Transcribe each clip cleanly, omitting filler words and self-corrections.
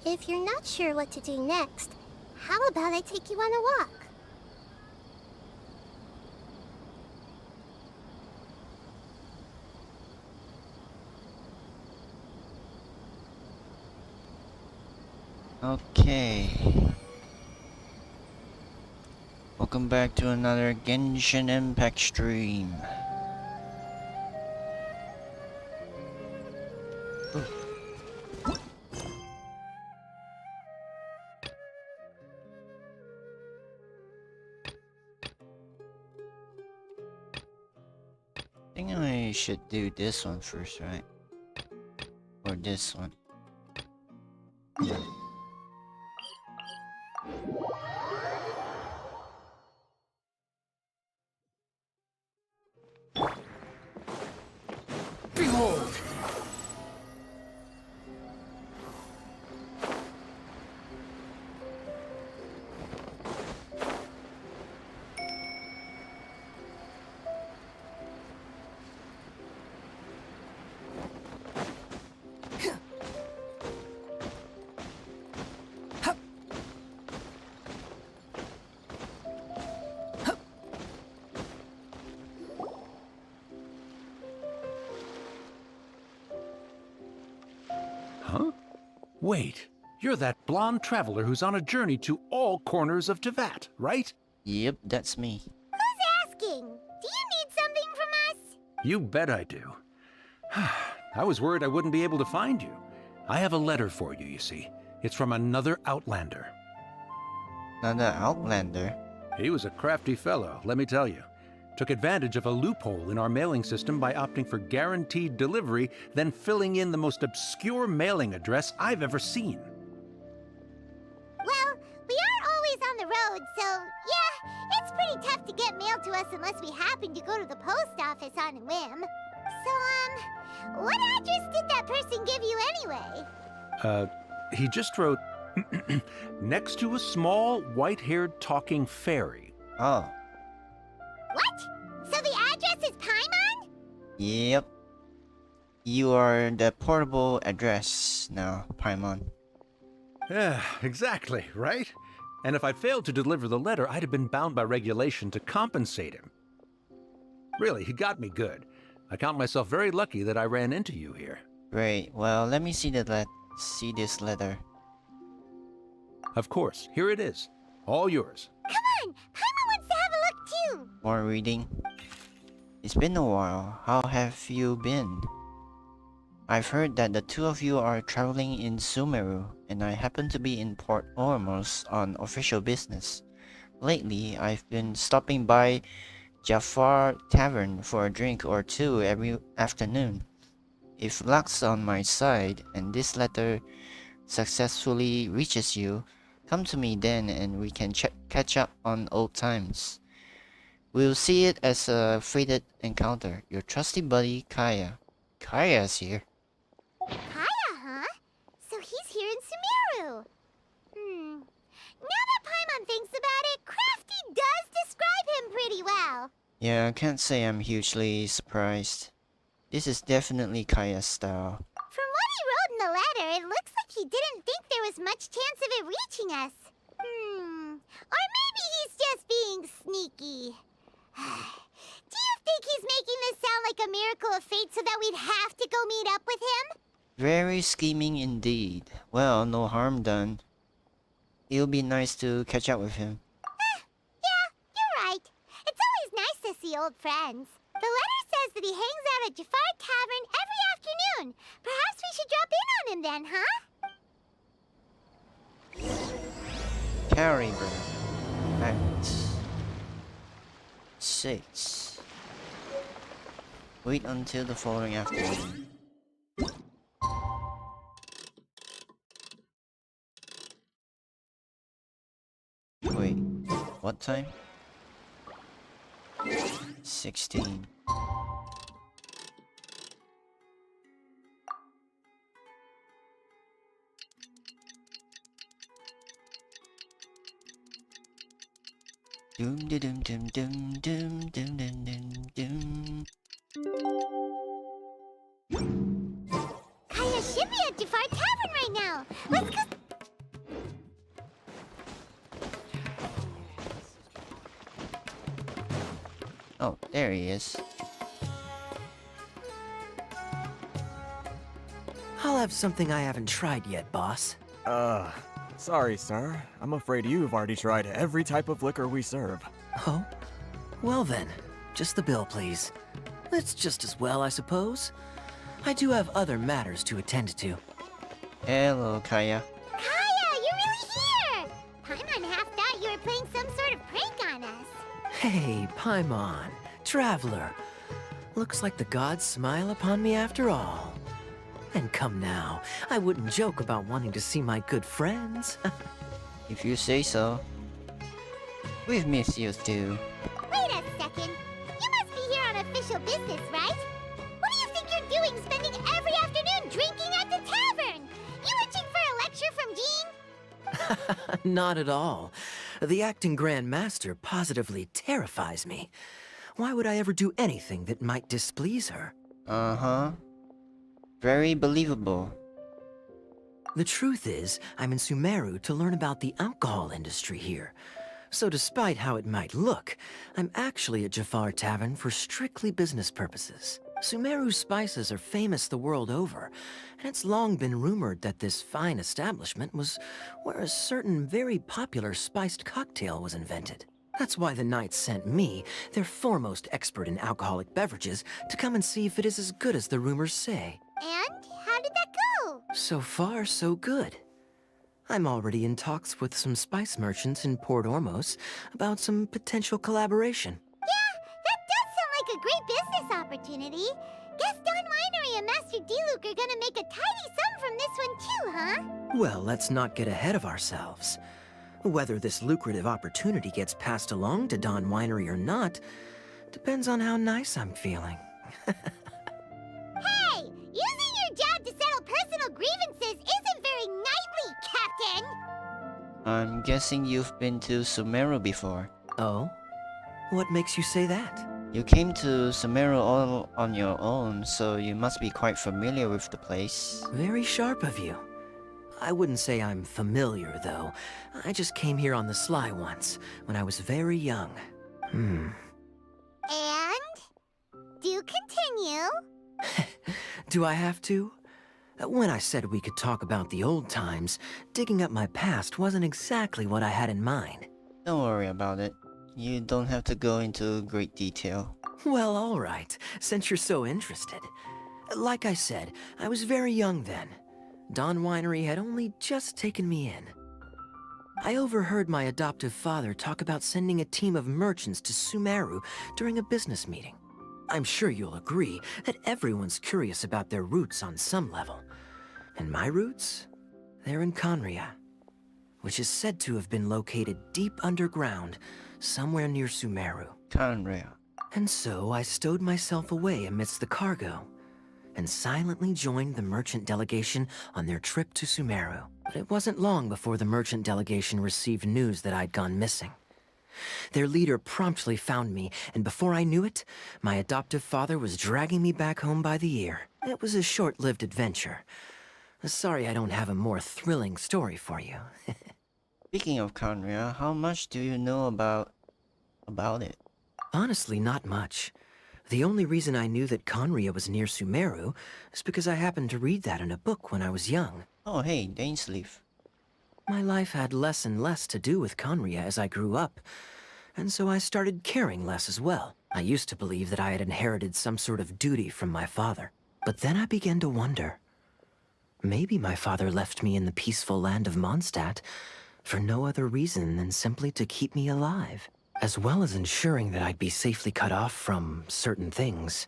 If you're not sure what to do next, how about I take you on a walk? Okay. Welcome back to another Genshin Impact stream. I think I should do this one first, right? Or this one. Behold! Huh? Wait, you're that blonde traveler who's on a journey to all corners of Teyvat, right? Yep, that's me. Who's asking? Do you need something from us? You bet I do. I was worried I wouldn't be able to find you. I have a letter for you, you see. It's from another Outlander. Another Outlander? He was a crafty fellow, let me tell you. Took advantage of a loophole in our mailing system by opting for guaranteed delivery, then filling in the most obscure mailing address I've ever seen. Well, we are always on the road, so yeah, it's pretty tough to get mail to us unless we happen to go to the post office on a whim. So, what address did that person give you anyway? He just wrote, next to a small, white-haired talking fairy. Oh. What? So the address is Paimon? Yep. You are the portable address now, Paimon. Yeah, exactly, right? And if I'd failed to deliver the letter, I'd have been bound by regulation to compensate him. Really, he got me good. I count myself very lucky that I ran into you here. Great. Well, let me see this letter. Of course, here it is. All yours. Come on, Paimon wants to have a look too. More reading. It's been a while. How have you been? I've heard that the two of you are traveling in Sumeru, and I happen to be in Port Ormos on official business. Lately, I've been stopping by Jafar Tavern for a drink or two every afternoon. If luck's on my side, and this letter successfully reaches you, come to me then and we can catch up on old times. We'll see it as a fated encounter. Your trusty buddy, Kaya. Kaya's here. Kaya, huh? So he's here in Sumeru. Now that Paimon thinks about it, Crafty does describe him pretty well. Yeah, I can't say I'm hugely surprised. This is definitely Kaya's style. From what he wrote in the letter, it looks like he didn't think there was much chance of it reaching us. Or maybe he's just being sneaky. Do you think he's making this sound like a miracle of fate so that we'd have to go meet up with him? Very scheming indeed. Well, no harm done. It'll be nice to catch up with him. Yeah, you're right. It's always nice to see old friends. The letter says that he hangs out at Jafar Tavern every afternoon. Perhaps we should drop in on him then, huh? Carriber. Act 6. Wait until the following afternoon. Wait, what time? 16. Doom da doom doom doom doom doom doom doom doom. Kaya should be at Jafar Tavern right now. Let's go. Oh, there he is. I'll have something I haven't tried yet, boss. Sorry, sir. I'm afraid you've already tried every type of liquor we serve. Oh? Well then, just the bill, please. It's just as well, I suppose. I do have other matters to attend to. Hello, Kaya. Kaya, you're really here. Paimon half thought you were playing some sort of prank on us. Hey, Paimon, traveler. Looks like the gods smile upon me after all. And come now, I wouldn't joke about wanting to see my good friends. If you say so. We've missed you too. Wait a second. You must be here on official business, right? What do you think you're doing spending every afternoon drinking at the tavern? You itching for a lecture from Jean? Not at all. The acting Grand Master positively terrifies me. Why would I ever do anything that might displease her? Uh-huh. Very believable. The truth is, I'm in Sumeru to learn about the alcohol industry here. So despite how it might look, I'm actually at Jafar Tavern for strictly business purposes. Sumeru's spices are famous the world over, and it's long been rumored that this fine establishment was where a certain very popular spiced cocktail was invented. That's why the Knights sent me, their foremost expert in alcoholic beverages, to come and see if it is as good as the rumors say. And how did that go? So far, so good. I'm already in talks with some spice merchants in Port Ormos about some potential collaboration. Yeah, that does sound like a great business opportunity. Guess Don Winery and Master D-Luke are gonna make a tidy sum from this one too, huh? Well, let's not get ahead of ourselves. Whether this lucrative opportunity gets passed along to Don Winery or not depends on how nice I'm feeling. Hey, using your job to settle personal grievances isn't very knightly, Captain! I'm guessing you've been to Sumeru before. Oh? What makes you say that? You came to Sumeru all on your own, so you must be quite familiar with the place. Very sharp of you. I wouldn't say I'm familiar, though. I just came here on the sly once, when I was very young. And? Do continue. Do I have to? When I said we could talk about the old times, digging up my past wasn't exactly what I had in mind. Don't worry about it. You don't have to go into great detail. Well, all right, since you're so interested. Like I said, I was very young then. Don Winery had only just taken me in. I overheard my adoptive father talk about sending a team of merchants to Sumeru during a business meeting. I'm sure you'll agree that everyone's curious about their roots on some level. And my roots? They're in Conria, which is said to have been located deep underground, somewhere near Sumeru. Conria. And so I stowed myself away amidst the cargo, and silently joined the merchant delegation on their trip to Sumeru. But it wasn't long before the merchant delegation received news that I'd gone missing. Their leader promptly found me, and before I knew it, my adoptive father was dragging me back home by the ear. It was a short-lived adventure. Sorry I don't have a more thrilling story for you. Speaking of Conria, how much do you know about it? Honestly, not much. The only reason I knew that Conria was near Sumeru is because I happened to read that in a book when I was young. Oh hey, Dainsleaf. My life had less and less to do with Conria as I grew up, and so I started caring less as well. I used to believe that I had inherited some sort of duty from my father, but then I began to wonder. Maybe my father left me in the peaceful land of Mondstadt for no other reason than simply to keep me alive, as well as ensuring that I'd be safely cut off from certain things.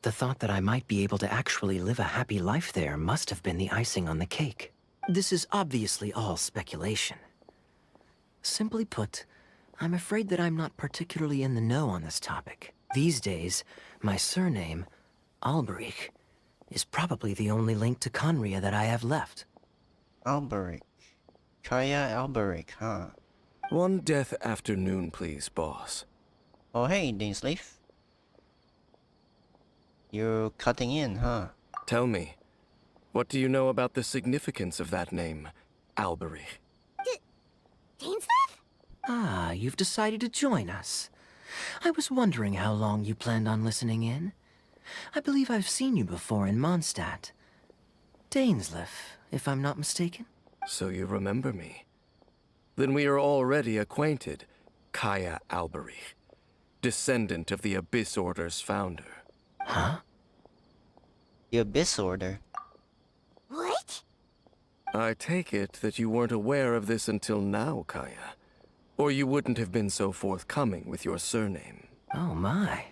The thought that I might be able to actually live a happy life there must have been the icing on the cake. This is obviously all speculation. Simply put, I'm afraid that I'm not particularly in the know on this topic. These days, my surname, Alberich, is probably the only link to Conria that I have left. Alberic. Kaya Alberic, huh? One death afternoon, please, boss. Oh hey, Dainsleif. You're cutting in, huh? Tell me, what do you know about the significance of that name, Alberich? Dainsleif? Ah, you've decided to join us. I was wondering how long you planned on listening in. I believe I've seen you before in Mondstadt. Dainsleif, if I'm not mistaken. So you remember me. Then we are already acquainted, Kaya Alberich, descendant of the Abyss Order's founder. Huh? The Abyss Order. What? I take it that you weren't aware of this until now, Kaya. Or you wouldn't have been so forthcoming with your surname. Oh my.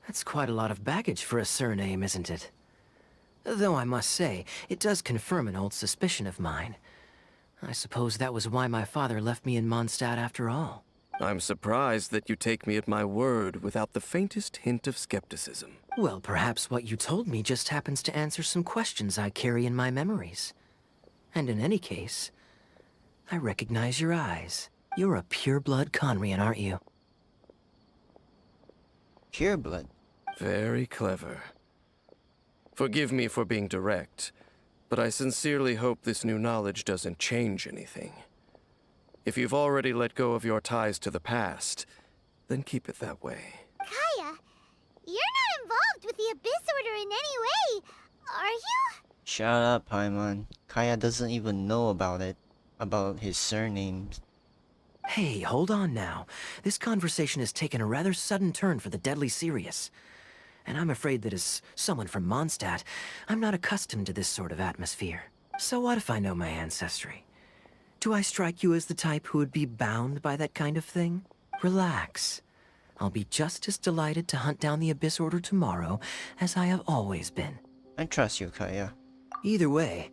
That's quite a lot of baggage for a surname, isn't it? Though I must say, it does confirm an old suspicion of mine. I suppose that was why my father left me in Mondstadt after all. I'm surprised that you take me at my word without the faintest hint of skepticism. Well, perhaps what you told me just happens to answer some questions I carry in my memories. And in any case, I recognize your eyes. You're a pure-blood Conrian, aren't you? Pureblood. Very clever. Forgive me for being direct, but I sincerely hope this new knowledge doesn't change anything. If you've already let go of your ties to the past, then keep it that way. Kaya, you're not involved with the Abyss Order in any way, are you? Shut up, Paimon. Kaya doesn't even know about it. About his surname. Hey, hold on now. This conversation has taken a rather sudden turn for the deadly serious. And I'm afraid that as someone from Mondstadt, I'm not accustomed to this sort of atmosphere. So what if I know my ancestry? Do I strike you as the type who would be bound by that kind of thing? Relax. I'll be just as delighted to hunt down the Abyss Order tomorrow as I have always been. I trust you, Kaya. Either way,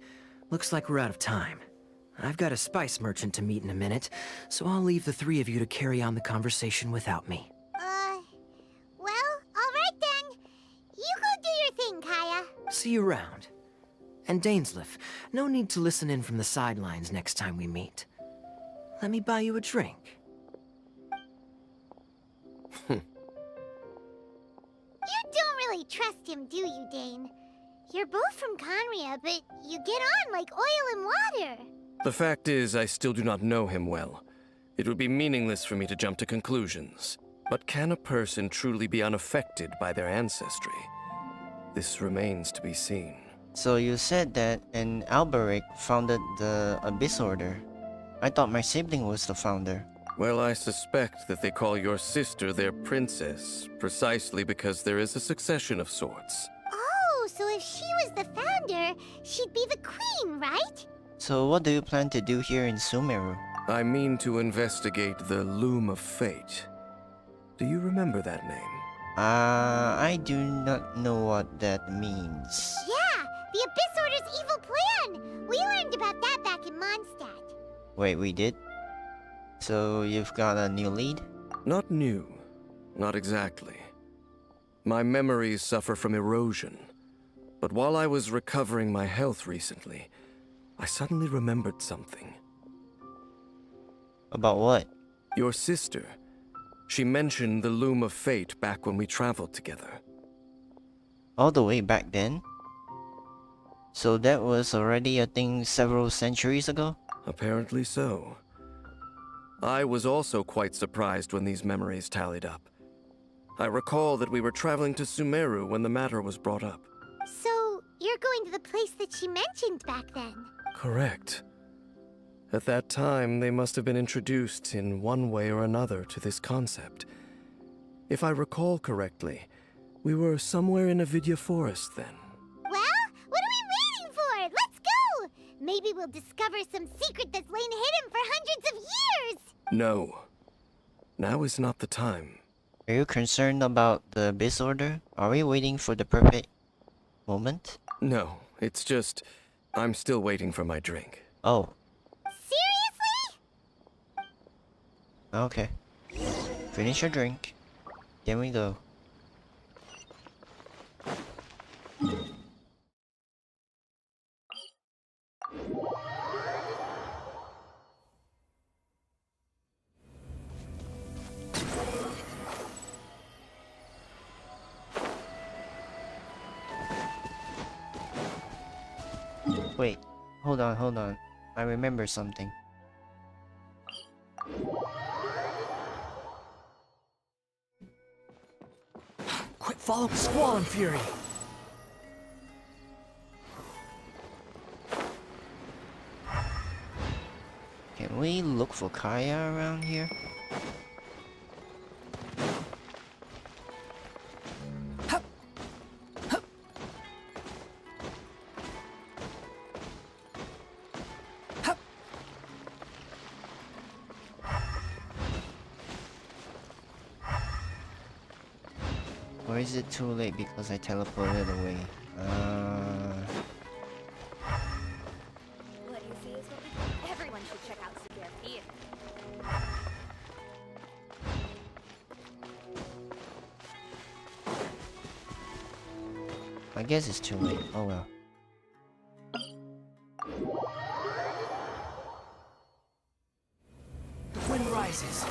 looks like we're out of time. I've got a spice merchant to meet in a minute, so I'll leave the three of you to carry on the conversation without me. Well, alright then. You go do your thing, Kaya. See you around. And Dainsleif, no need to listen in from the sidelines next time we meet. Let me buy you a drink. You don't really trust him, do you, Dane? You're both from Conria, but you get on like oil and water. The fact is, I still do not know him well. It would be meaningless for me to jump to conclusions. But can a person truly be unaffected by their ancestry? This remains to be seen. So you said that an Alberic founded the Abyss Order. I thought my sibling was the founder. Well, I suspect that they call your sister their princess, precisely because there is a succession of sorts. Oh, so if she was the founder, she'd be the queen, right? So what do you plan to do here in Sumeru? I mean to investigate the Loom of Fate. Do you remember that name? I do not know what that means. Yeah, the Abyss Order's evil plan! We learned about that back in Mondstadt. Wait, we did? So you've got a new lead? Not new. Not exactly. My memories suffer from erosion. But while I was recovering my health recently, I suddenly remembered something. About what? Your sister. She mentioned the Loom of Fate back when we traveled together. All the way back then? So that was already a thing several centuries ago? Apparently so. I was also quite surprised when these memories tallied up. I recall that we were traveling to Sumeru when the matter was brought up. So, you're going to the place that she mentioned back then? Correct. At that time, they must have been introduced in one way or another to this concept. If I recall correctly, we were somewhere in Avidya Forest then. Well, what are we waiting for? Let's go! Maybe we'll discover some secret that's lain hidden for hundreds of years! No. Now is not the time. Are you concerned about the Abyss Order? Are we waiting for the perfect moment? No, it's just... I'm still waiting for my drink. Oh. Seriously? Okay. Finish your drink. Then we go. Wait, hold on. I remember something. Quick, follow Squall and Fury. Can we look for Kaya around here? Or is it too late because I teleported away? What you see is what we do. Everyone should check out Sumeru Theater. I guess it's too late. Oh well. The wind rises.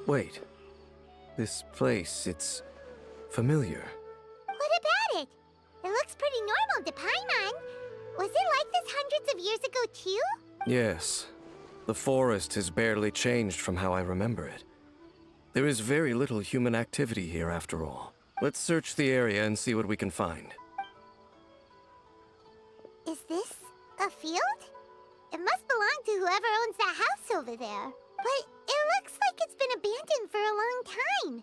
Wait. This place, it's familiar. What about it? It looks pretty normal to Paimon. Was it like this hundreds of years ago too? Yes. The forest has barely changed from how I remember it. There is very little human activity here after all. Let's search the area and see what we can find. Is this a field? It must belong to whoever owns that house over there. But it looks like it's been abandoned for a long time.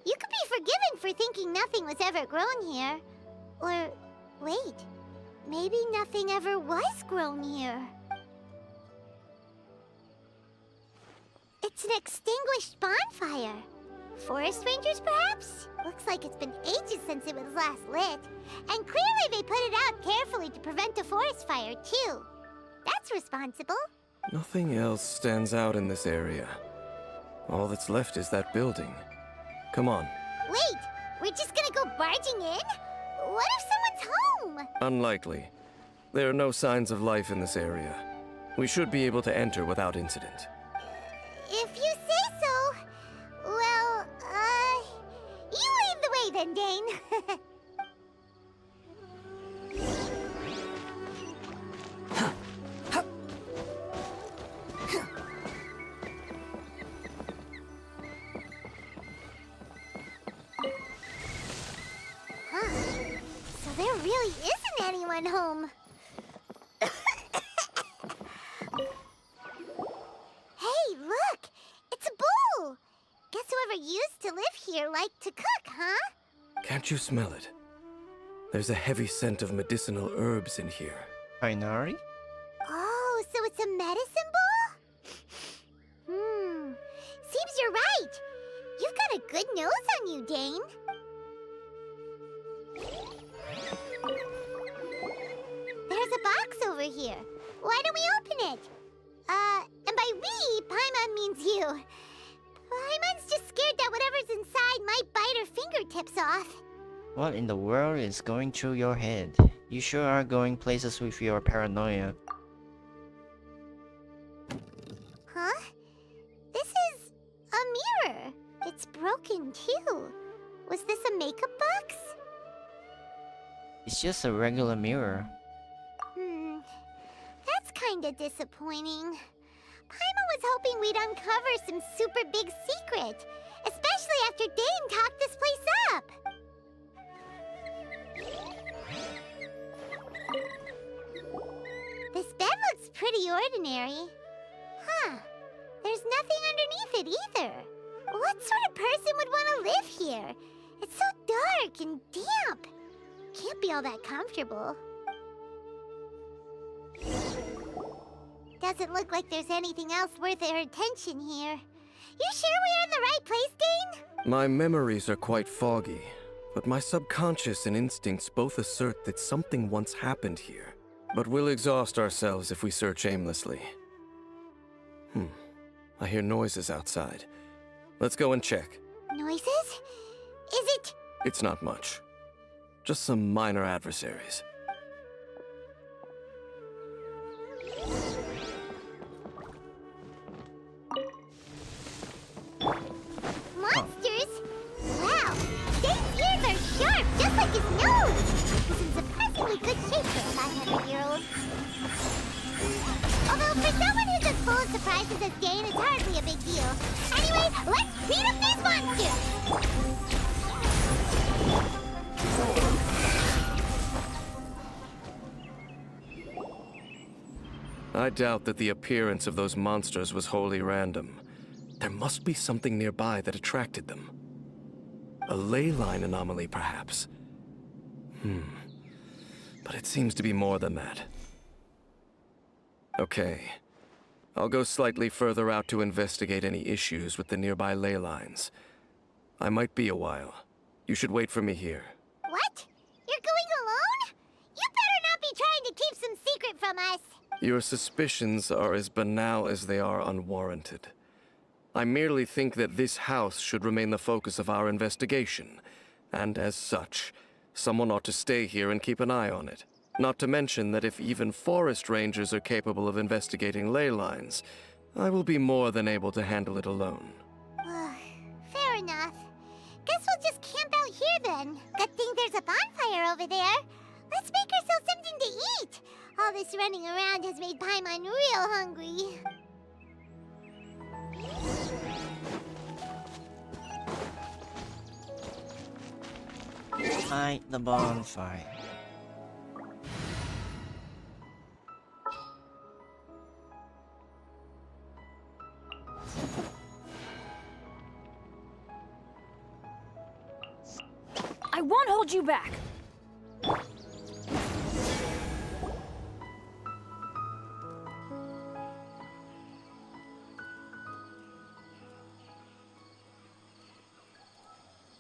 You could be forgiven for thinking nothing was ever grown here. Or, wait, maybe nothing ever was grown here. It's an extinguished bonfire. Forest rangers, perhaps? Looks like it's been ages since it was last lit. And clearly they put it out carefully to prevent a forest fire, too. That's responsible. Nothing else stands out in this area. All that's left is that building. Come on. Wait, we're just gonna go barging in? What if someone's home? Unlikely. There are no signs of life in this area. We should be able to enter without incident. If you say so. Well, you lead the way then, Dane. So there really isn't anyone home. Hey, look! It's a bull! Guess whoever used to live here liked to cook, huh? Can't you smell it? There's a heavy scent of medicinal herbs in here. Ainari? Oh, so it's a medicine bull? Seems you're right. You've got a good nose on you, Dane. There's a box over here. Why don't we open it? And by we, Paimon means you. Paimon's just scared that whatever's inside might bite her fingertips off. What in the world is going through your head? You sure are going places with your paranoia. Huh? This is a mirror. It's broken too. Was this a makeup box? It's just a regular mirror. That's kinda disappointing. Paimon was hoping we'd uncover some super big secret, especially after Dane talked this place up. This bed looks pretty ordinary. it either. What sort of person would want to live here? It's so dark and damp. Can't be all that comfortable. Doesn't look like there's anything else worth our attention here. You sure we're in the right place, Dane? My memories are quite foggy, but my subconscious and instincts both assert that something once happened here. But we'll exhaust ourselves if we search aimlessly. I hear noises outside. Let's go and check. Noises? Is it? It's not much. Just some minor adversaries. Monsters? Wow, Dane's ears are sharp, just like his nose! He's in surprisingly good shape for a 500-year-old. Although for someone who's as full of surprises as Dane, it's hardly a big deal. Anyway, let's beat up these monsters! I doubt that the appearance of those monsters was wholly random. There must be something nearby that attracted them. A ley line anomaly, perhaps. But it seems to be more than that. Okay. I'll go slightly further out to investigate any issues with the nearby ley lines. I might be a while. You should wait for me here. What? You're going alone? You better not be trying to keep some secret from us. Your suspicions are as banal as they are unwarranted. I merely think that this house should remain the focus of our investigation, and as such, someone ought to stay here and keep an eye on it. Not to mention that if even forest rangers are capable of investigating ley lines, I will be more than able to handle it alone. Fair enough. Guess we'll just camp out here then. Good thing there's a bonfire over there. Let's make ourselves something to eat. All this running around has made Paimon real hungry. Light the bonfire. I won't hold you back.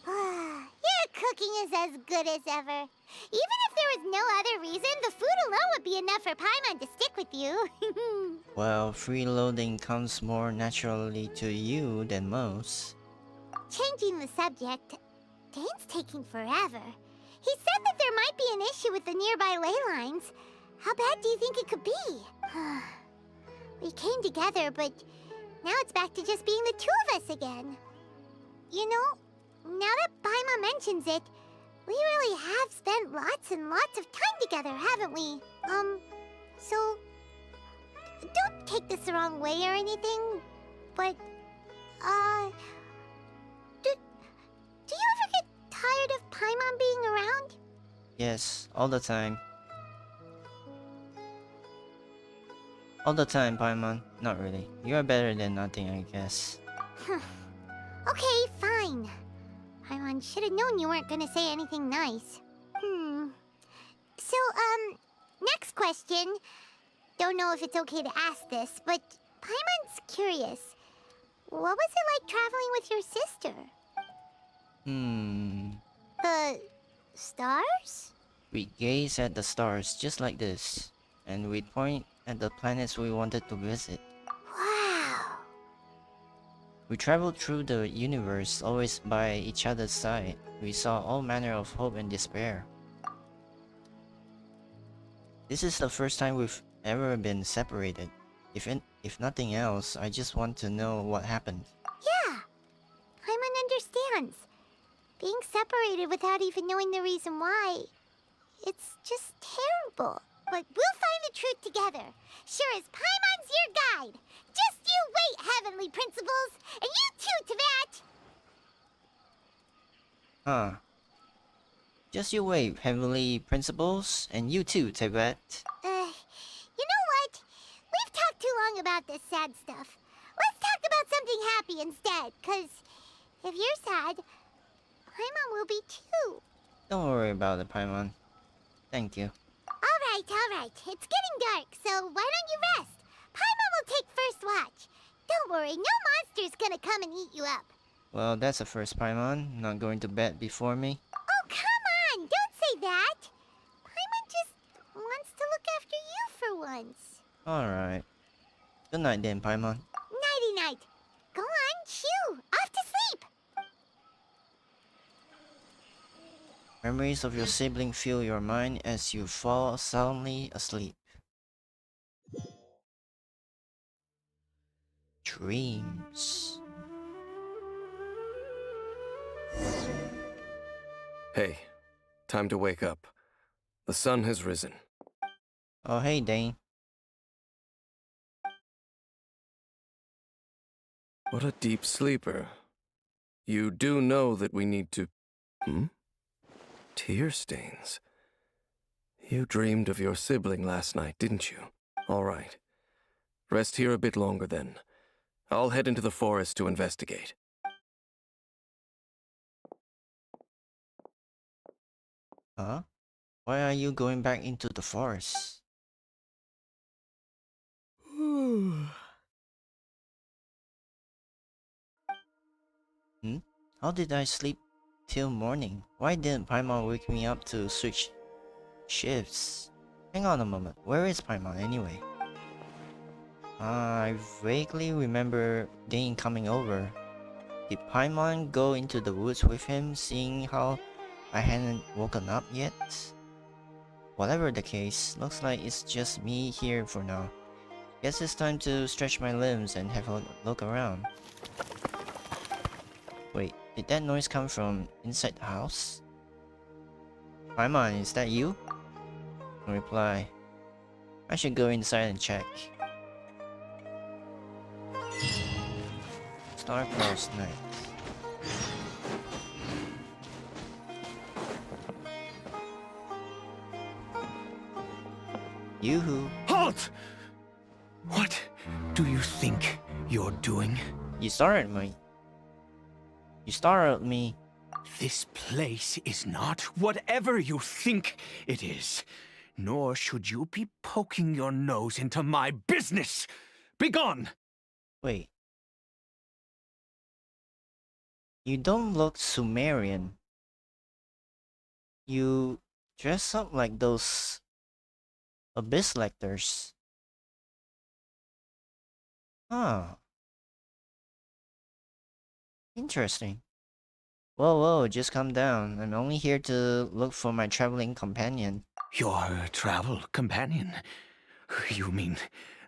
Your cooking is as good as ever. Even if there was no other reason, the food alone would be enough for Paimon to stick with you. Well, freeloading comes more naturally to you than most. Changing the subject, Dane's taking forever. He said that there might be an issue with the nearby ley lines. How bad do you think it could be? We came together, but now it's back to just being the two of us again. You know, now that Paimon mentions it, we really have spent lots and lots of time together, haven't we? So don't take this the wrong way or anything, but, do you ever get tired of Paimon being around? Yes, all the time. All the time, Paimon. Not really. You are better than nothing, I guess. Okay, fine. Paimon should have known you weren't gonna say anything nice. So, next question. Don't know if it's okay to ask this, but Paimon's curious. What was it like traveling with your sister? The stars? We gaze at the stars just like this, and we point at the planets we wanted to visit. Wow. We traveled through the universe, always by each other's side. We saw all manner of hope and despair. This is the first time we've ever been separated. If nothing else, I just want to know what happened. Yeah. Paimon understands. Being separated without even knowing the reason why, it's just terrible. But we'll find the truth together. Sure as Paimon's your guide. Just you wait, heavenly principles. And you too, Teyvat. Huh. Just you wait, heavenly principles, and you too, Teyvat. You know what? We've talked too long about this sad stuff. Let's talk about something happy instead, because if you're sad, Paimon will be too. Don't worry about it, Paimon. Thank you. Alright. It's getting dark, so why don't you rest? Paimon will take first watch. Don't worry, no monster's gonna come and eat you up. Well, that's a first, Paimon. Not going to bed before me. Oh, come on! Don't say that! Paimon just wants to look after you for once. Alright. Good night then, Paimon. Nighty-night. Go on, shoo! Off to sleep! Memories of your sibling fill your mind as you fall soundly asleep. Dreams. Hey, time to wake up. The sun has risen. Oh, hey, Dane. What a deep sleeper. You do know that we need to... Tear stains. You dreamed of your sibling last night, didn't you? All right. Rest here a bit longer then. I'll head into the forest to investigate. Huh? Why are you going back into the forest? How did I sleep till morning? Why didn't Paimon wake me up to switch shifts? Hang on a moment, where is Paimon anyway? I vaguely remember Dane coming over. Did Paimon go into the woods with him, seeing how I hadn't woken up yet? Whatever the case, looks like it's just me here for now. Guess it's time to stretch my limbs and have a look around. Wait, did that noise come from inside the house? Paimon, is that you? No reply. I should go inside and check. Star-crossed night. Yoo-hoo. Halt! What do you think you're doing? You startled me. You startled me. This place is not whatever you think it is. Nor should you be poking your nose into my business. Begone! Wait. You don't look Sumerian. You dress up like those abyss lectors. Huh. Interesting. Whoa, just calm down. I'm only here to look for my traveling companion. Your travel companion? You mean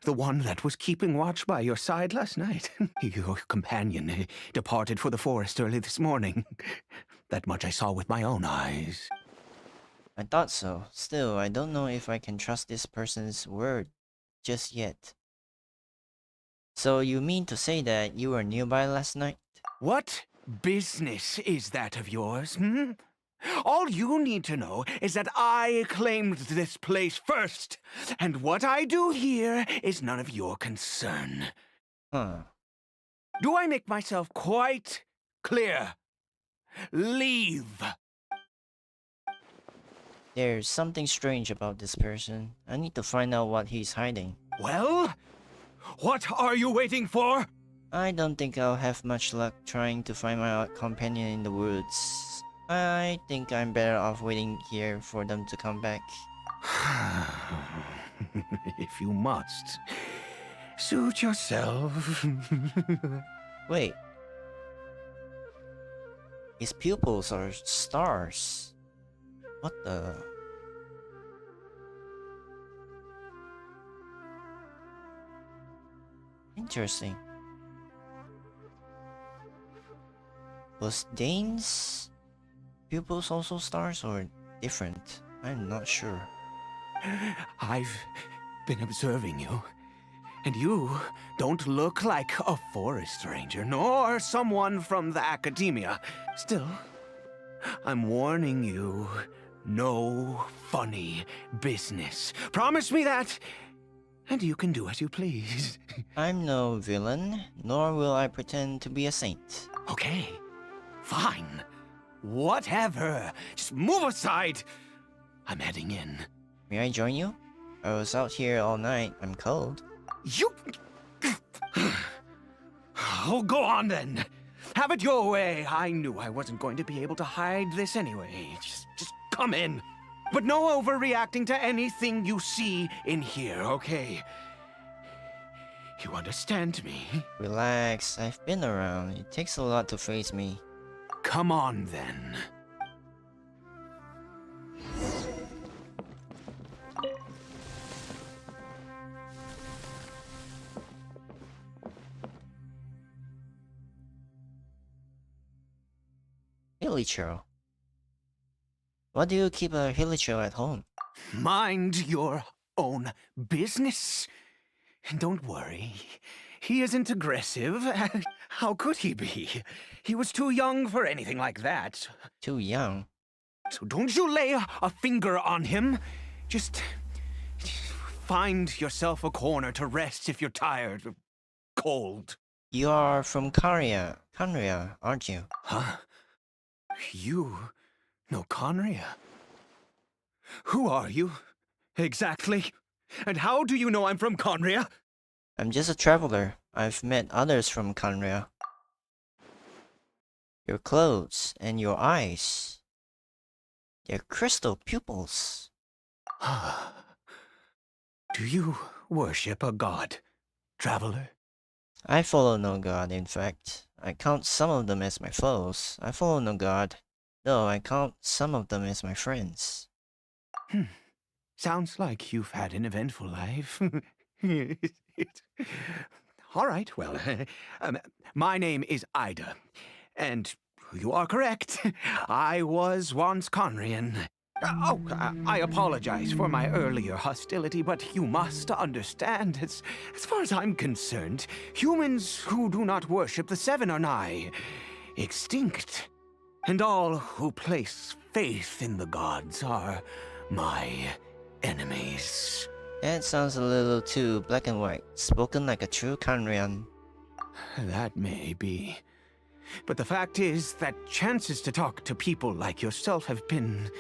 the one that was keeping watch by your side last night? Your companion departed for the forest early this morning. That much I saw with my own eyes. I thought so. Still, I don't know if I can trust this person's word just yet. So you mean to say that you were nearby last night? What business is that of yours, All you need to know is that I claimed this place first, and what I do here is none of your concern. Huh. Do I make myself quite clear? Leave! There's something strange about this person. I need to find out what he's hiding. Well, what are you waiting for? I don't think I'll have much luck trying to find my companion in the woods. I think I'm better off waiting here for them to come back. If you must, suit yourself. Wait. His pupils are stars. What the... Interesting. Was Dane's pupils also stars or different? I'm not sure. I've been observing you, and you don't look like a forest ranger, nor someone from the academia. Still, I'm warning you, no funny business. Promise me that, and you can do as you please. I'm no villain, nor will I pretend to be a saint. Okay, fine. Whatever. Just move aside. I'm heading in. May I join you? I was out here all night. I'm cold. You... Oh, go on then. Have it your way. I knew I wasn't going to be able to hide this anyway. Just come in. But no overreacting to anything you see in here, okay? You understand me? Relax, I've been around. It takes a lot to face me. Come on then. Hilichurl. Why do you keep a Hilichurl at home? Mind your own business. And don't worry, he isn't aggressive. How could he be? He was too young for anything like that. Too young. So don't you lay a finger on him. Just find yourself a corner to rest if you're tired or cold. You are from Conria, aren't you? Huh? You know Conria? Who are you, exactly? And how do you know I'm from Conria? I'm just a traveler. I've met others from Conria. Your clothes and your eyes. They're crystal pupils. Do you worship a god, traveler? I follow no god, in fact. I count some of them as my foes. I follow no god, though I count some of them as my friends. Sounds like you've had an eventful life. All right, well, my name is Ida, and you are correct. I was once Conrian. I apologize for my earlier hostility, but you must understand, as far as I'm concerned, humans who do not worship the Seven are nigh extinct, and all who place faith in the gods are my enemies. That sounds a little too black and white, spoken like a true Conrian. That may be. But the fact is that chances to talk to people like yourself have been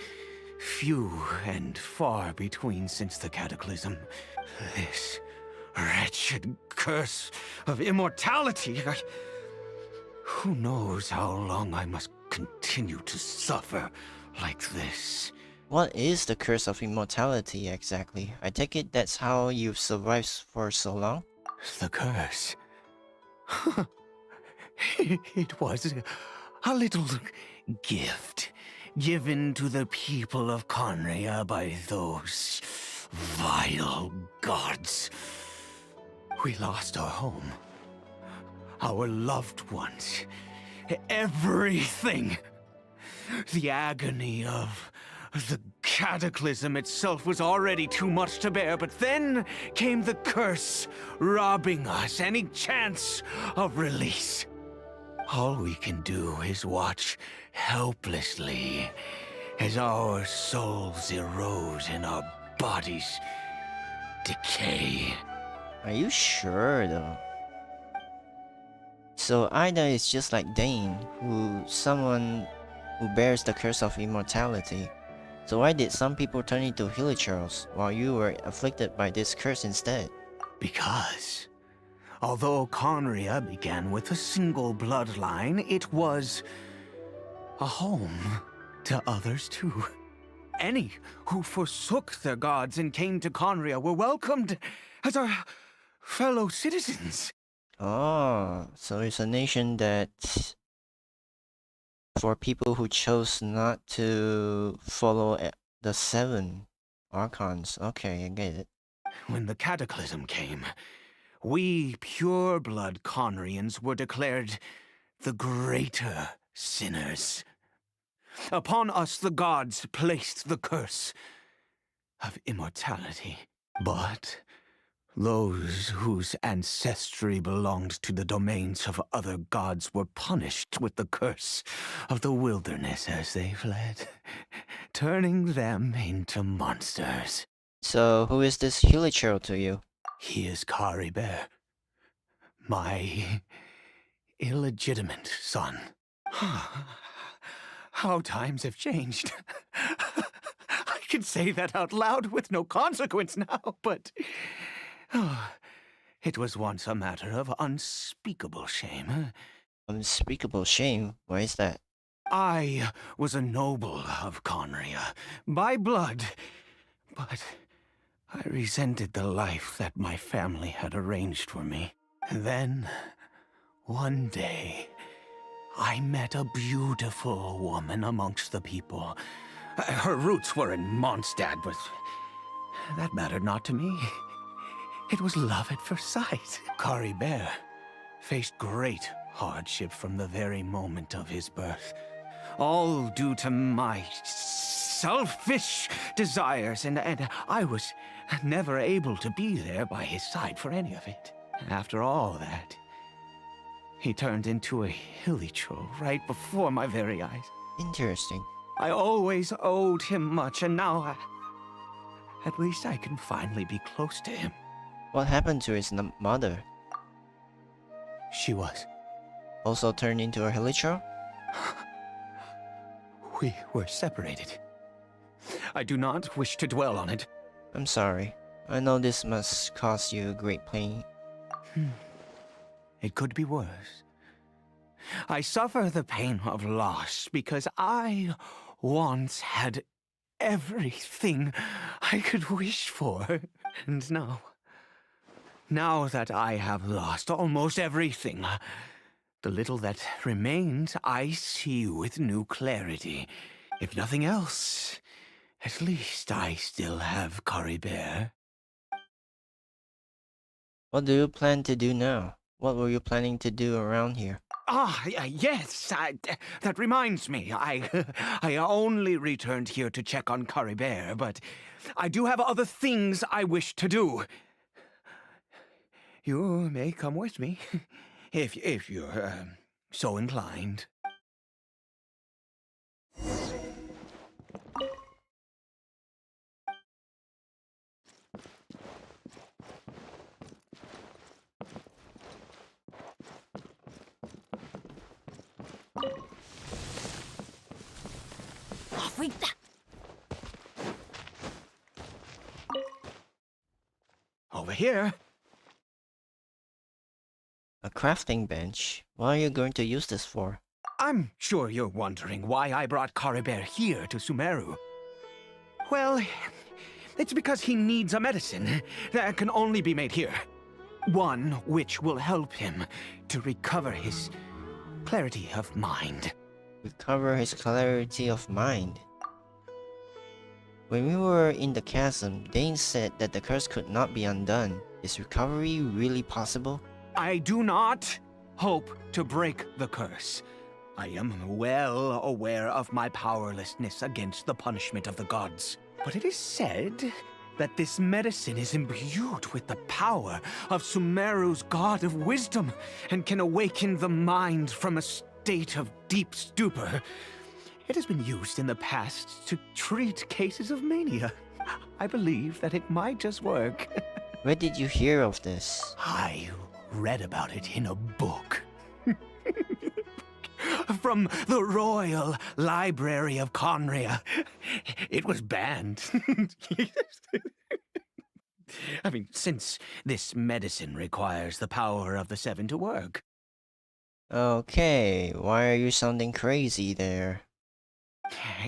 few and far between since the cataclysm. This wretched curse of immortality. Who knows how long I must continue to suffer like this? What is the curse of immortality exactly? I take it that's how you've survived for so long? The curse? It was a little gift given to the people of Conria by those vile gods. We lost our home, our loved ones, everything. The agony of the cataclysm itself was already too much to bear, but then came the curse, robbing us any chance of release. All we can do is watch helplessly as our souls erode and our bodies decay. Are you sure though? So Ida is just like Dane, someone who bears the curse of immortality. So why did some people turn into Hilichurls while you were afflicted by this curse instead? Because although Conria began with a single bloodline, it was a home to others too. Any who forsook their gods and came to Conria were welcomed as our fellow citizens. Oh, so it's a nation that for people who chose not to follow the seven Archons. Okay, I get it. When the cataclysm came, we pure-blood Conrians were declared the greater sinners. Upon us the gods placed the curse of immortality. But those whose ancestry belonged to the domains of other gods were punished with the curse of the wilderness as they fled, turning them into monsters. So who is this Hilichurl to you? He is Kari Bear, my illegitimate son. How times have changed. I can say that out loud with no consequence now, but it was once a matter of unspeakable shame. Unspeakable shame? Why is that? I was a noble of Conria, by blood, but I resented the life that my family had arranged for me. And then, one day, I met a beautiful woman amongst the people. Her roots were in Mondstadt, but that mattered not to me. It was love at first sight. Kari Bear faced great hardship from the very moment of his birth. All due to my selfish desires, and I was never able to be there by his side for any of it. After all that, he turned into a hilichurl right before my very eyes. Interesting. I always owed him much, and now at least I can finally be close to him. What happened to his mother? She was. Also turned into a hilichurl? We were separated. I do not wish to dwell on it. I'm sorry. I know this must cause you great pain. It could be worse. I suffer the pain of loss because I once had everything I could wish for. And now that I have lost almost everything, the little that remains I see with new clarity. If nothing else, at least I still have Kari Bear. What do you plan to do now? What were you planning to do around here? Yes, that reminds me. I only returned here to check on Kari Bear, but I do have other things I wish to do. You may come with me, if you're so inclined. Over here. A crafting bench? What are you going to use this for? I'm sure you're wondering why I brought Kari Bear here to Sumeru. Well, it's because he needs a medicine that can only be made here. One which will help him to recover his clarity of mind. Recover his clarity of mind. When we were in the chasm, Dane said that the curse could not be undone. Is recovery really possible? I do not hope to break the curse. I am well aware of my powerlessness against the punishment of the gods. But it is said that this medicine is imbued with the power of Sumeru's god of wisdom and can awaken the mind from a state of deep stupor. It has been used in the past to treat cases of mania. I believe that it might just work. Where did you hear of this? I read about it in a book. From the Royal Library of Conria. It was banned. I mean, since this medicine requires the power of the Seven to work. Okay, why are you sounding crazy there?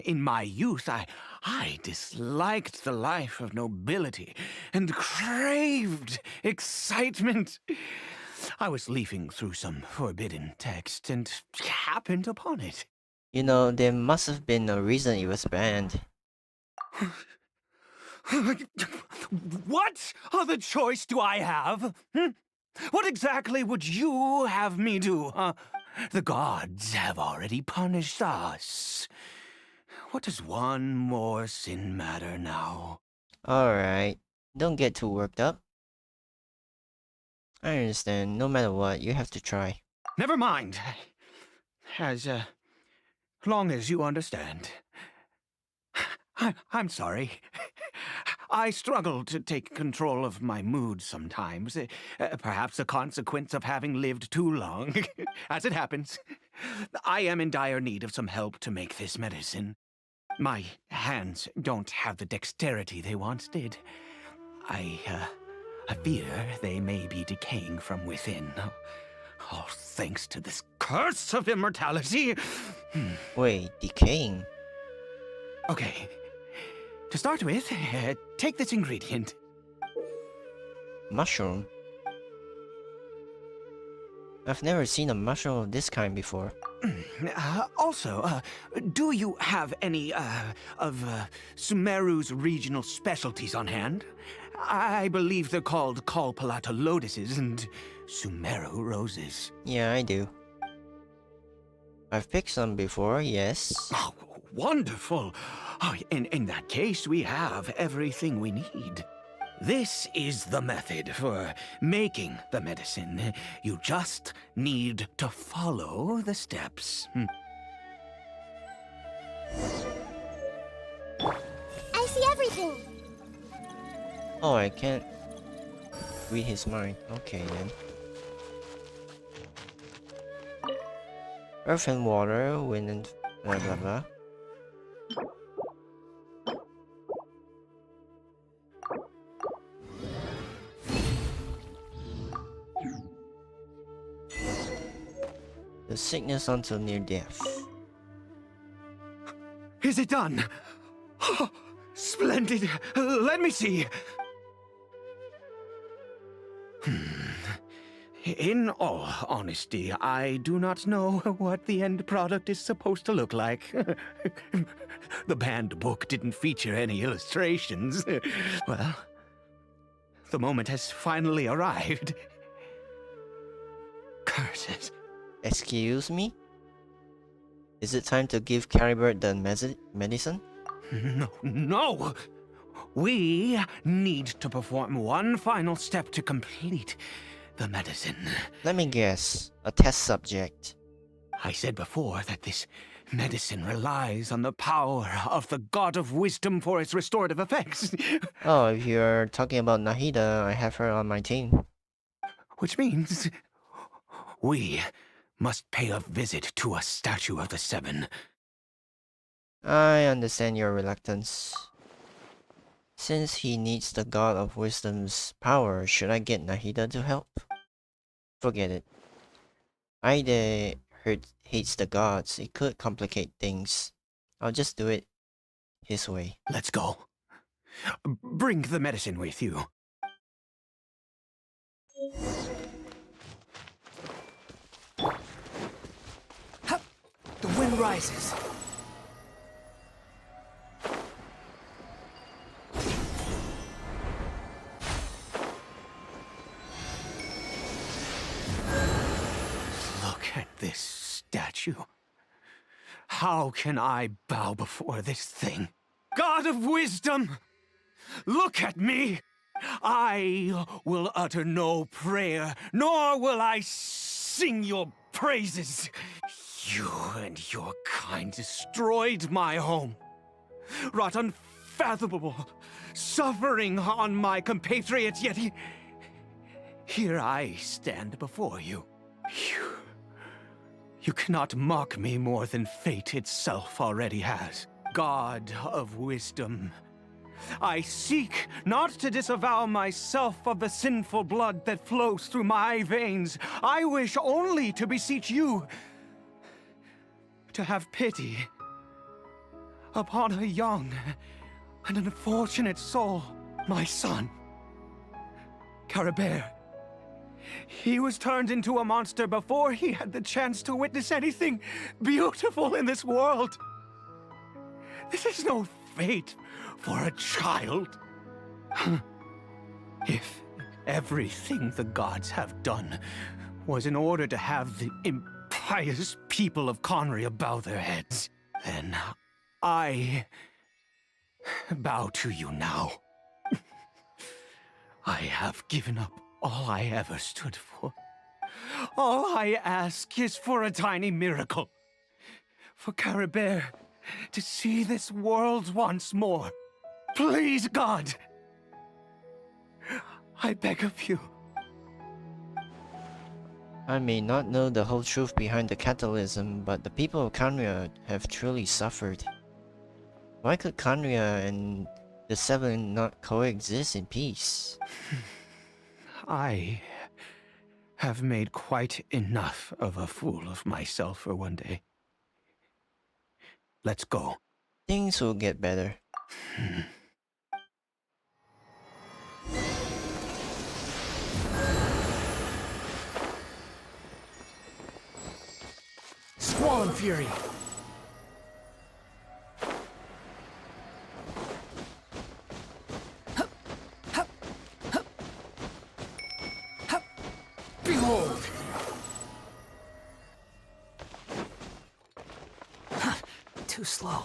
In my youth, I disliked the life of nobility and craved excitement. I was leafing through some forbidden text and happened upon it. You know, there must have been a reason it was banned. What other choice do I have? What exactly would you have me do? The gods have already punished us. What does one more sin matter now? Alright, don't get too worked up. I understand, no matter what, you have to try. Never mind. As long as you understand. I'm sorry. I struggle to take control of my mood sometimes. Perhaps a consequence of having lived too long. As it happens, I am in dire need of some help to make this medicine. My hands don't have the dexterity they once did. I fear they may be decaying from within. All thanks to this curse of immortality. Wait, decaying? Okay. To start with, take this ingredient. Mushroom? I've never seen a mushroom of this kind before. Also, do you have any, of Sumeru's regional specialties on hand? I believe they're called Kalpalata lotuses and Sumeru roses. Yeah, I do. I've picked some before, yes. Oh, wonderful! Oh, in that case, we have everything we need. This is the method for making the medicine. You just need to follow the steps. I see everything. Oh, I can't read his mind. Okay, then. Earth and water, wind and blah blah blah. The sickness until near death. Is it done? Oh, splendid! Let me see. In all honesty, I do not know what the end product is supposed to look like. The banned book didn't feature any illustrations. Well, the moment has finally arrived. Curses. Excuse me? Is it time to give Caribert the medicine? No! We need to perform one final step to complete the medicine. Let me guess. A test subject. I said before that this medicine relies on the power of the God of Wisdom for its restorative effects. Oh, if you're talking about Nahida, I have her on my team. Which means we must pay a visit to a statue of the Seven. I understand your reluctance. Since he needs the God of Wisdom's power, should I get Nahida to help? Forget it. Aide hates the gods. It could complicate things. I'll just do it his way. Let's go. Bring the medicine with you. The wind rises. Look at this statue. How can I bow before this thing? God of Wisdom! Look at me! I will utter no prayer, nor will I sing your praises. You and your kind destroyed my home, wrought unfathomable suffering on my compatriots, yet here I stand before you. You cannot mock me more than fate itself already has. God of Wisdom, I seek not to disavow myself of the sinful blood that flows through my veins. I wish only to beseech you to have pity upon a young and unfortunate soul, my son, Caribert. He was turned into a monster before he had the chance to witness anything beautiful in this world. This is no fate for a child. If everything the gods have done was in order to have the impious people of Conria bow their heads, then I bow to you now. I have given up all I ever stood for. All I ask is for a tiny miracle. For Caribert to see this world once more. Please, God, I beg of you. I may not know the whole truth behind the catalysm, but the people of Khaenri'ah have truly suffered. Why could Khaenri'ah and the Seven not coexist in peace? I have made quite enough of a fool of myself for one day. Let's go. Things will get better. Squall and Fury! Behold! Too slow.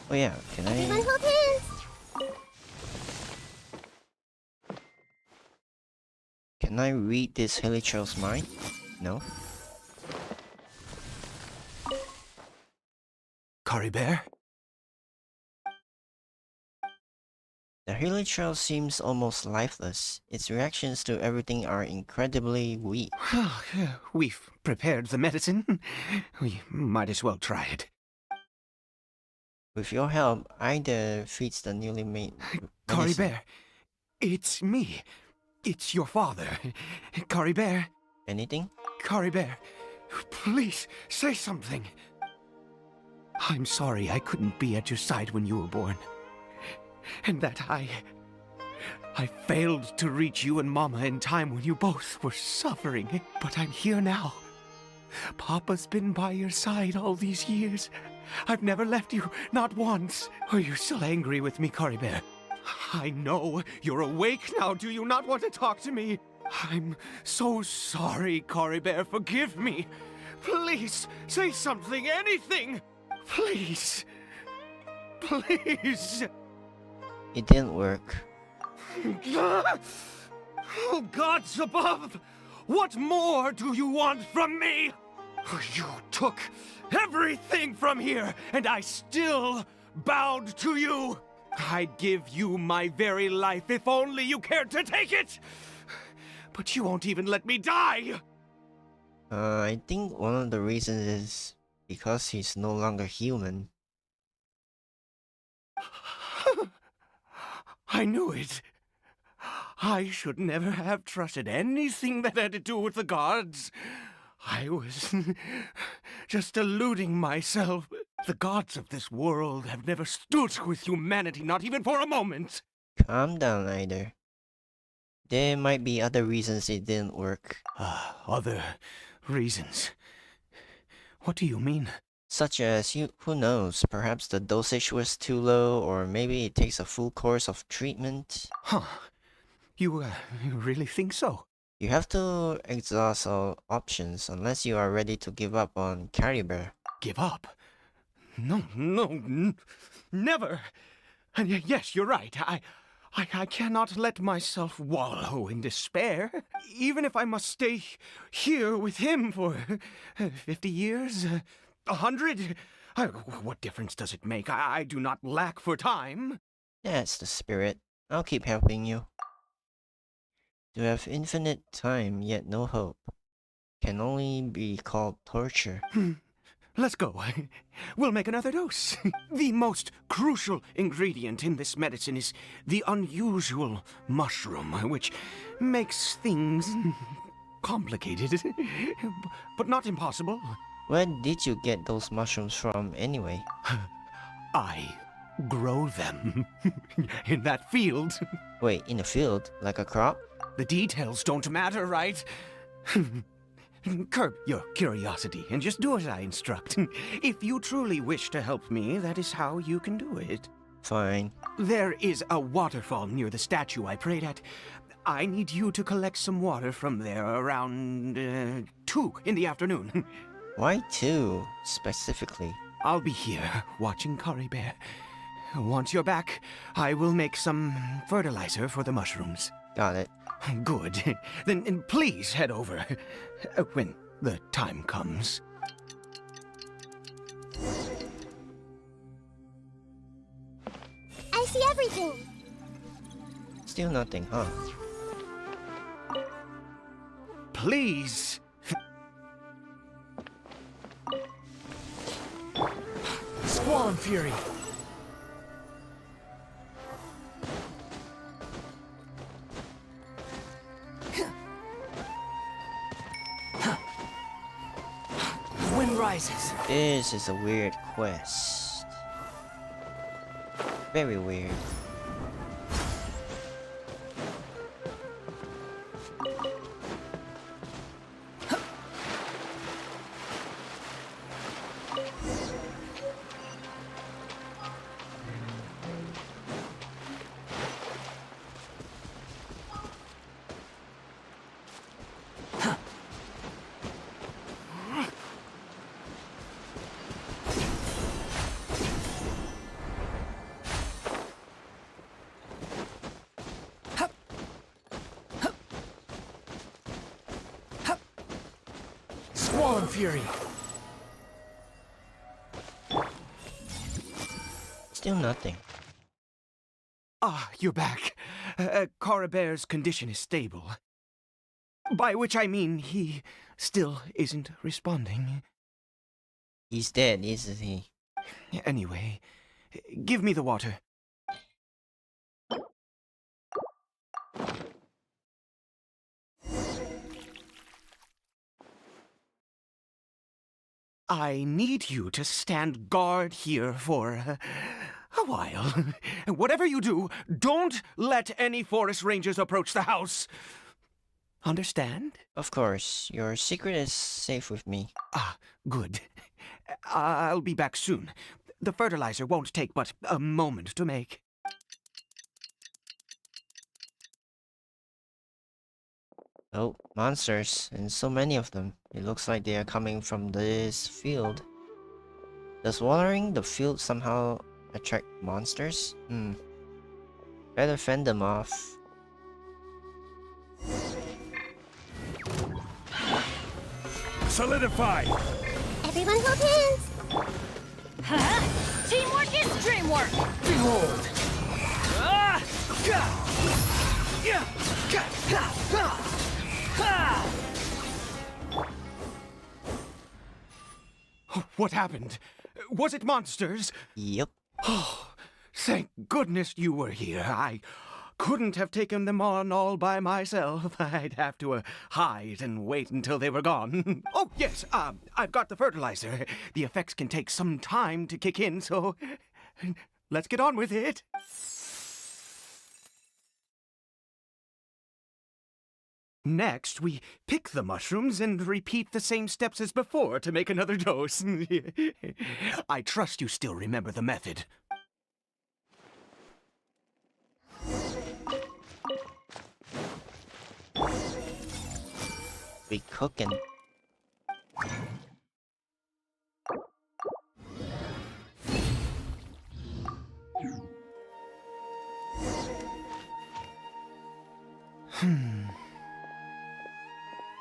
Oh yeah, can Everyone I... hold hands. Can I read this Hilichurl's mind? No? Curry Bear? The Hilichurl seems almost lifeless. Its reactions to everything are incredibly weak. We've prepared the medicine. We might as well try it. With your help, Ida feeds the newly made Curry medicine. Bear, it's me. It's your father. Curry Bear, Anything? Curry Bear, please say something. I'm sorry I couldn't be at your side when you were born. And that I failed to reach you and Mama in time when you both were suffering. But I'm here now. Papa's been by your side all these years. I've never left you, not once. Are you still angry with me, Curry Bear? I know you're awake now. Do you not want to talk to me? I'm so sorry, Curry Bear. Forgive me. Please, say something, anything. Please. Please. It didn't work. Oh, gods above! What more do you want from me? You took everything from here, and I still bowed to you. I'd give you my very life if only you cared to take it. But you won't even let me die. I think one of the reasons is because he's no longer human. I knew it. I should never have trusted anything that had to do with the gods. I was just deluding myself. The gods of this world have never stood with humanity, not even for a moment. Calm down, Ida. There might be other reasons it didn't work. Other reasons? What do you mean? Such as, who knows, perhaps the dosage was too low, or maybe it takes a full course of treatment. Huh. You really think so? You have to exhaust all options unless you are ready to give up on Caribou. Give up? No, never. And yes, you're right. I cannot let myself wallow in despair. Even if I must stay here with him for 50 years, 100. What difference does it make? I do not lack for time. That's the spirit. I'll keep helping you. To have infinite time yet no hope can only be called torture. Let's go. We'll make another dose. The most crucial ingredient in this medicine is the unusual mushroom, which makes things complicated, but not impossible. Where did you get those mushrooms from anyway? I grow them in that field. Wait, in a field? Like a crop? The details don't matter, right? Curb your curiosity and just do as I instruct. If you truly wish to help me, that is how you can do it. Fine. There is a waterfall near the statue I prayed at. I need you to collect some water from there around 2 in the afternoon. Why 2, specifically? I'll be here watching Curry Bear. Once you're back, I will make some fertilizer for the mushrooms. Got it. Good. Then please head over when the time comes. see everything. Still nothing, huh? Please. Squall Fury. Wind rises. This is a weird quest. Very weird. Squall Fury. Still nothing. Ah, you're back. Coribear's condition is stable. By which I mean he still isn't responding. He's dead, isn't he? Anyway, give me the water. I need you to stand guard here for a while. Whatever you do, don't let any forest rangers approach the house. Understand? Of course, your secret is safe with me. Ah, good. I'll be back soon. The fertilizer won't take but a moment to make. Oh, monsters, and so many of them. It looks like they are coming from this field. Does watering the field somehow attract monsters? Better fend them off. Solidify! Everyone hold hands. Teamwork is dreamwork! Behold! What happened? Was it monsters? Yep. Oh, thank goodness you were here. I couldn't have taken them on all by myself. I'd have to hide and wait until they were gone. Oh, yes, I've got the fertilizer. The effects can take some time to kick in, so let's get on with it. Next, we pick the mushrooms and repeat the same steps as before to make another dose. I trust you still remember the method. We cooking.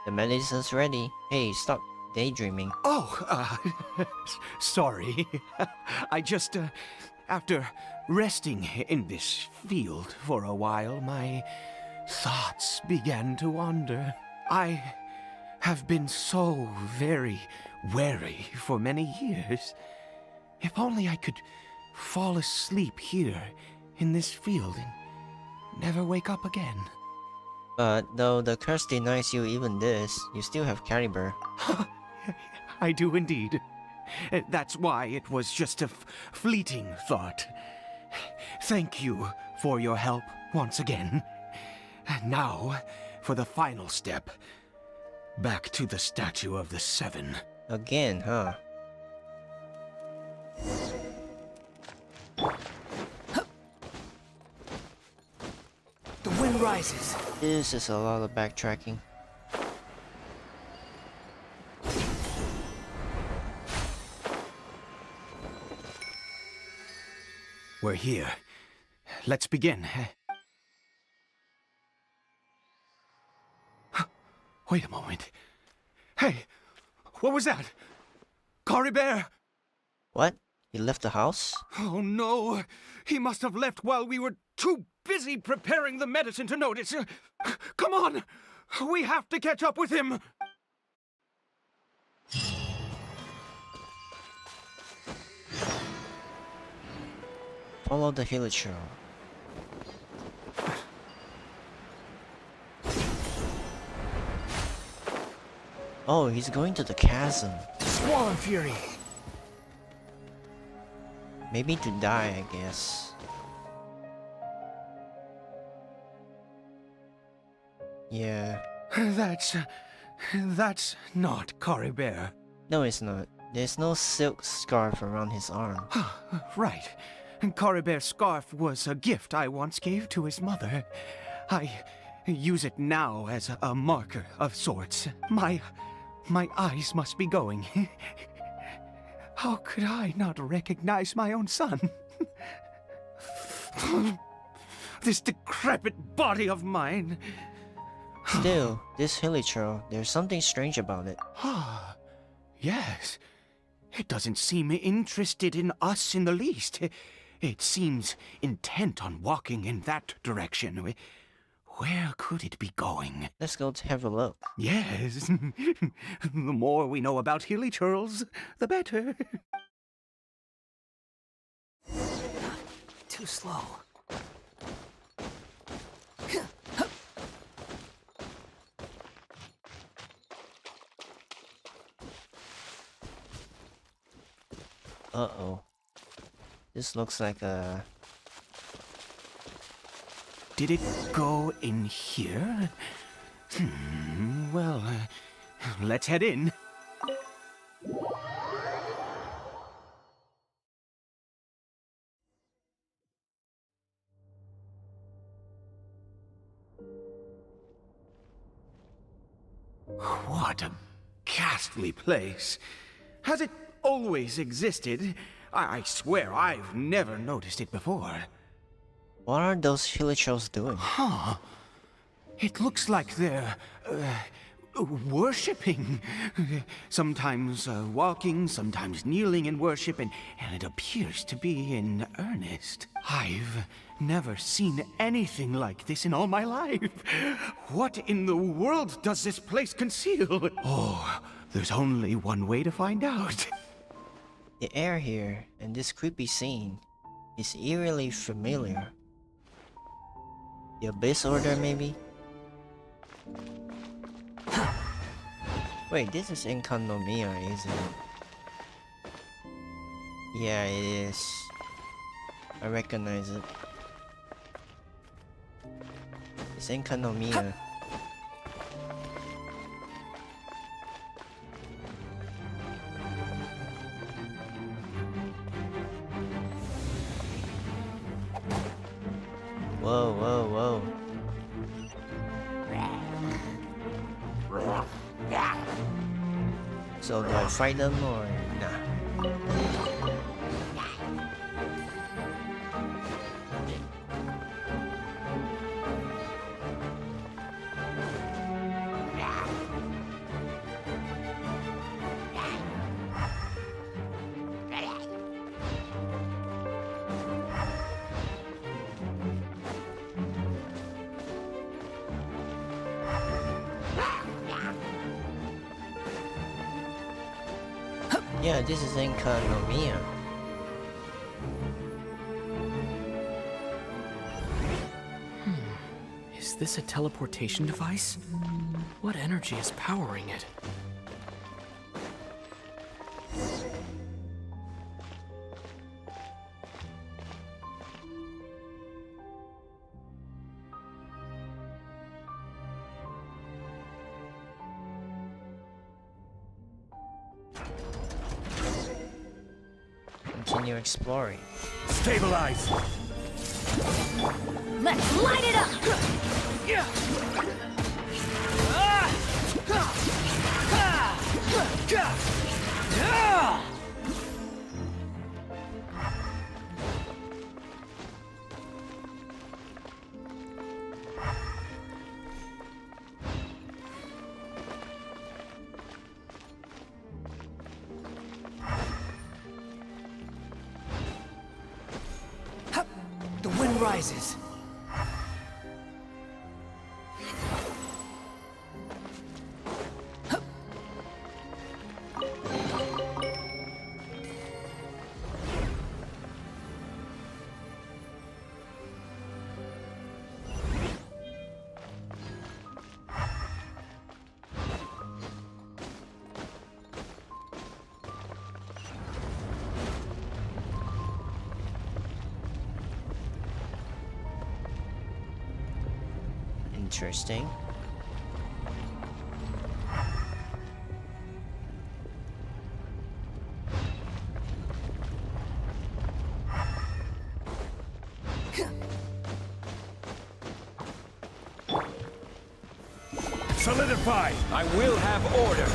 The medicine's ready. Hey, stop daydreaming. Oh, sorry. I just, after resting in this field for a while, my thoughts began to wander. I have been so very wary for many years. If only I could fall asleep here in this field and never wake up again. But though the curse denies you even this, you still have Caliber. I do indeed. That's why it was just a fleeting thought. Thank you for your help once again. Now, for the final step. Back to the Statue of the Seven. Again, huh? The wind rises. This is a lot of backtracking. We're here. Let's begin. Wait a moment. Hey, what was that? Coribear! What? He left the house? Oh no! He must have left while we were too busy preparing the medicine to notice. Come on! We have to catch up with him! Follow the hilichurl. Oh, he's going to the chasm. Swan Fury! Maybe to die, I guess. Yeah. That's not Coribert. No, it's not. There's no silk scarf around his arm. Right. Coribert's scarf was a gift I once gave to his mother. I use it now as a marker of sorts. My eyes must be going. How could I not recognize my own son? This decrepit body of mine. Still, this hilichurl, there's something strange about it. Ah, yes. It doesn't seem interested in us in the least. It seems intent on walking in that direction. Where could it be going? Let's go to have a look. Yes. The more we know about hilichurls, the better. Too slow. Uh-oh. This looks like a... Did it go in here? Well, let's head in. What a ghastly place. Has it always existed? I swear I've never noticed it before. What are those hilichurls doing? Huh. It looks like they're, worshipping. Sometimes walking, sometimes kneeling in worship, and it appears to be in earnest. I've never seen anything like this in all my life. What in the world does this place conceal? Oh, there's only one way to find out. The air here and this creepy scene is eerily familiar. The Abyss Order, maybe? Wait, this is Enkanomiya, isn't it? Yeah, it is. I recognize it. It's Enkanomiya. Whoa, whoa, whoa. So do I fight them or nah? Yeah, this is Enkanomiya. Is this a teleportation device? What energy is powering it? Continue exploring. Stabilize! Let's light it up! rises. Interesting. Solidify! I will have order!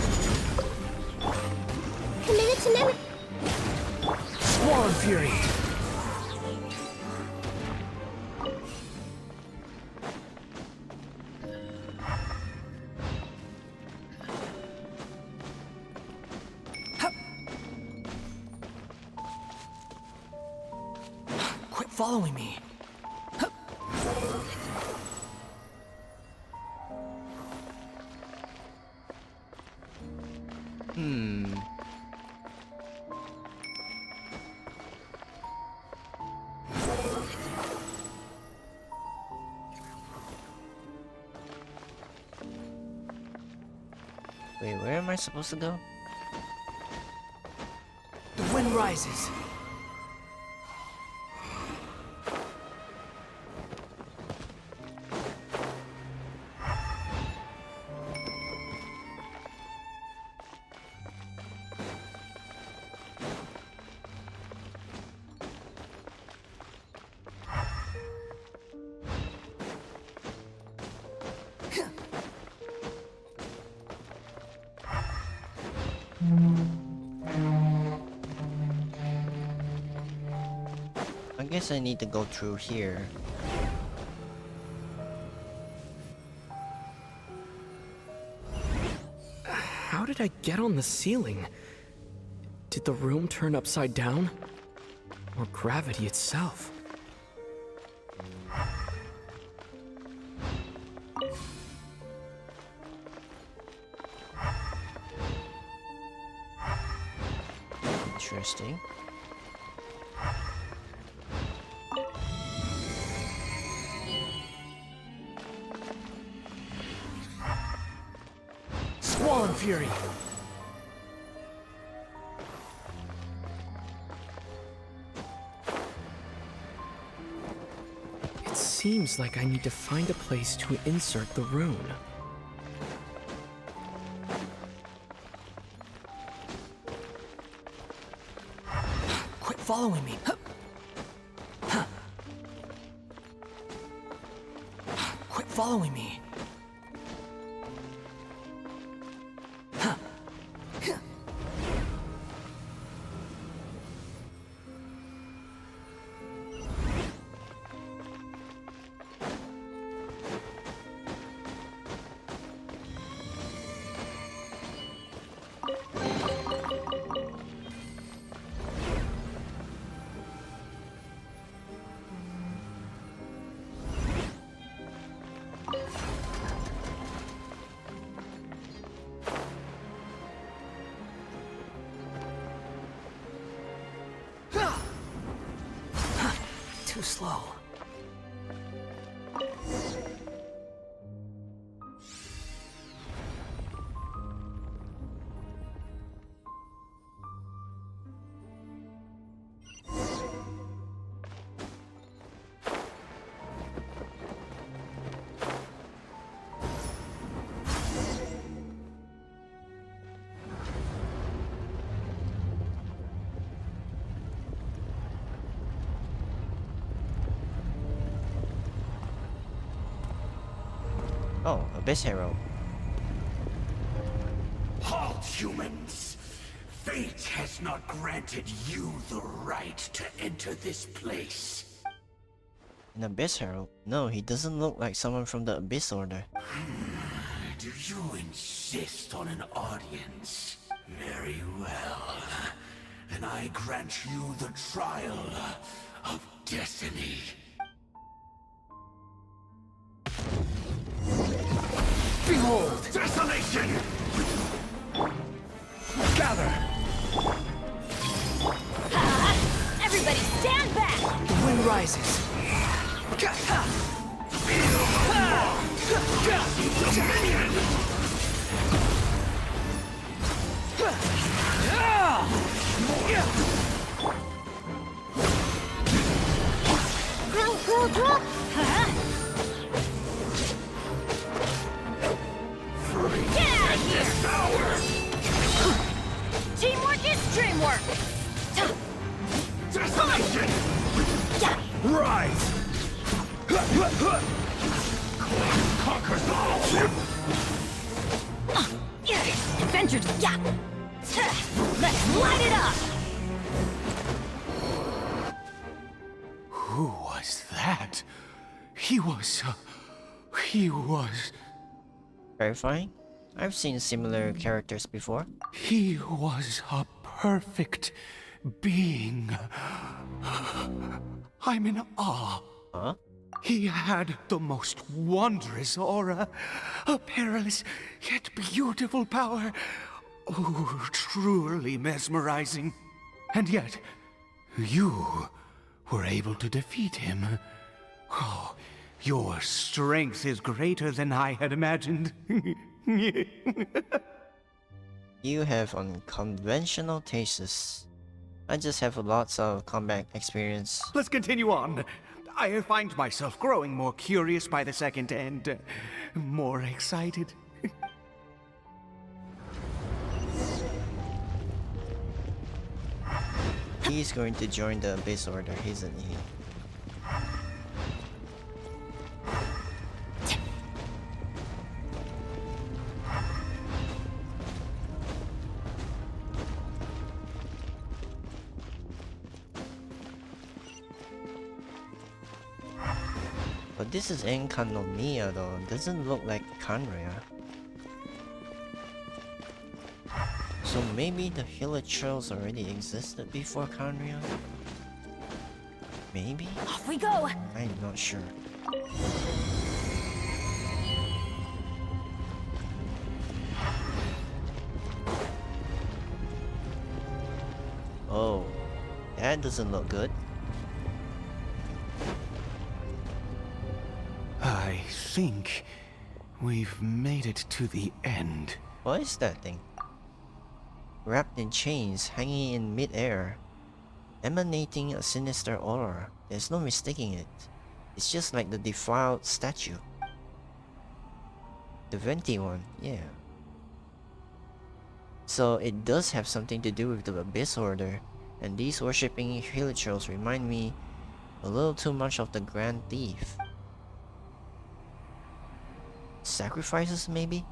Committed to memory. Swan Fury! Quit following me. Wait, where am I supposed to go? The wind rises. I guess I need to go through here. How did I get on the ceiling? Did the room turn upside down? Or gravity itself? Interesting. Swan Fury! It seems like I need to find a place to insert the rune. Quit following me. Quit following me. Too slow. Oh, Abyss Hero. Halt, humans! Fate has not granted you the right to enter this place. An Abyss Hero? No, he doesn't look like someone from the Abyss Order. Do you insist on an audience? Very well. Then I grant you the trial of destiny. Desolation! Gather! Everybody stand back! The wind rises. Get out of here! Teamwork is dreamwork! Desolation! Rise! Conquers all! Adventures, yeah! Let's light it up! Who was that? He was... Terrifying? I've seen similar characters before. He was a perfect being. I'm in awe. Huh? He had the most wondrous aura, a perilous yet beautiful power. Oh, truly mesmerizing. And yet, you were able to defeat him. Oh, your strength is greater than I had imagined. You have unconventional tastes. I just have lots of combat experience. Let's continue on. I find myself growing more curious by the second and more excited. He's going to join the Abyss Order, isn't he? But this is Enkanomiya though, doesn't look like Kanria. So maybe the Hilichurls already existed before Kanria? Maybe? Off we go! I'm not sure. Oh, that doesn't look good. I think we've made it to the end. What is that thing? Wrapped in chains, hanging in mid-air, emanating a sinister aura. There's no mistaking it. It's just like the defiled statue. The venti one, yeah. So it does have something to do with the Abyss Order, and these worshipping Hilichurls remind me a little too much of the Grand Thief. Sacrifices, maybe?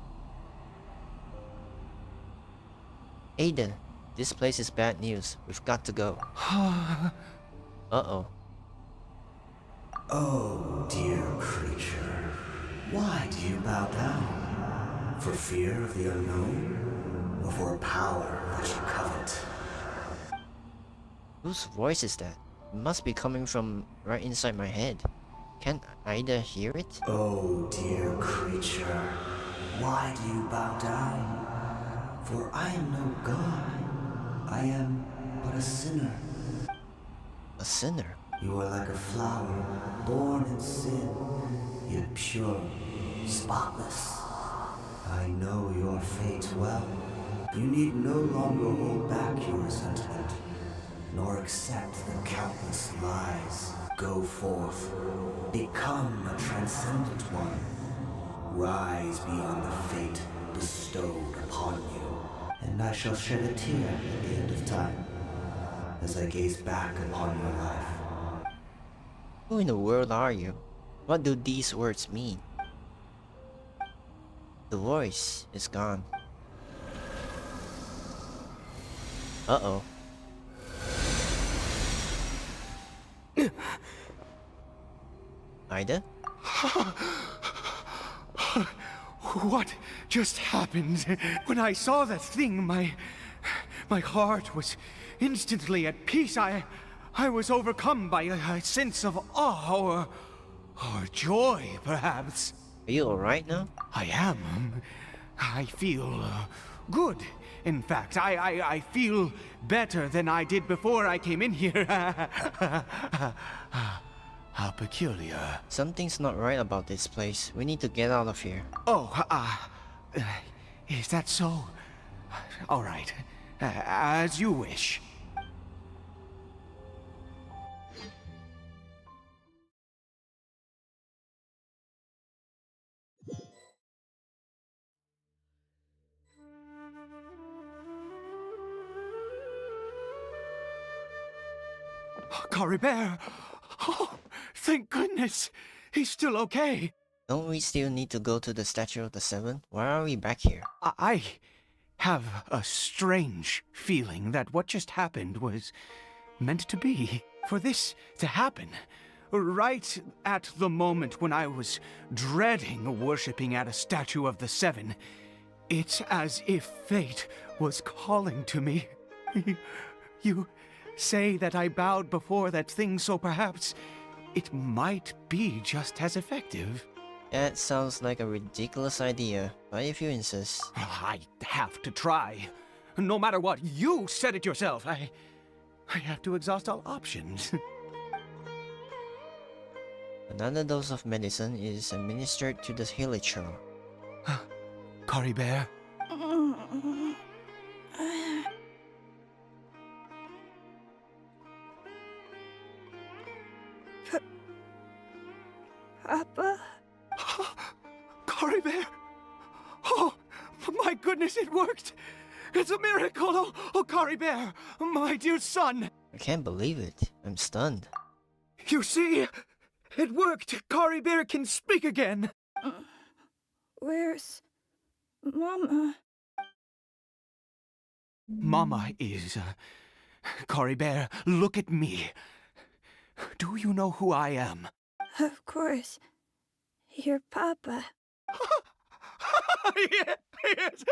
Ada, this place is bad news. We've got to go. Uh-oh. Oh, dear creature. Why do you bow down? For fear of the unknown? Or for a power that you covet? Whose voice is that? It must be coming from right inside my head. Can't Ida hear it? Oh, dear creature. Why do you bow down? For I am no god. I am but a sinner. A sinner? You are like a flower, born in sin, yet pure, spotless. I know your fate well. You need no longer hold back your resentment, nor accept the countless lies. Go forth, become a transcendent one. Rise beyond the fate bestowed upon you. And I shall shed a tear at the end of time, as I gaze back upon your life. Who in the world are you? What do these words mean? The voice is gone. Uh-oh. Ida? What just happened? When I saw that thing, my heart was instantly at peace. I was overcome by a sense of awe or joy, perhaps. Are you alright now? I am. I feel good. In fact, I feel better than I did before I came in here. How peculiar. Something's not right about this place. We need to get out of here. Oh, is that so? All right. As you wish. Caribert! Oh, thank goodness! He's still okay. Don't we still need to go to the Statue of the Seven? Why are we back here? I have a strange feeling that what just happened was meant to be. For this to happen, right at the moment when I was dreading worshipping at a Statue of the Seven, it's as if fate was calling to me. You say that I bowed before that thing, so perhaps it might be just as effective. That sounds like a ridiculous idea, but if you insist. I have to try. No matter what, you said it yourself. I have to exhaust all options. Another dose of medicine is administered to the villager. Caribert? Papa? Caribert! Oh, my goodness, it worked! It's a miracle! Oh, Caribert, my dear son! I can't believe it. I'm stunned. You see? It worked! Caribert can speak again! Where's Mama? Mama is... Caribert, look at me. Do you know who I am? Of course. Your Papa. Yes!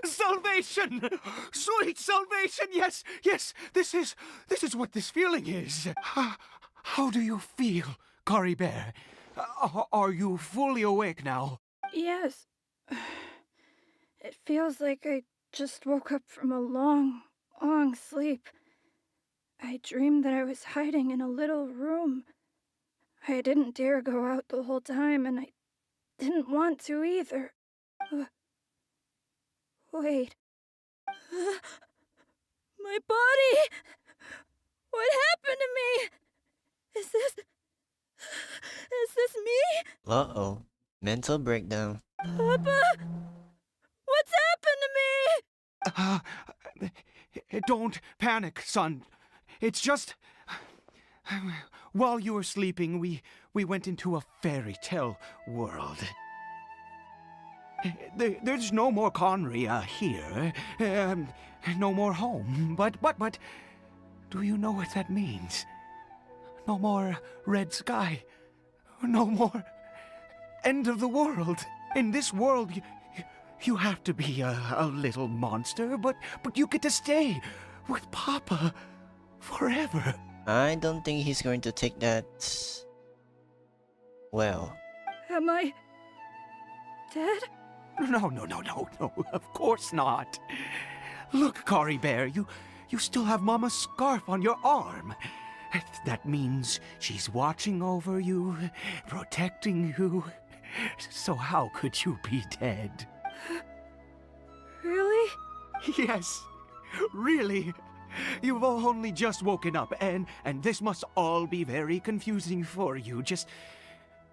Salvation! Sweet salvation! Yes, yes! This is what this feeling is. How do you feel, Caribert? Are you fully awake now? Yes. It feels like I just woke up from a long, long sleep. I dreamed that I was hiding in a little room. I didn't dare go out the whole time, and I didn't want to either. Wait. My body! What happened to me? Is this me? Uh-oh. Mental breakdown. Papa? What's happened to me? Don't panic, son. It's just... While you were sleeping, we went into a fairy tale world. There's no more Conry here. No more home. But, do you know what that means? No more red sky. No more end of the world. In this world, you have to be a little monster, but you get to stay with Papa forever. I don't think he's going to take that... well. Am I dead? No, of course not. Look, Caribert, you still have Mama's scarf on your arm. That means she's watching over you, protecting you. So how could you be dead? Really? Yes, really. You've only just woken up, and this must all be very confusing for you. Just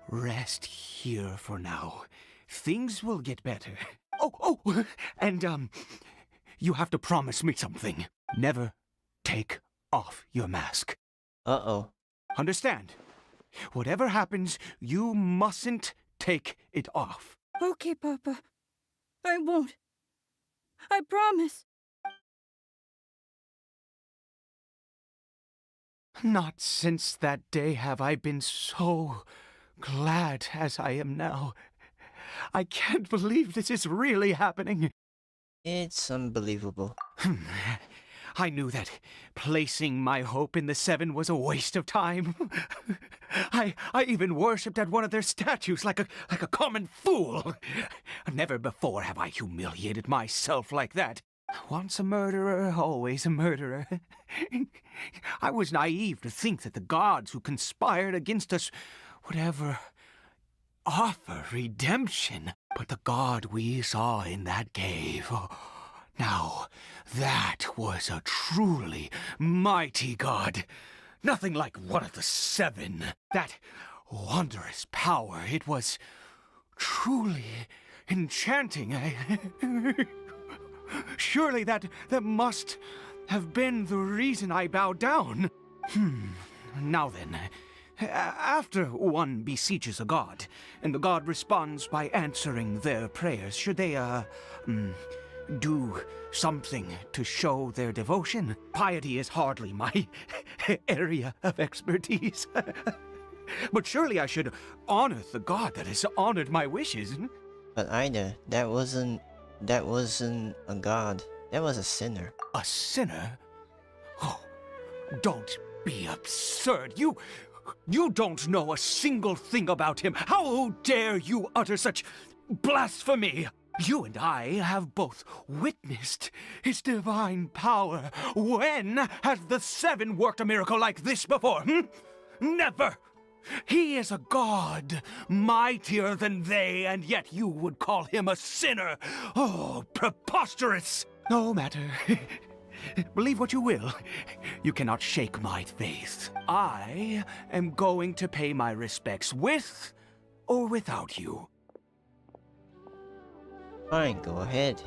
rest here for now. Things will get better. Oh, and, you have to promise me something. Never take off your mask. Uh-oh. Understand? Whatever happens, you mustn't take it off. Okay, Papa. I won't. I promise. Not since that day have I been so glad as I am now. I can't believe this is really happening. It's unbelievable. I knew that placing my hope in the Seven was a waste of time. I even worshipped at one of their statues like a common fool. Never before have I humiliated myself like that. Once a murderer, always a murderer. I was naive to think that the gods who conspired against us would ever offer redemption. But the god we saw in that cave, now that was a truly mighty god. Nothing like one of the Seven. That wondrous power, it was truly enchanting. Surely that must have been the reason I bowed down. Now then, after one beseeches a god, and the god responds by answering their prayers, should they, do something to show their devotion? Piety is hardly my area of expertise. But surely I should honor the god that has honored my wishes. But Ida, that wasn't a god. That was a sinner. A sinner? Oh, don't be absurd. You don't know a single thing about him. How dare you utter such blasphemy? You and I have both witnessed his divine power. When has the Seven worked a miracle like this before? Never! He is a god, mightier than they, and yet you would call him a sinner. Oh, preposterous! No matter. Believe what you will. You cannot shake my faith. I am going to pay my respects with or without you. Fine, go ahead.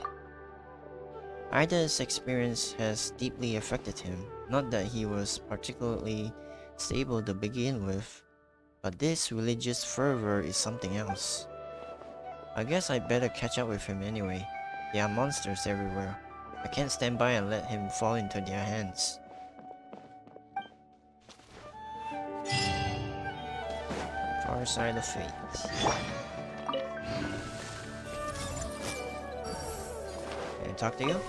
Ida's experience has deeply affected him. Not that he was particularly stable to begin with, but this religious fervor is something else. I guess I'd better catch up with him anyway. There are monsters everywhere. I can't stand by and let him fall into their hands. Far side of fate. Can I talk to you?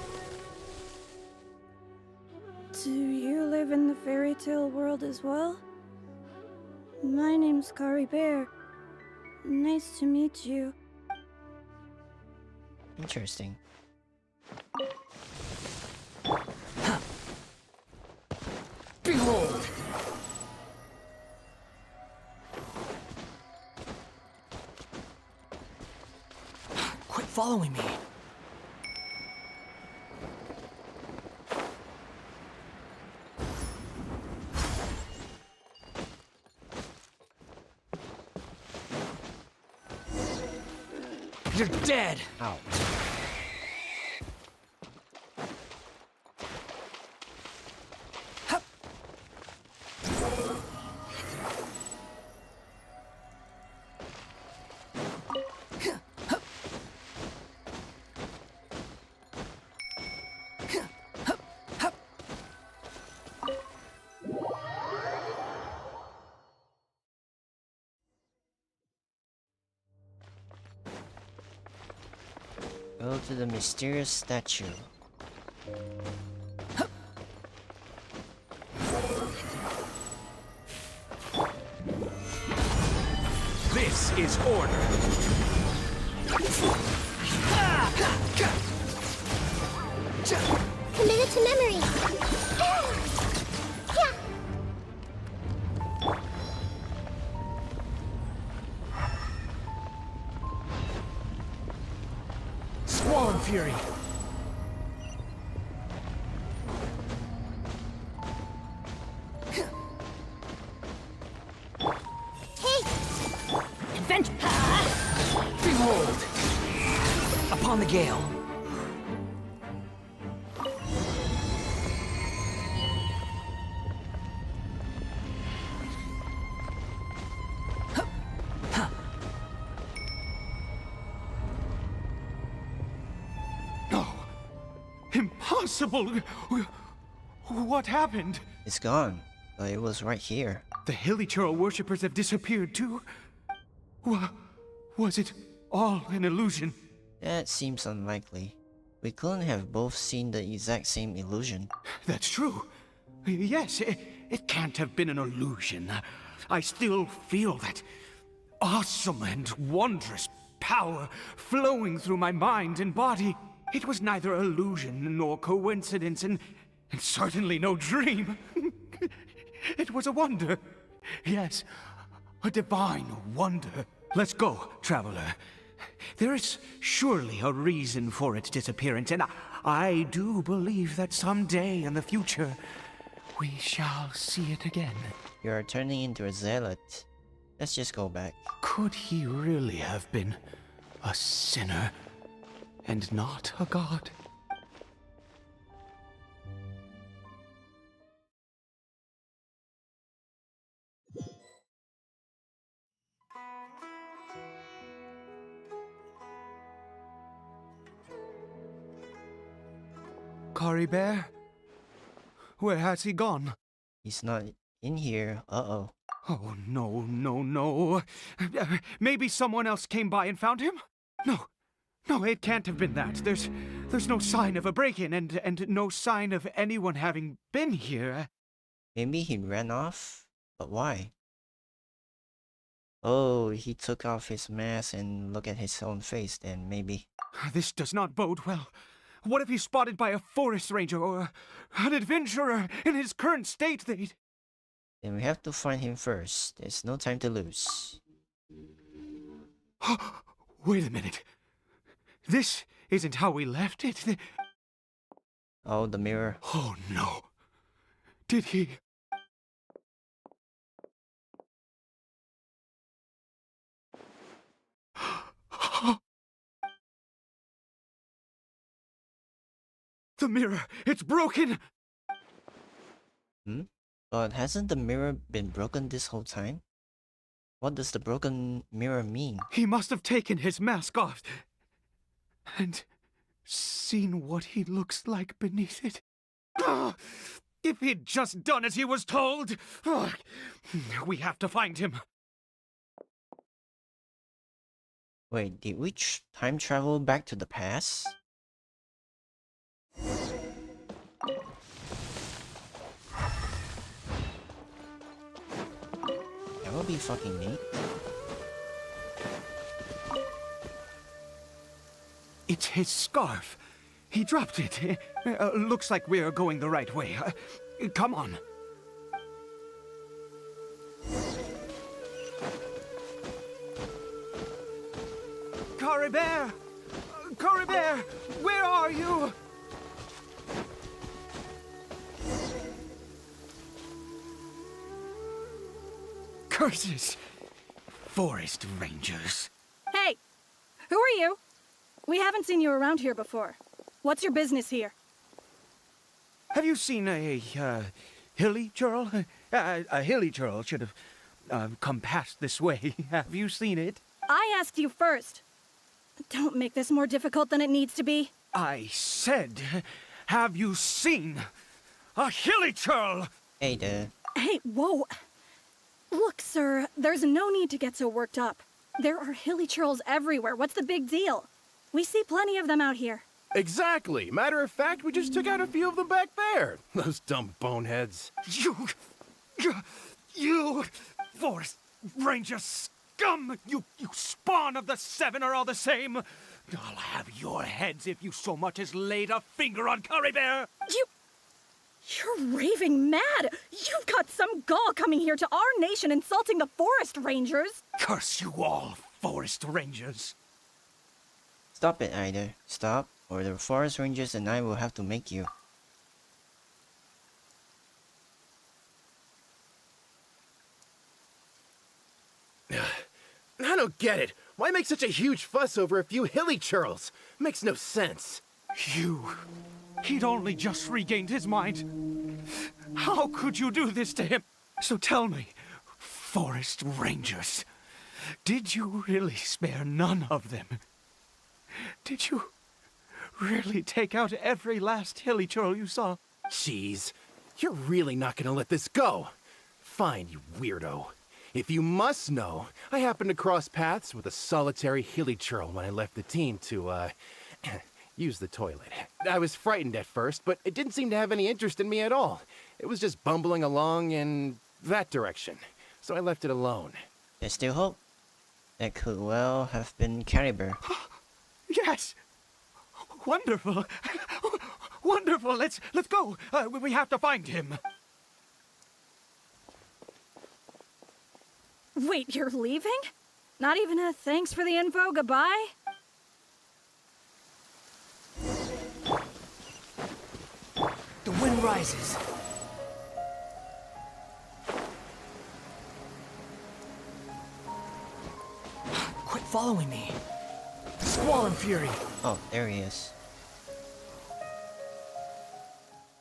Do you live in the fairy tale world as well? My name's Kari Bear. Nice to meet you. Interesting. Behold! Quit following me. You're dead! Ow. Go to the mysterious statue. This is order. Committed to memory. Yeah. Squall and Fury. Adventure! Behold! Upon the gale. No! Impossible! What happened? It's gone, but it was right here. The Hilichurl worshippers have disappeared too? Was it all an illusion? That seems unlikely. We couldn't have both seen the exact same illusion. That's true. Yes, it can't have been an illusion. I still feel that awesome and wondrous power flowing through my mind and body. It was neither illusion nor coincidence, and certainly no dream. It was a wonder. Yes, a divine wonder. Let's go, traveler. There is surely a reason for its disappearance, and I do believe that someday in the future, we shall see it again. You are turning into a zealot. Let's just go back. Could he really have been a sinner and not a god? Cory Bear? Where has he gone? He's not in here. Uh-oh. Oh, no, no, no. Maybe someone else came by and found him? No, it can't have been that. There's no sign of a break-in and no sign of anyone having been here. Maybe he ran off? But why? Oh, he took off his mask and looked at his own face then, maybe. This does not bode well. What if he's spotted by a forest ranger or an adventurer in his current state? Then we have to find him first. There's no time to lose. Wait a minute. This isn't how we left it. Oh, the mirror. Oh no. Did he... The mirror! It's broken! But hasn't the mirror been broken this whole time? What does the broken mirror mean? He must have taken his mask off and seen what he looks like beneath it. If he'd just done as he was told! We have to find him. Wait, did we time travel back to the past? That would be fucking neat. It's his scarf. He dropped it. Looks like we're going the right way. Come on. Cory Bear! Cory Bear! Where are you? Curses! Forest rangers. Hey! Who are you? We haven't seen you around here before. What's your business here? Have you seen a hilly churl? A hilly churl should have come past this way. Have you seen it? I asked you first. Don't make this more difficult than it needs to be. I said, have you seen a hilly churl? Hey there. Hey, whoa. Look, sir, there's no need to get so worked up. There are hilly churls everywhere. What's the big deal? We see plenty of them out here. Exactly. Matter of fact, we just took out a few of them back there. Those dumb boneheads. You forest ranger scum! You spawn of the seven are all the same. I'll have your heads if you so much as laid a finger on Cory Bear. You're raving mad! You've got some gall coming here to our nation insulting the forest rangers! Curse you all, forest rangers! Stop it, Ida. Stop, or the forest rangers and I will have to make you. I don't get it. Why make such a huge fuss over a few hilly churls? Makes no sense. He'd only just regained his mind. How could you do this to him? So tell me, forest rangers, did you really spare none of them? Did you really take out every last hilly churl you saw? Jeez, you're really not gonna let this go. Fine, you weirdo. If you must know, I happened to cross paths with a solitary hilly churl when I left the team to, use the toilet. I was frightened at first, but it didn't seem to have any interest in me at all. It was just bumbling along in that direction, so I left it alone. There's still hope. That could well have been Caribou. Yes! Wonderful! Wonderful! Let's go! We have to find him! Wait, you're leaving? Not even a thanks for the info, goodbye? The wind rises. Quit following me. Squall and fury. Oh, there he is.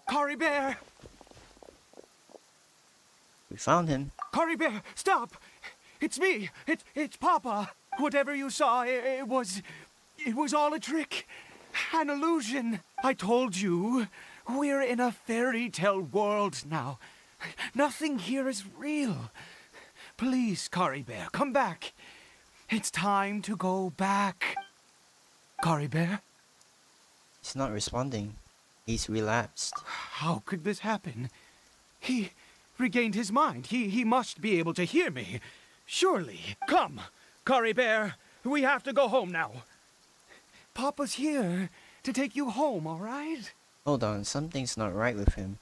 Cory Bear! We found him. Cory Bear, stop! It's me! It's Papa! Whatever you saw, it was all a trick. An illusion. I told you, we're in a fairy tale world now. Nothing here is real. Please, Cory Bear, come back. It's time to go back. Cory Bear? He's not responding. He's relapsed. How could this happen? He regained his mind. He must be able to hear me. Surely. Come, Cory Bear. We have to go home now. Papa's here to take you home, all right? Hold on, something's not right with him.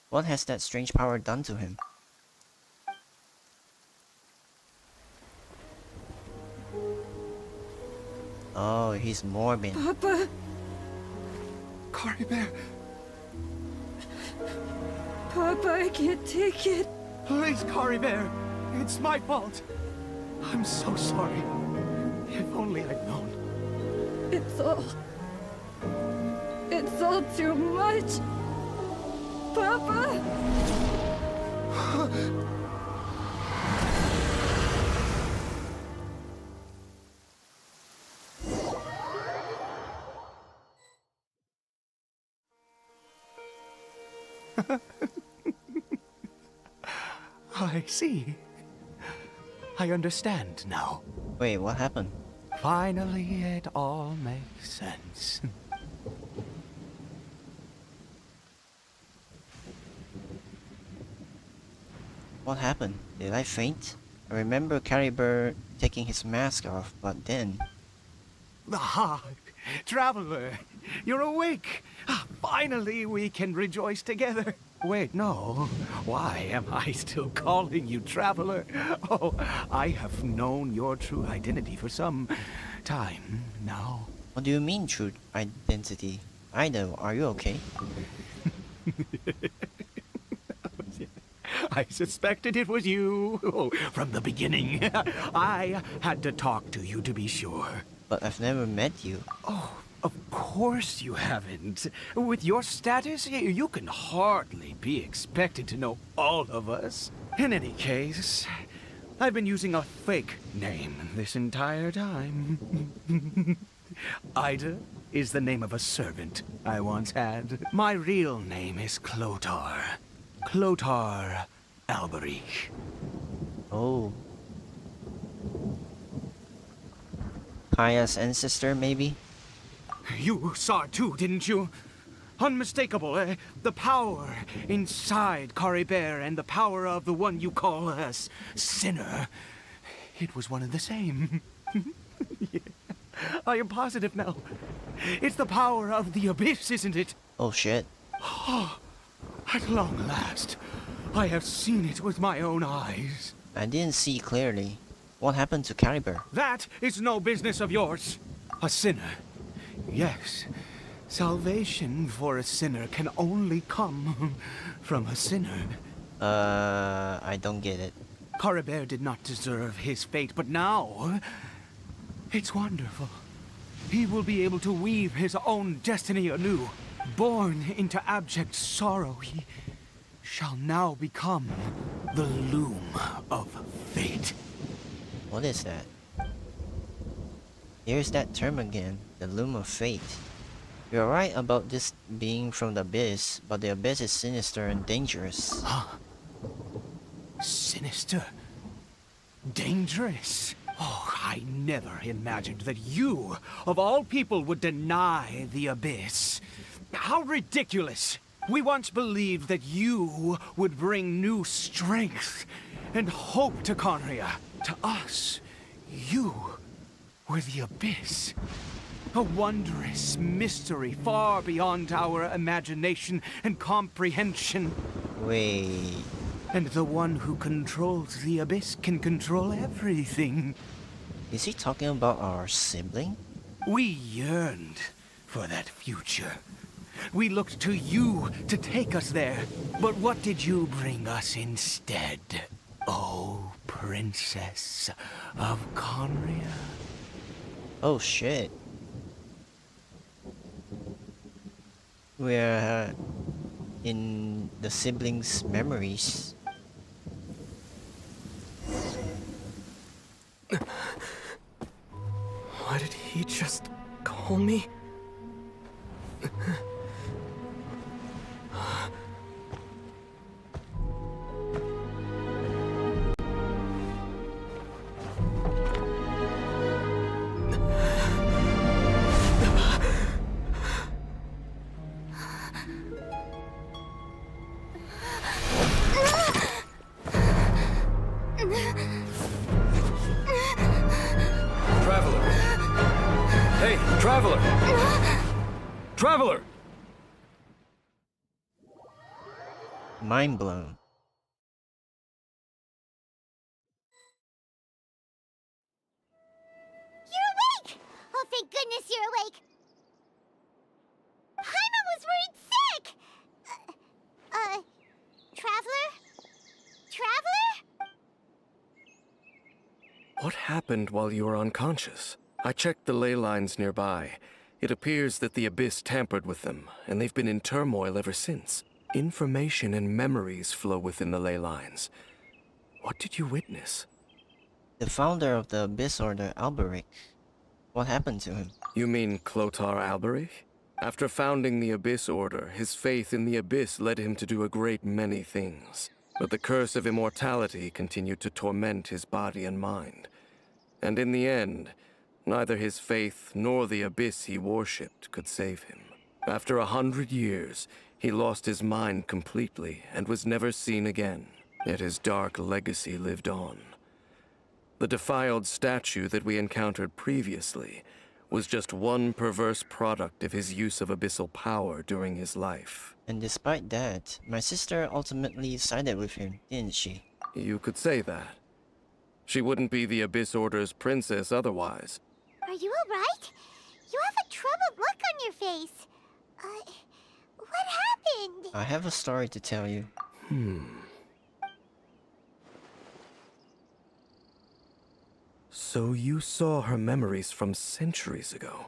What has that strange power done to him? Oh, he's morbid. Papa! Cory Bear, Papa, I can't take it. please, Cory Bear. It's my fault. I'm so sorry. If only I'd known. It's all too much. Papa! I see. I understand now. Wait, what happened? Finally, it all makes sense. What happened? Did I faint? I remember Caribou taking his mask off, but then... Ah, Traveler, you're awake. Finally, we can rejoice together. Wait, no. Why am I still calling you Traveler? Oh, I have known your true identity for some time now. What do you mean, true identity? Ida, are you okay? I suspected it was you. Oh, from the beginning. I had to talk to you to be sure. But I've never met you. Oh, of course you haven't. With your status, you can hardly be expected to know all of us. In any case, I've been using a fake name this entire time. Ida is the name of a servant I once had. My real name is Clotar. Clotar Alberich. Oh. Kaya's ancestor, maybe? You saw it too, didn't you? Unmistakable, the power inside Cory Bear and the power of the one you call a sinner. It was one and the same. Yeah. I am positive now. It's the power of the abyss, isn't it? Oh shit. At long last, I have seen it with my own eyes. I didn't see clearly. What happened to Caribou? That is no business of yours. A sinner. Yes. Salvation for a sinner can only come from a sinner. I don't get it. Cory Bear did not deserve his fate, but now... it's wonderful. He will be able to weave his own destiny anew. Born into abject sorrow, he shall now become the loom of fate. What is that? Here's that term again, the loom of fate. You're right about this being from the abyss, but the abyss is sinister and dangerous. Huh? Sinister? Dangerous? Oh, I never imagined that you, of all people, would deny the Abyss. How ridiculous! We once believed that you would bring new strength and hope to Conria. To us, you were the Abyss. A wondrous mystery far beyond our imagination and comprehension. Wait. And the one who controls the Abyss can control everything. Is he talking about our sibling? We yearned for that future. We looked to you to take us there. But what did you bring us instead? Oh, Princess of Conria. Oh shit. We're in the siblings' memories. Why did he just call me? Traveler! Hey, Traveler! Traveler! Mind blown. You're awake! Oh, thank goodness you're awake! Paimon was worried sick! Traveler? Traveler? What happened while you were unconscious? I checked the ley lines nearby. It appears that the Abyss tampered with them, and they've been in turmoil ever since. Information and memories flow within the ley lines. What did you witness? The founder of the Abyss Order, Alberic. What happened to him? You mean Clotar Alberic? After founding the Abyss Order, his faith in the Abyss led him to do a great many things. But the curse of immortality continued to torment his body and mind. And in the end, neither his faith nor the Abyss he worshipped could save him. After 100 years, he lost his mind completely and was never seen again. Yet his dark legacy lived on. The defiled statue that we encountered previously was just one perverse product of his use of abyssal power during his life. And despite that, my sister ultimately sided with him, didn't she? You could say that. She wouldn't be the Abyss Order's princess otherwise. Are you alright? You have a troubled look on your face. What happened? I have a story to tell you. So you saw her memories from centuries ago,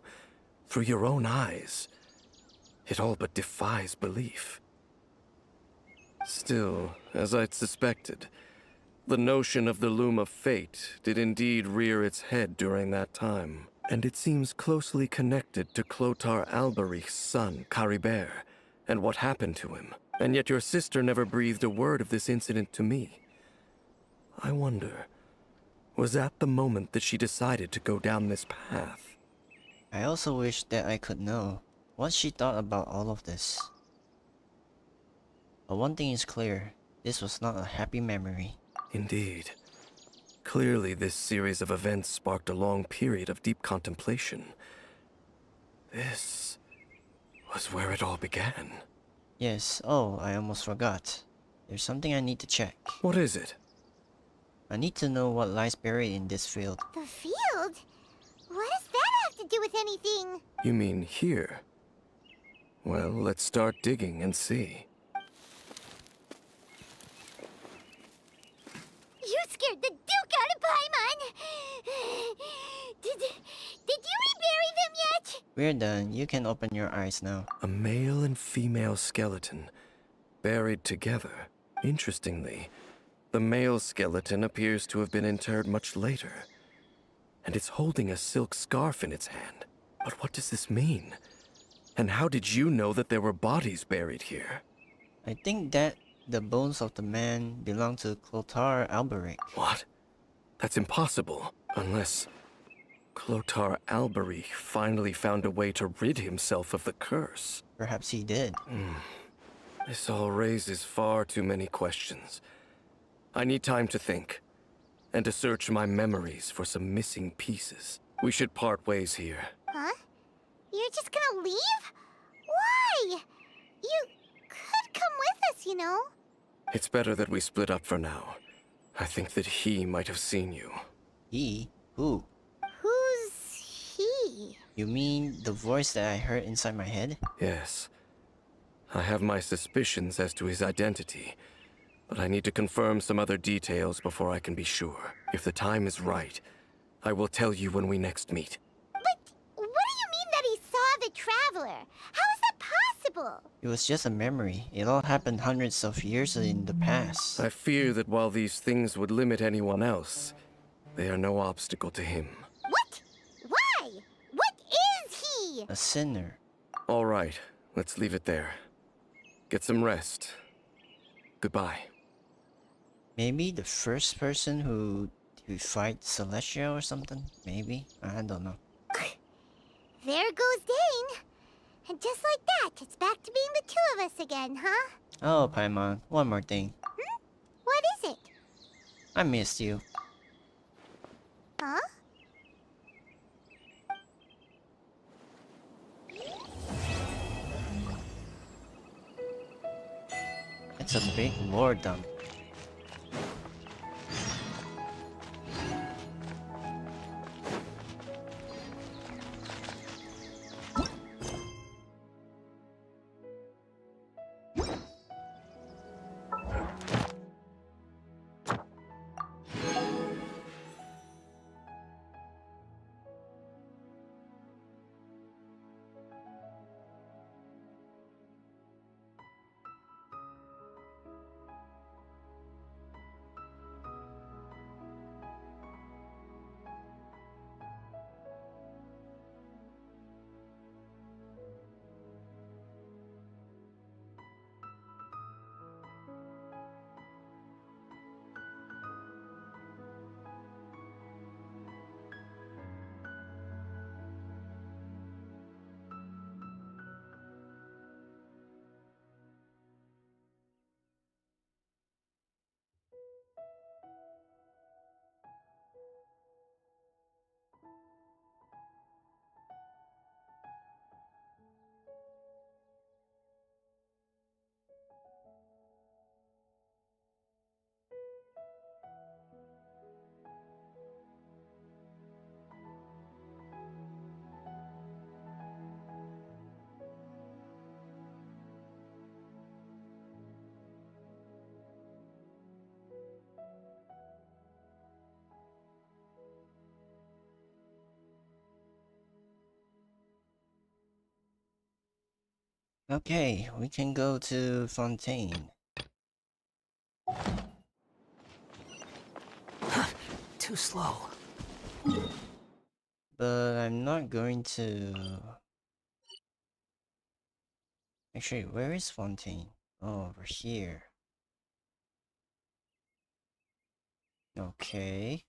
through your own eyes. It all but defies belief. Still, as I'd suspected, the notion of the Loom of Fate did indeed rear its head during that time, and it seems closely connected to Clotar Alberic's son, Caribert, and what happened to him. And yet your sister never breathed a word of this incident to me. I wonder, was that the moment that she decided to go down this path? I also wish that I could know what she thought about all of this. But one thing is clear, this was not a happy memory. Indeed. Clearly, this series of events sparked a long period of deep contemplation. This was where it all began. Yes, oh, I almost forgot. There's something I need to check. What is it? I need to know what lies buried in this field. The field? What does that have to do with anything? You mean here? Well, let's start digging and see. You scared the Duke out of Paimon! Did you rebury them yet? We're done. You can open your eyes now. A male and female skeleton, buried together. Interestingly, the male skeleton appears to have been interred much later. And it's holding a silk scarf in its hand. But what does this mean? And how did you know that there were bodies buried here? I think that the bones of the man belong to Clotar Alberic. What? That's impossible, unless Clotar Albery finally found a way to rid himself of the curse. Perhaps he did. This all raises far too many questions. I need time to think, and to search my memories for some missing pieces. We should part ways here. Huh? You're just gonna leave? Why? You could come with us, you know. It's better that we split up for now. I think that he might have seen you. He? Who? Who's he? You mean the voice that I heard inside my head? Yes. I have my suspicions as to his identity, but I need to confirm some other details before I can be sure. If the time is right, I will tell you when we next meet. But what do you mean that he saw the Traveler? How is that possible? It was just a memory. It all happened hundreds of years in the past. I fear that while these things would limit anyone else, they are no obstacle to him. What? Why? What is he? A sinner. All right, let's leave it there. Get some rest. Goodbye. Maybe the first person who fight Celestia or something? Maybe? I don't know. There goes Dane. And just like that, it's back to being the two of us again, huh? Oh, Paimon, one more thing. What is it? I missed you. Huh? It's a big lore dump. Okay, we can go to Fontaine. Too slow. But I'm not going to... Actually, where is Fontaine? Oh, over here. Okay.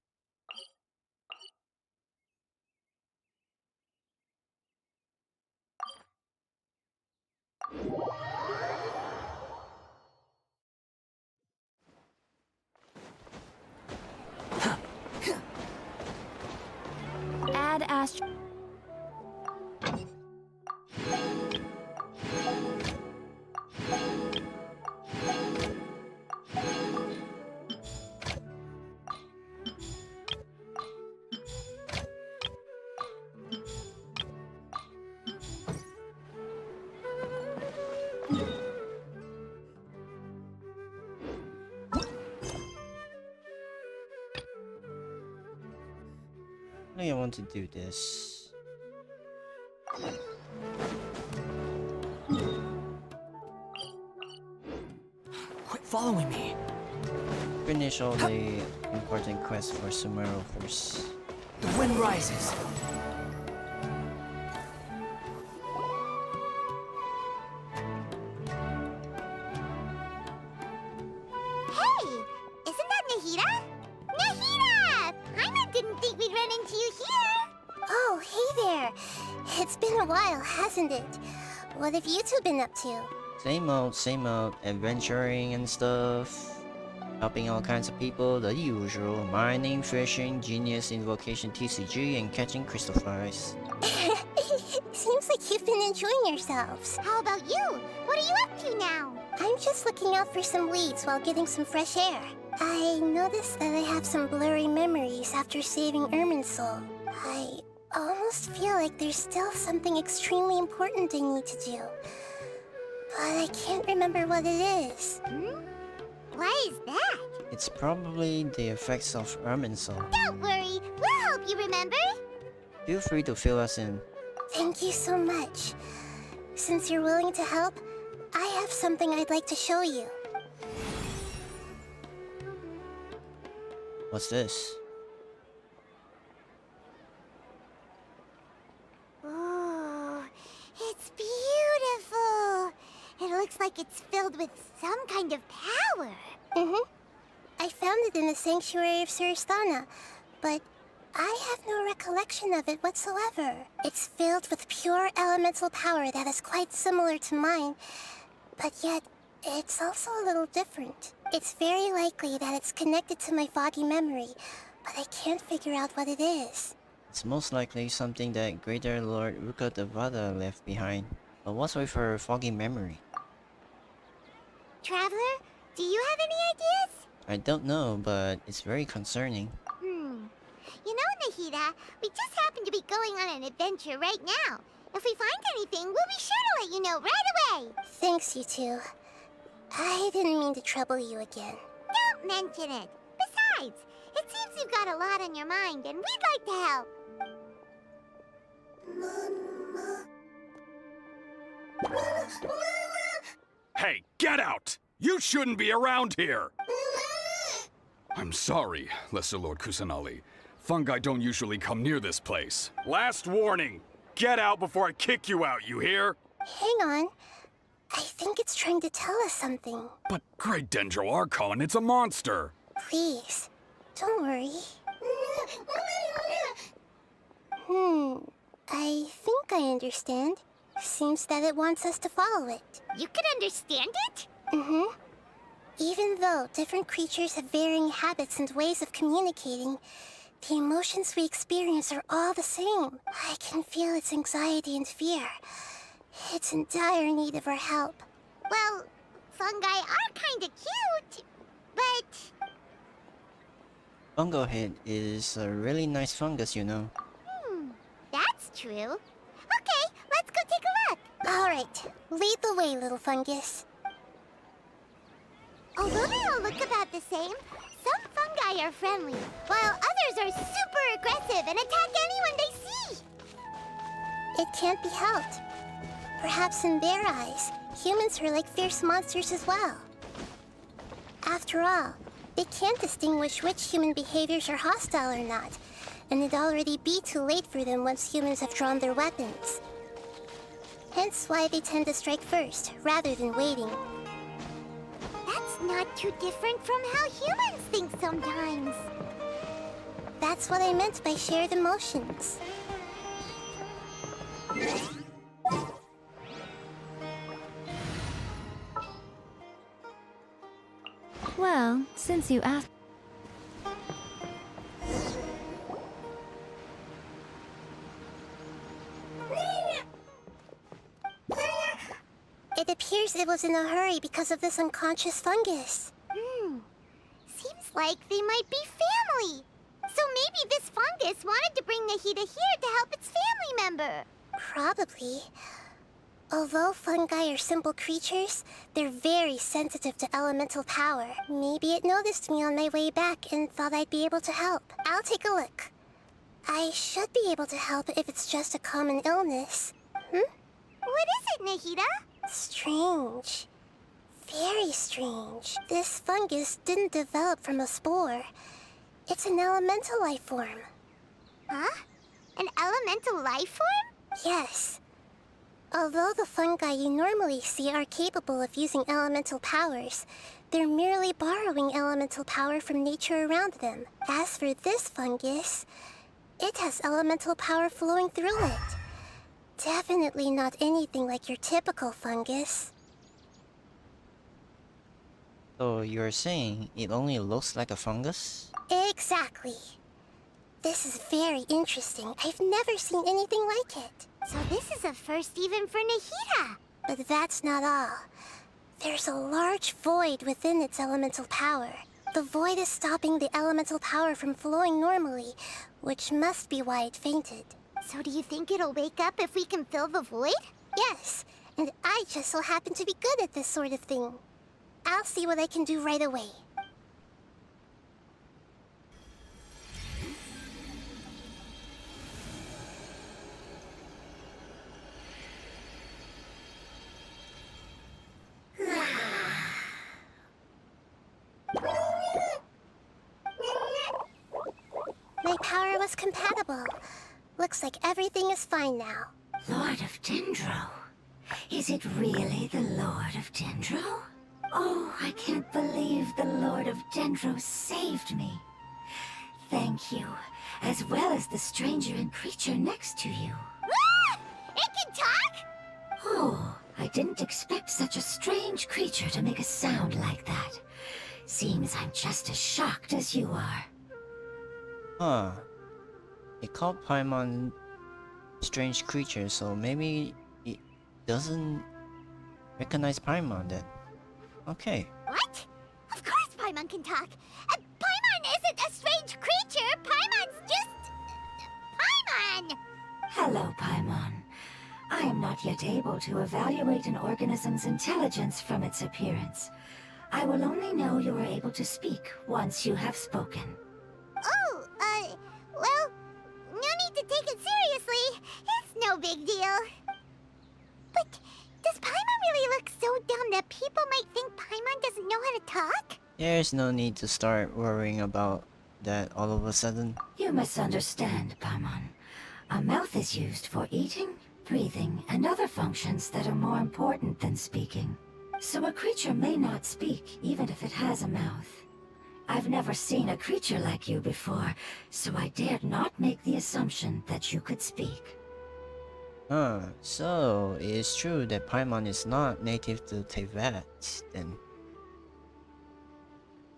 Add Astro. I think I want to do this. Quit following me. Finish all the important quests for Sumeru first. The wind rises. Hey! Isn't that Nahida? Nahida! been a while, hasn't it? What have you two been up to? Same old, adventuring and stuff. Helping all kinds of people, the usual. Mining, fishing, genius invocation TCG, and catching crystal flies. Seems like you've been enjoying yourselves. How about you? What are you up to now? I'm just looking out for some leads while getting some fresh air. I noticed that I have some blurry memories after saving Irminsul. I almost feel like there's still something extremely important I need to do. But I can't remember what it is. Why is that? It's probably the effects of Irminsul. Don't worry, we'll help you remember. Feel free to fill us in. Thank you so much. Since you're willing to help, I have something I'd like to show you. What's this? Ooh, it's beautiful. It looks like it's filled with some kind of power. I found it in the sanctuary of Suristana, but I have no recollection of it whatsoever. It's filled with pure elemental power that is quite similar to mine, but yet it's also a little different. It's very likely that it's connected to my foggy memory, but I can't figure out what it is. It's most likely something that Greater Lord Rukkhadevata left behind. But what's with her foggy memory? Traveler, do you have any ideas? I don't know, but it's very concerning. You know, Nahida, we just happen to be going on an adventure right now. If we find anything, we'll be sure to let you know right away. Thanks, you two. I didn't mean to trouble you again. Don't mention it. Besides, it seems you've got a lot on your mind, and we'd like to help. Hey, get out! You shouldn't be around here! I'm sorry, Lesser Lord Kusanali. Fungi don't usually come near this place. Last warning! Get out before I kick you out, you hear? Hang on. I think it's trying to tell us something. But Great Dendro Archon, it's a monster! Please, don't worry. I think I understand. Seems that it wants us to follow it. You can understand it? Even though different creatures have varying habits and ways of communicating, the emotions we experience are all the same. I can feel its anxiety and fear. It's in dire need of our help. Well, fungi are kinda cute, but... Fungo Head is a really nice fungus, you know. That's true. Okay, let's go take a look. All right, lead the way, little fungus. Although they all look about the same, some fungi are friendly, while others are super aggressive and attack anyone they see. It can't be helped. Perhaps in their eyes, humans are like fierce monsters as well. After all, they can't distinguish which human behaviors are hostile or not, and it'd already be too late for them once humans have drawn their weapons. Hence why they tend to strike first, rather than waiting. That's not too different from how humans think sometimes. That's what I meant by shared emotions. Well, since you asked... It appears it was in a hurry because of this unconscious fungus. Seems like they might be family. So maybe this fungus wanted to bring Nahida here to help its family member. Probably. Although fungi are simple creatures, they're very sensitive to elemental power. Maybe it noticed me on my way back and thought I'd be able to help. I'll take a look. I should be able to help if it's just a common illness. What is it, Nahida? Strange. Very strange. This fungus didn't develop from a spore. It's an elemental life form. Huh? An elemental life form? Yes. Although the fungi you normally see are capable of using elemental powers, they're merely borrowing elemental power from nature around them. As for this fungus, it has elemental power flowing through it. definitely not anything like your typical fungus. So you're saying it only looks like a fungus? Exactly. This is very interesting. I've never seen anything like it. So this is a first even for Nahida. But that's not all. There's a large void within its elemental power. The void is stopping the elemental power from flowing normally, which must be why it fainted. So do you think it'll wake up if we can fill the void? Yes, and I just so happen to be good at this sort of thing. I'll see what I can do right away. My power was compatible. Looks like everything is fine now. Lord of Dendro? Is it really the Lord of Dendro? Oh, I can't believe the Lord of Dendro saved me. Thank you, as well as the stranger and creature next to you. Ah! It can talk? Oh, I didn't expect such a strange creature to make a sound like that. Seems I'm just as shocked as you are. Huh. It called Paimon strange creature, so maybe it doesn't recognize Paimon then. Okay. What? Of course Paimon can talk. Paimon isn't a strange creature. Paimon's just... Paimon! Hello, Paimon. I am not yet able to evaluate an organism's intelligence from its appearance. I will only know you are able to speak once you have spoken. Oh, well, no need to take it seriously. It's no big deal. But does Paimon really look so dumb that people might think Paimon doesn't know how to talk? There's no need to start worrying about that all of a sudden. You misunderstand, Paimon. A mouth is used for eating, breathing, and other functions that are more important than speaking. So a creature may not speak, even if it has a mouth. I've never seen a creature like you before, so I dared not make the assumption that you could speak. So it is true that Paimon is not native to Teyvat, then.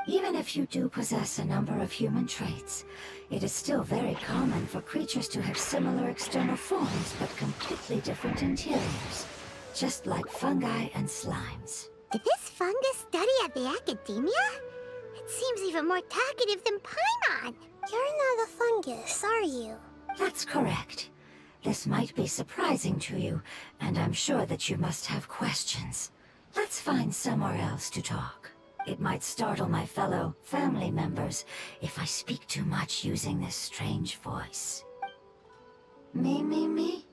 Even if you do possess a number of human traits, it is still very common for creatures to have similar external forms but completely different interiors, just like fungi and slimes. Did this fungus study at the academia? It seems even more talkative than Paimon. You're not a fungus, are you? That's correct. This might be surprising to you, and I'm sure that you must have questions. Let's find somewhere else to talk. It might startle my fellow family members if I speak too much using this strange voice. Me.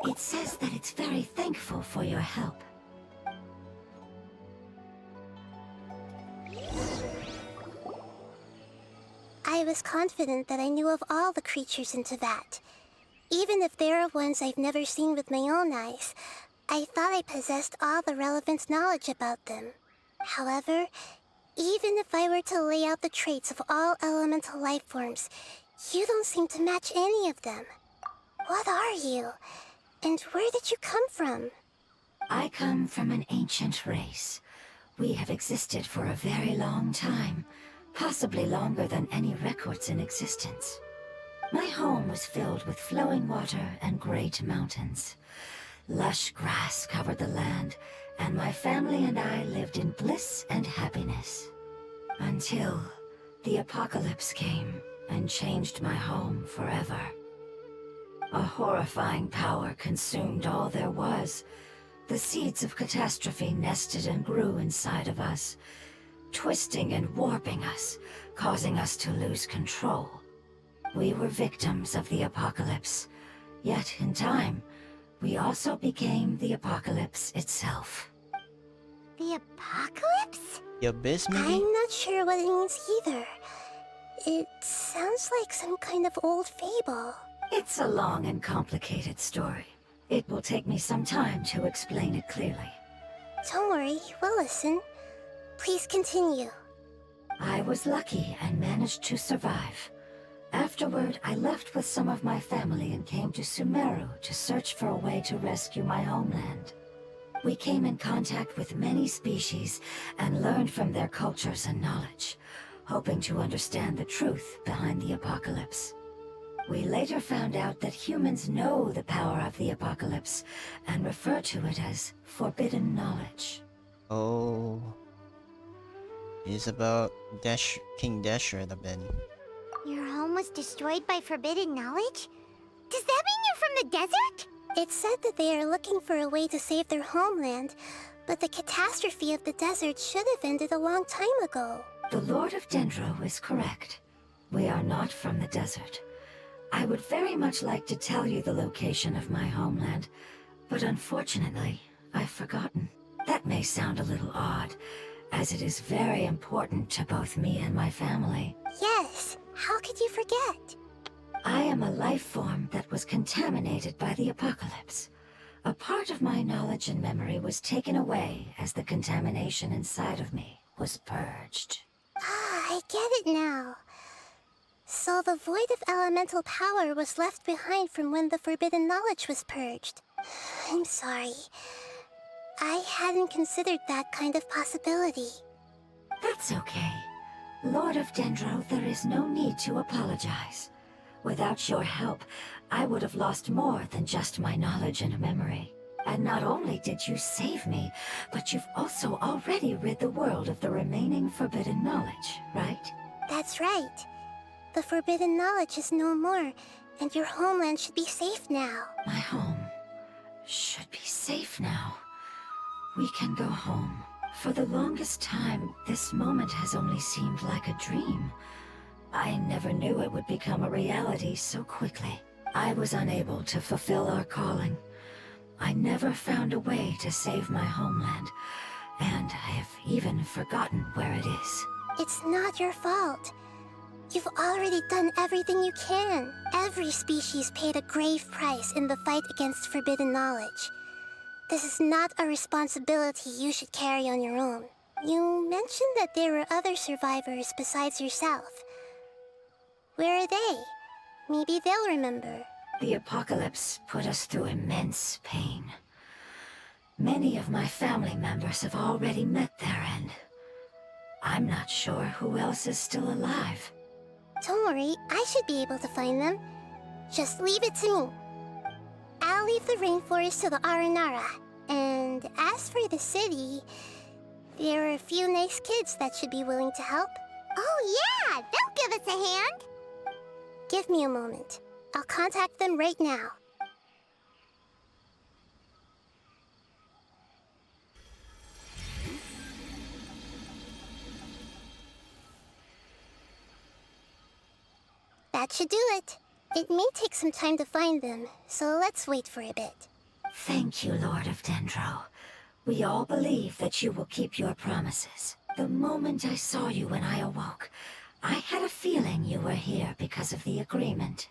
It says that it's very thankful for your help. I was confident that I knew of all the creatures in Teyvat. Even if there are ones I've never seen with my own eyes, I thought I possessed all the relevant knowledge about them. However, even if I were to lay out the traits of all elemental life forms, you don't seem to match any of them. What are you? And where did you come from? I come from an ancient race. We have existed for a very long time, possibly longer than any records in existence. My home was filled with flowing water and great mountains. Lush grass covered the land, and my family and I lived in bliss and happiness. Until the apocalypse came and changed my home forever. A horrifying power consumed all there was. The seeds of catastrophe nested and grew inside of us, twisting and warping us, causing us to lose control. We were victims of the apocalypse, yet in time, we also became the apocalypse itself. The apocalypse? The abyss, maybe? I'm not sure what it means either. It sounds like some kind of old fable. It's a long and complicated story. It will take me some time to explain it clearly. Don't worry, we'll listen. Please continue. I was lucky and managed to survive. After Afterward, I left with some of my family and came to Sumeru to search for a way to rescue my homeland. We came in contact with many species and learned from their cultures and knowledge, hoping to understand the truth behind the apocalypse. We later found out that humans know the power of the apocalypse and refer to it as forbidden knowledge. Oh. It's about King Dashred then. Your home was destroyed by forbidden knowledge? Does that mean you're from the desert? It said that they are looking for a way to save their homeland, but the catastrophe of the desert should have ended a long time ago. The Lord of Dendro is correct. We are not from the desert. I would very much like to tell you the location of my homeland, but unfortunately, I've forgotten. That may sound a little odd, as it is very important to both me and my family. Yes, how could you forget? I am a life form that was contaminated by the apocalypse. A part of my knowledge and memory was taken away as the contamination inside of me was purged. Ah, I get it now. So the void of elemental power was left behind from when the forbidden knowledge was purged. I'm sorry. I hadn't considered that kind of possibility. That's okay. Lord of Dendro, there is no need to apologize. Without your help, I would have lost more than just my knowledge and memory. And not only did you save me, but you've also already rid the world of the remaining forbidden knowledge, right? That's right. The forbidden knowledge is no more, and your homeland should be safe now. My home should be safe now. We can go home. For the longest time, this moment has only seemed like a dream. I never knew it would become a reality so quickly. I was unable to fulfill our calling. I never found a way to save my homeland, and I have even forgotten where it is. It's not your fault. You've already done everything you can. Every species paid a grave price in the fight against forbidden knowledge. This is not a responsibility you should carry on your own. You mentioned that there were other survivors besides yourself. Where are they? Maybe they'll remember. The apocalypse put us through immense pain. Many of my family members have already met their end. I'm not sure who else is still alive. Don't worry, I should be able to find them. Just leave it to me. I'll leave the rainforest to the Aranara. And as for the city, there are a few nice kids that should be willing to help. Oh yeah, they'll give us a hand. Give me a moment. I'll contact them right now. That should do it. It may take some time to find them, so let's wait for a bit. Thank you, Lord of Dendro. We all believe that you will keep your promises. The moment I saw you when I awoke, I had a feeling you were here because of the agreement.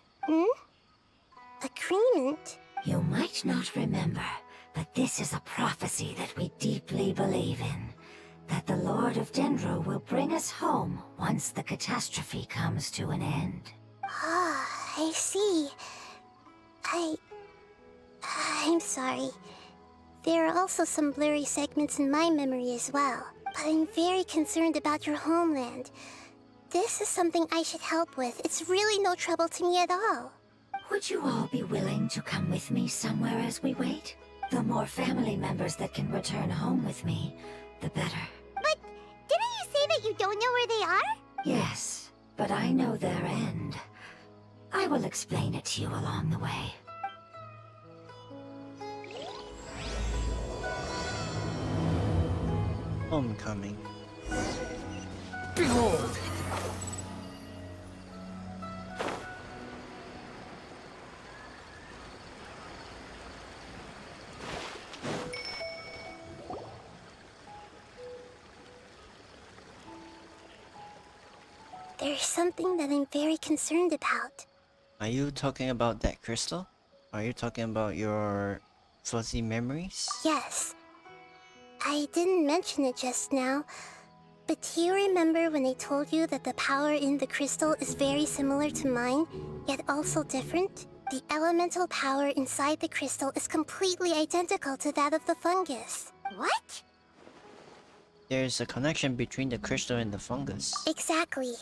Agreement? You might not remember, but this is a prophecy that we deeply believe in. That the Lord of Dendro will bring us home once the catastrophe comes to an end. Ah, I see. I'm sorry. There are also some blurry segments in my memory as well. But I'm very concerned about your homeland. This is something I should help with. It's really no trouble to me at all. Would you all be willing to come with me somewhere as we wait? The more family members that can return home with me, the better. But didn't you say that you don't know where they are? Yes, but I know their end. I will explain it to you along the way. Homecoming. Behold! There's something that I'm very concerned about. Are you talking about that crystal? Are you talking about your fuzzy memories? Yes. I didn't mention it just now, But do you remember when I told you that the power in the crystal is very similar to mine, yet also different? The elemental power inside the crystal is completely identical to that of the fungus. What? There's a connection between the crystal and the fungus. Exactly.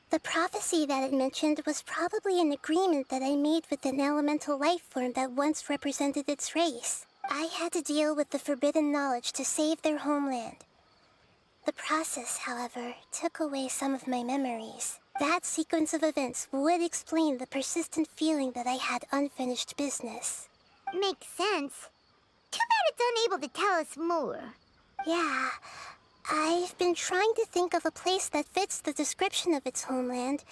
The prophecy that it mentioned was probably an agreement that I made with an elemental life form that once represented its race. I had to deal with the forbidden knowledge to save their homeland. The process, however, took away some of my memories. That sequence of events would explain the persistent feeling that I had unfinished business. Makes sense. Too bad it's unable to tell us more. Yeah, I've been trying to think of a place that fits the description of its homeland,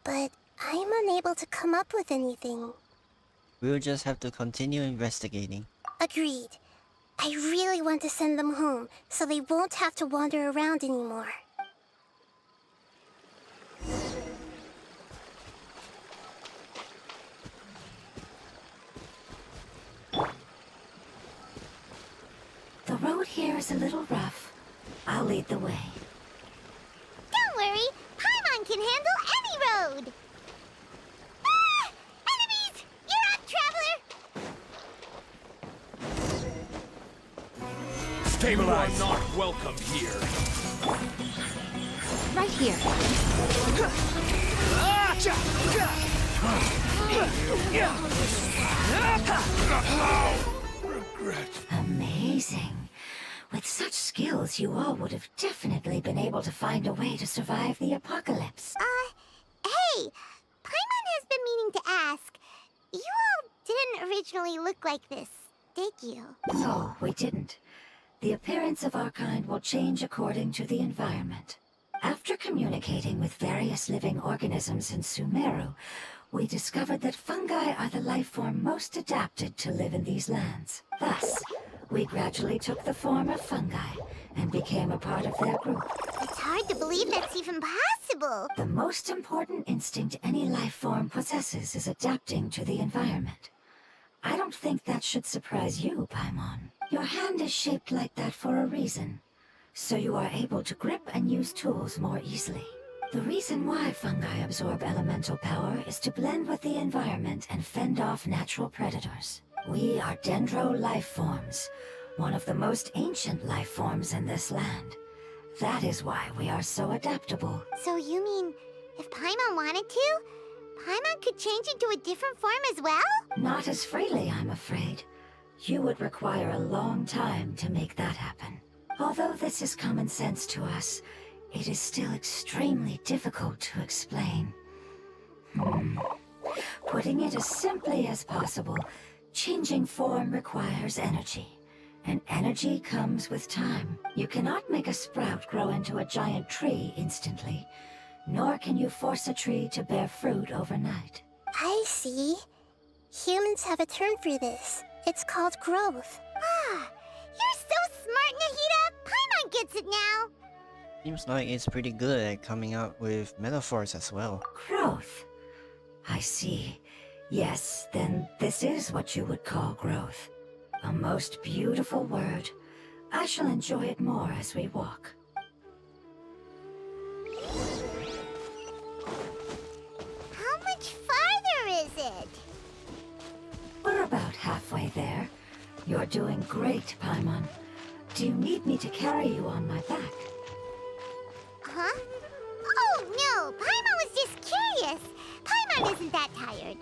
but I'm unable to come up with anything. We'll just have to continue investigating. Agreed. I really want to send them home, so they won't have to wander around anymore. The road here is a little rough. I'll lead the way. Don't worry, Paimon can handle any road! Ah! Enemies! You're up, traveler! Stabilize! You are not welcome here! Right here. Regret. Amazing. With such skills, you all would have definitely been able to find a way to survive the apocalypse. Hey! Paimon has been meaning to ask. You all didn't originally look like this, did you? No, we didn't. The appearance of our kind will change according to the environment. After communicating with various living organisms in Sumeru, we discovered that fungi are the life form most adapted to live in these lands. Thus, we gradually took the form of fungi and became a part of their group. It's hard to believe that's even possible. The most important instinct any life form possesses is adapting to the environment. I don't think that should surprise you, Paimon. Your hand is shaped like that for a reason, so you are able to grip and use tools more easily. The reason why fungi absorb elemental power is to blend with the environment and fend off natural predators. We are dendro life forms, one of the most ancient life forms in this land. That is why we are so adaptable. So you mean, if Paimon wanted to, Paimon could change into a different form as well? Not as freely, I'm afraid. You would require a long time to make that happen. Although this is common sense to us, it is still extremely difficult to explain. Putting it as simply as possible, changing form requires energy. And energy comes with time. You cannot make a sprout grow into a giant tree instantly, nor can you force a tree to bear fruit overnight. I see. Humans have a term for this. It's called growth. Ah, you're so smart, Nahida! Paimon gets it now! Seems like it's pretty good at coming up with metaphors as well. Growth. I see. Yes, then this is what you would call growth. A most beautiful word. I shall enjoy it more as we walk. How much farther is it? We're about halfway there. You're doing great, Paimon. Do you need me to carry you on my back? Huh? Oh, no! Paimon was just curious! Paimon isn't that tired.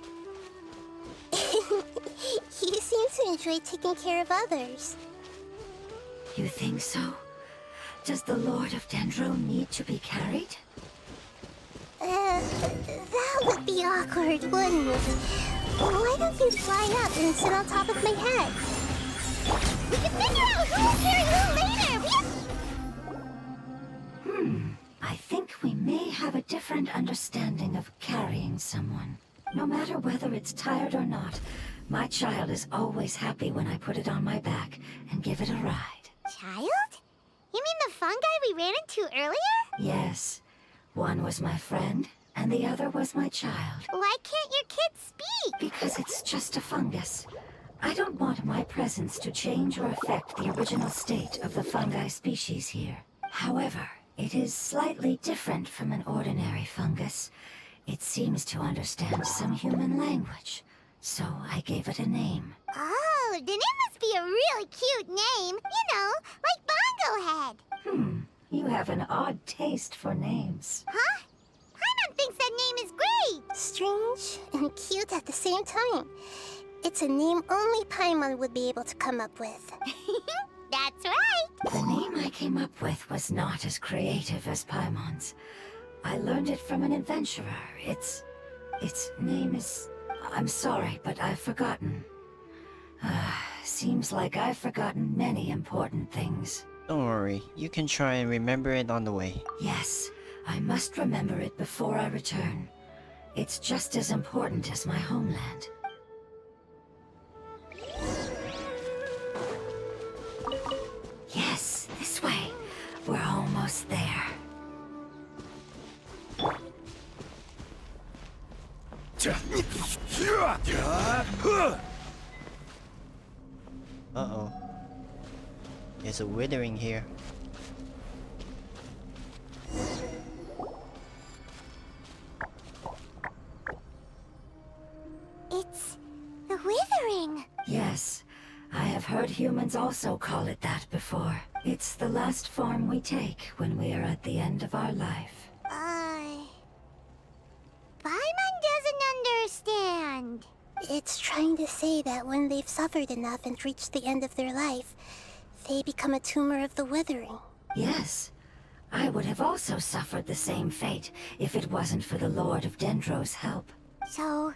You seem to enjoy taking care of others. You think so? Does the Lord of Dendro need to be carried? That would be awkward, wouldn't it? Why don't you fly up and sit on top of my head? We can figure out who will carry who later! I think we may have a different understanding of carrying someone. No matter whether it's tired or not, my child is always happy when I put it on my back and give it a ride. Child? You mean the fungi we ran into earlier? Yes. One was my friend, and the other was my child. Why can't your kid speak? Because it's just a fungus. I don't want my presence to change or affect the original state of the fungi species here. However, it is slightly different from an ordinary fungus. It seems to understand some human language, so I gave it a name. Oh, then it must be a really cute name. You know, like Bongo Head. You have an odd taste for names. Huh? Paimon thinks that name is great. Strange and cute at the same time. It's a name only Paimon would be able to come up with. That's right. The name I came up with was not as creative as Paimon's. I learned it from an adventurer. Its name is... I'm sorry, but I've forgotten. Seems like I've forgotten many important things. Don't worry, you can try and remember it on the way. Yes, I must remember it before I return. It's just as important as my homeland. Yes, this way. We're almost there. Uh-oh. There's a withering here. It's the withering. Yes, I have heard humans also call it that before. It's the last form we take when we are at the end of our life. Paimon doesn't understand. It's trying to say that when they've suffered enough and reached the end of their life, they become a tumor of the withering. Yes, I would have also suffered the same fate if it wasn't for the Lord of Dendro's help. So,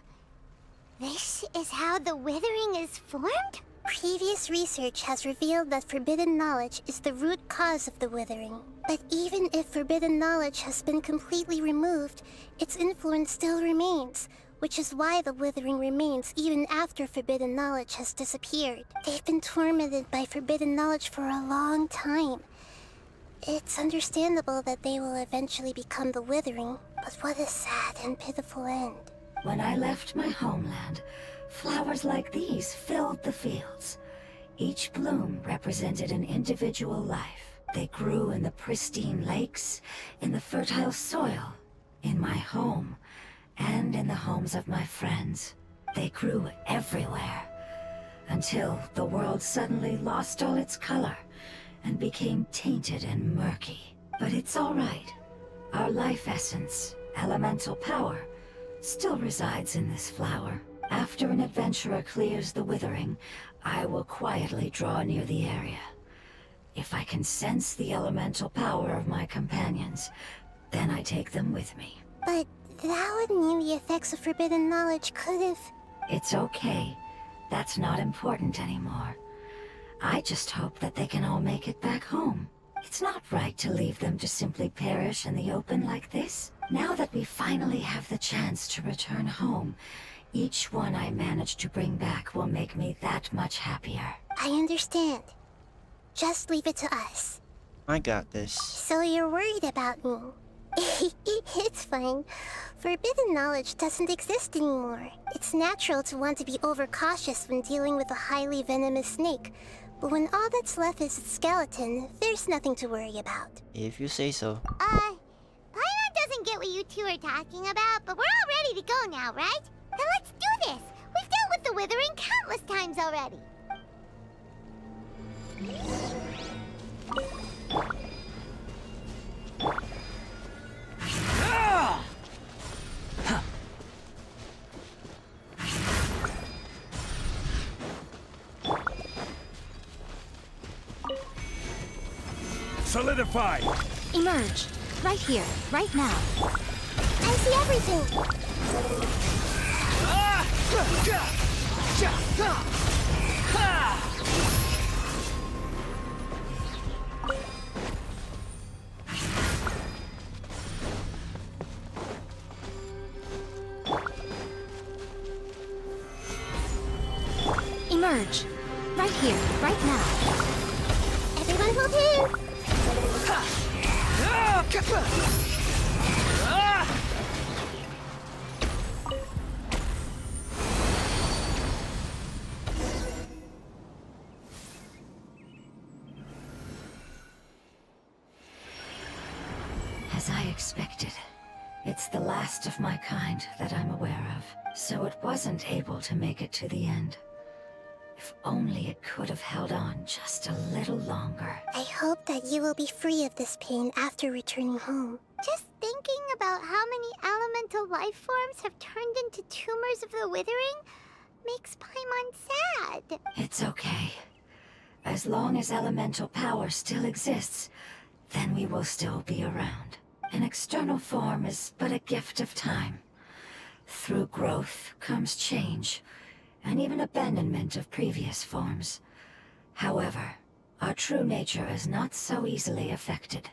this is how the withering is formed? Previous research has revealed that forbidden knowledge is the root cause of the withering. But even if forbidden knowledge has been completely removed, its influence still remains, which is why the withering remains even after forbidden knowledge has disappeared. They've been tormented by forbidden knowledge for a long time. It's understandable that they will eventually become the withering, but what a sad and pitiful end. When I left my homeland, flowers like these filled the fields. Each bloom represented an individual life. They grew in the pristine lakes, in the fertile soil, in my home, and in the homes of my friends. They grew everywhere, until the world suddenly lost all its color and became tainted and murky. But it's all right. Our life essence, elemental power, still resides in this flower. After an adventurer clears the withering, I will quietly draw near the area. If I can sense the elemental power of my companions, then I take them with me. But that would mean the effects of forbidden knowledge could have... It's okay. That's not important anymore. I just hope that they can all make it back home. It's not right to leave them to simply perish in the open like this. Now that we finally have the chance to return home, each one I manage to bring back will make me that much happier. I understand. Just leave it to us. I got this. So you're worried about me? It's fine. Forbidden knowledge doesn't exist anymore. It's natural to want to be overcautious when dealing with a highly venomous snake. But when all that's left is its skeleton, there's nothing to worry about. If you say so. Paimon doesn't get what you two are talking about, but we're all ready to go now, right? Then let's do this! We've dealt with the withering countless times already. Solidify! Emerge. Right here. Right now. I see everything! Emerge. Right here. Right now. Everyone hold hands! expected. It's the last of my kind that I'm aware of, so it wasn't able to make it to the end. If only it could have held on just a little longer. I hope that you will be free of this pain after returning home. Just thinking about how many elemental life forms have turned into tumors of the withering makes Paimon sad. It's okay. As long as elemental power still exists, then we will still be around. An external form is but a gift of time. Through growth comes change, and even abandonment of previous forms. However, our true nature is not so easily affected.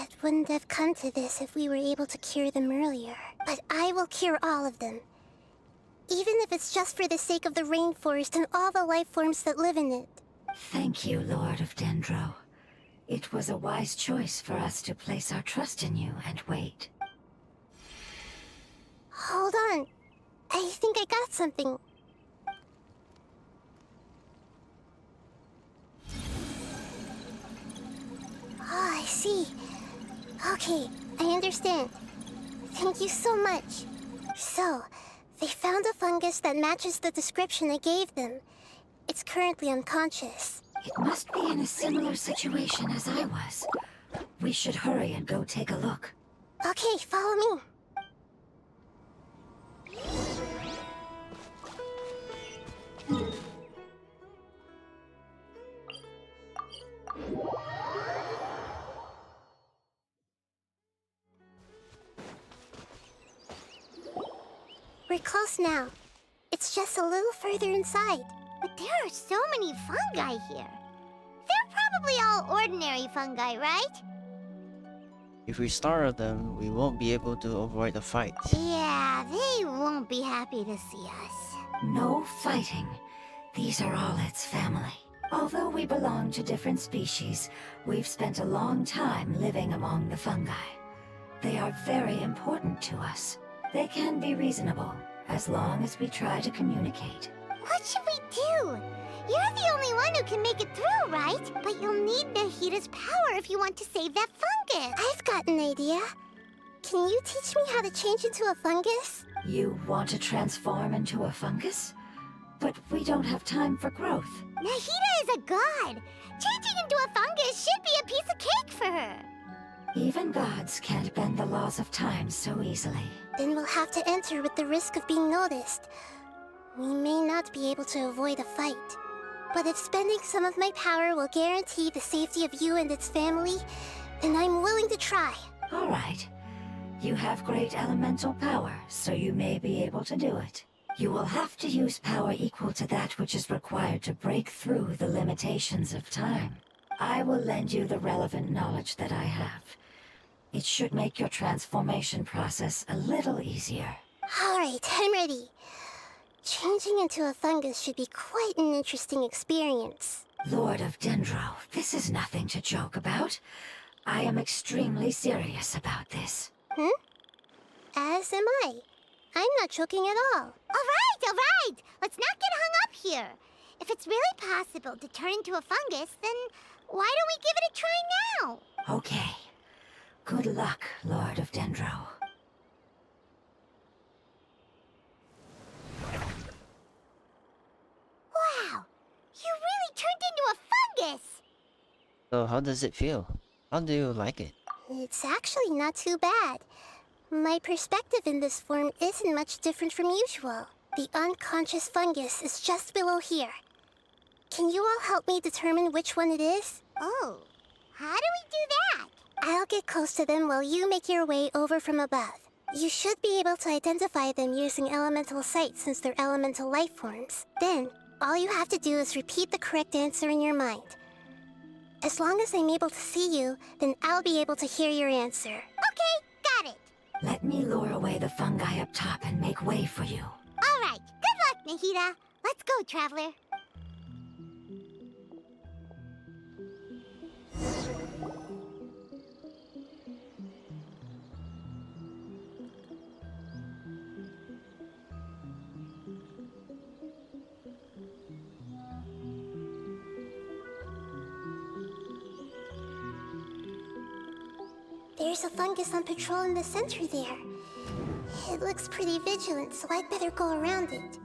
It wouldn't have come to this if we were able to cure them earlier. But I will cure all of them. Even if it's just for the sake of the rainforest and all the life forms that live in it. Thank you, Lord of Dendro. It was a wise choice for us to place our trust in you and wait. Hold on. I think I got something. Oh, I see. Okay, I understand. Thank you so much. So, they found a fungus that matches the description I gave them. It's currently unconscious. It must be in a similar situation as I was. We should hurry and go take a look. Okay, follow me. We're close now. It's just a little further inside. But there are so many fungi here. They're probably all ordinary fungi, right? If we startle them, we won't be able to avoid the fight. Yeah, they won't be happy to see us. No fighting. These are all its family. Although we belong to different species, we've spent a long time living among the fungi. They are very important to us. They can be reasonable, as long as we try to communicate. What should we do? You're the only one who can make it through, right? But you'll need Nahita's power if you want to save that fungus. I've got an idea. Can you teach me how to change into a fungus? You want to transform into a fungus? But we don't have time for growth. Nahita is a god. Changing into a fungus should be a piece of cake for her. Even gods can't bend the laws of time so easily. Then we'll have to enter with the risk of being noticed. We may not be able to avoid a fight. But if spending some of my power will guarantee the safety of you and its family, then I'm willing to try. All right. You have great elemental power, so you may be able to do it. You will have to use power equal to that which is required to break through the limitations of time. I will lend you the relevant knowledge that I have. It should make your transformation process a little easier. All right, I'm ready. Changing into a fungus should be quite an interesting experience. Lord of Dendro, this is nothing to joke about. I am extremely serious about this. As am I. I'm not joking at all. All right. Let's not get hung up here. If it's really possible to turn into a fungus, then why don't we give it a try now? Okay. Good luck, Lord of Dendro. Wow! You really turned into a fungus! So how does it feel? How do you like it? It's actually not too bad. My perspective in this form isn't much different from usual. The unconscious fungus is just below here. Can you all help me determine which one it is? Oh, how do we do that? I'll get close to them while you make your way over from above. You should be able to identify them using elemental sight since they're elemental life forms. Then, all you have to do is repeat the correct answer in your mind. As long as I'm able to see you, then I'll be able to hear your answer. Okay, got it. Let me lure away the fungi up top and make way for you. All right, good luck, Nahita. Let's go, Traveler. There's a fungus on patrol in the center there. It looks pretty vigilant, so I'd better go around it.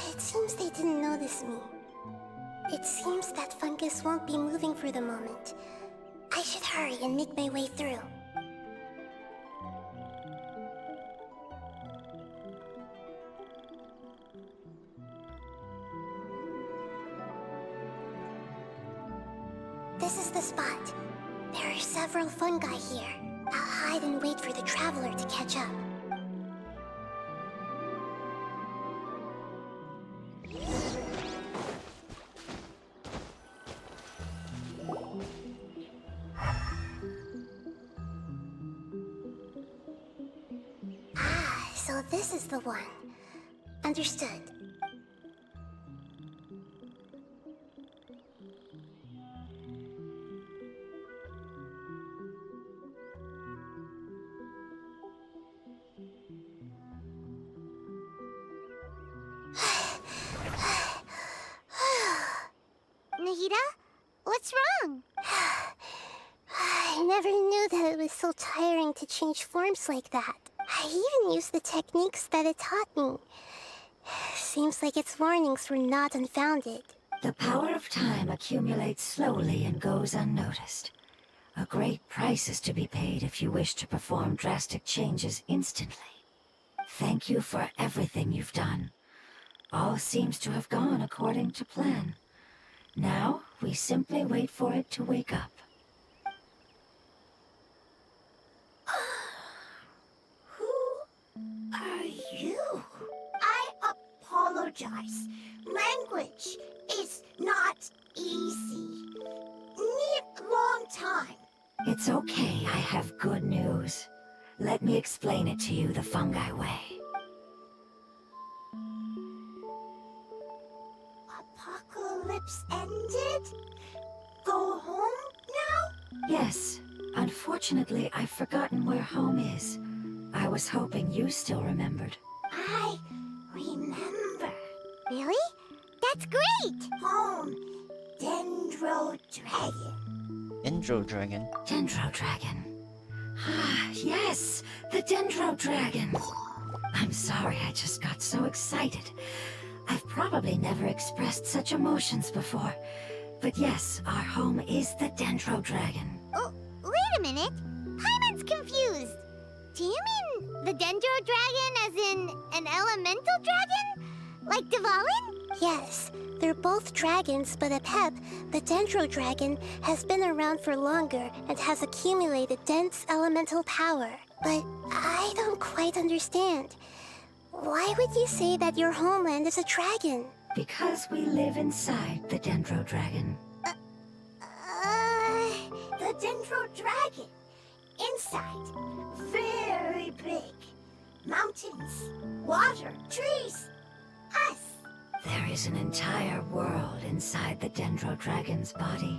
It seems they didn't notice me. It seems that fungus won't be moving for the moment. I should hurry and make my way through. This is the spot. There are several fungi here. I'll hide and wait for the traveler to catch up. So this is the one. Understood. Nahida? What's wrong? I never knew that it was so tiring to change forms like that. I even used the techniques that it taught me. Seems like its warnings were not unfounded. The power of time accumulates slowly and goes unnoticed. A great price is to be paid if you wish to perform drastic changes instantly. Thank you for everything you've done. All seems to have gone according to plan. Now, we simply wait for it to wake up. Are you? I apologize. Language is not easy. Need long time. It's okay, I have good news. Let me explain it to you the fungi way. Apocalypse ended? Go home now? Yes. Unfortunately, I've forgotten where home is. I was hoping you still remembered. I remember. Really? That's great! Home. Dendro Dragon. Dendro Dragon. Dendro Dragon. Ah, yes! The Dendro Dragon! I'm sorry, I just got so excited. I've probably never expressed such emotions before. But yes, our home is the Dendro Dragon. Oh, wait a minute. Paimon's confused. Do you mean the Dendro Dragon as in an elemental dragon? Like Dvalin? Yes, they're both dragons, but Apep, the Dendro Dragon, has been around for longer and has accumulated dense elemental power. But I don't quite understand. Why would you say that your homeland is a dragon? Because we live inside the Dendro Dragon. The Dendro Dragon. Inside. Very big. Mountains. Water. Trees. Us. There is an entire world inside the Dendro Dragon's body.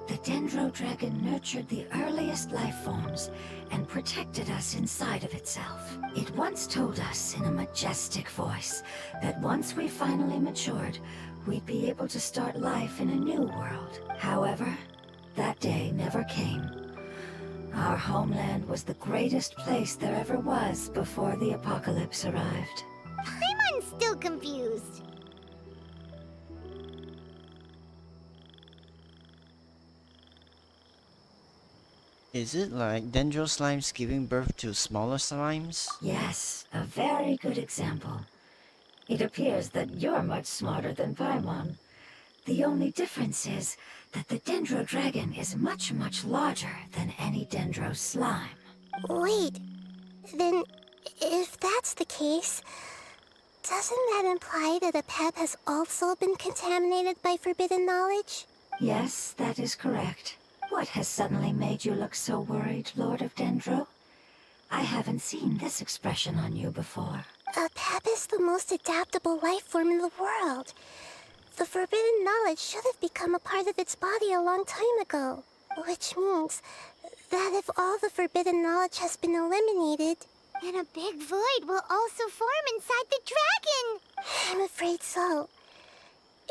The Dendro Dragon nurtured the earliest life forms and protected us inside of itself. It once told us in a majestic voice that once we finally matured, we'd be able to start life in a new world. However, that day never came. Our homeland was the greatest place there ever was before the apocalypse arrived. Paimon's still confused. Is it like Dendro slimes giving birth to smaller slimes? Yes, a very good example. It appears that you're much smarter than Paimon. The only difference is that the Dendro Dragon is much, much larger than any Dendro slime. Wait, then if that's the case, doesn't that imply that Apep has also been contaminated by forbidden knowledge? Yes, that is correct. What has suddenly made you look so worried, Lord of Dendro? I haven't seen this expression on you before. Apep is the most adaptable life form in the world. The forbidden knowledge should have become a part of its body a long time ago. Which means that if all the forbidden knowledge has been eliminated, then a big void will also form inside the dragon! I'm afraid so.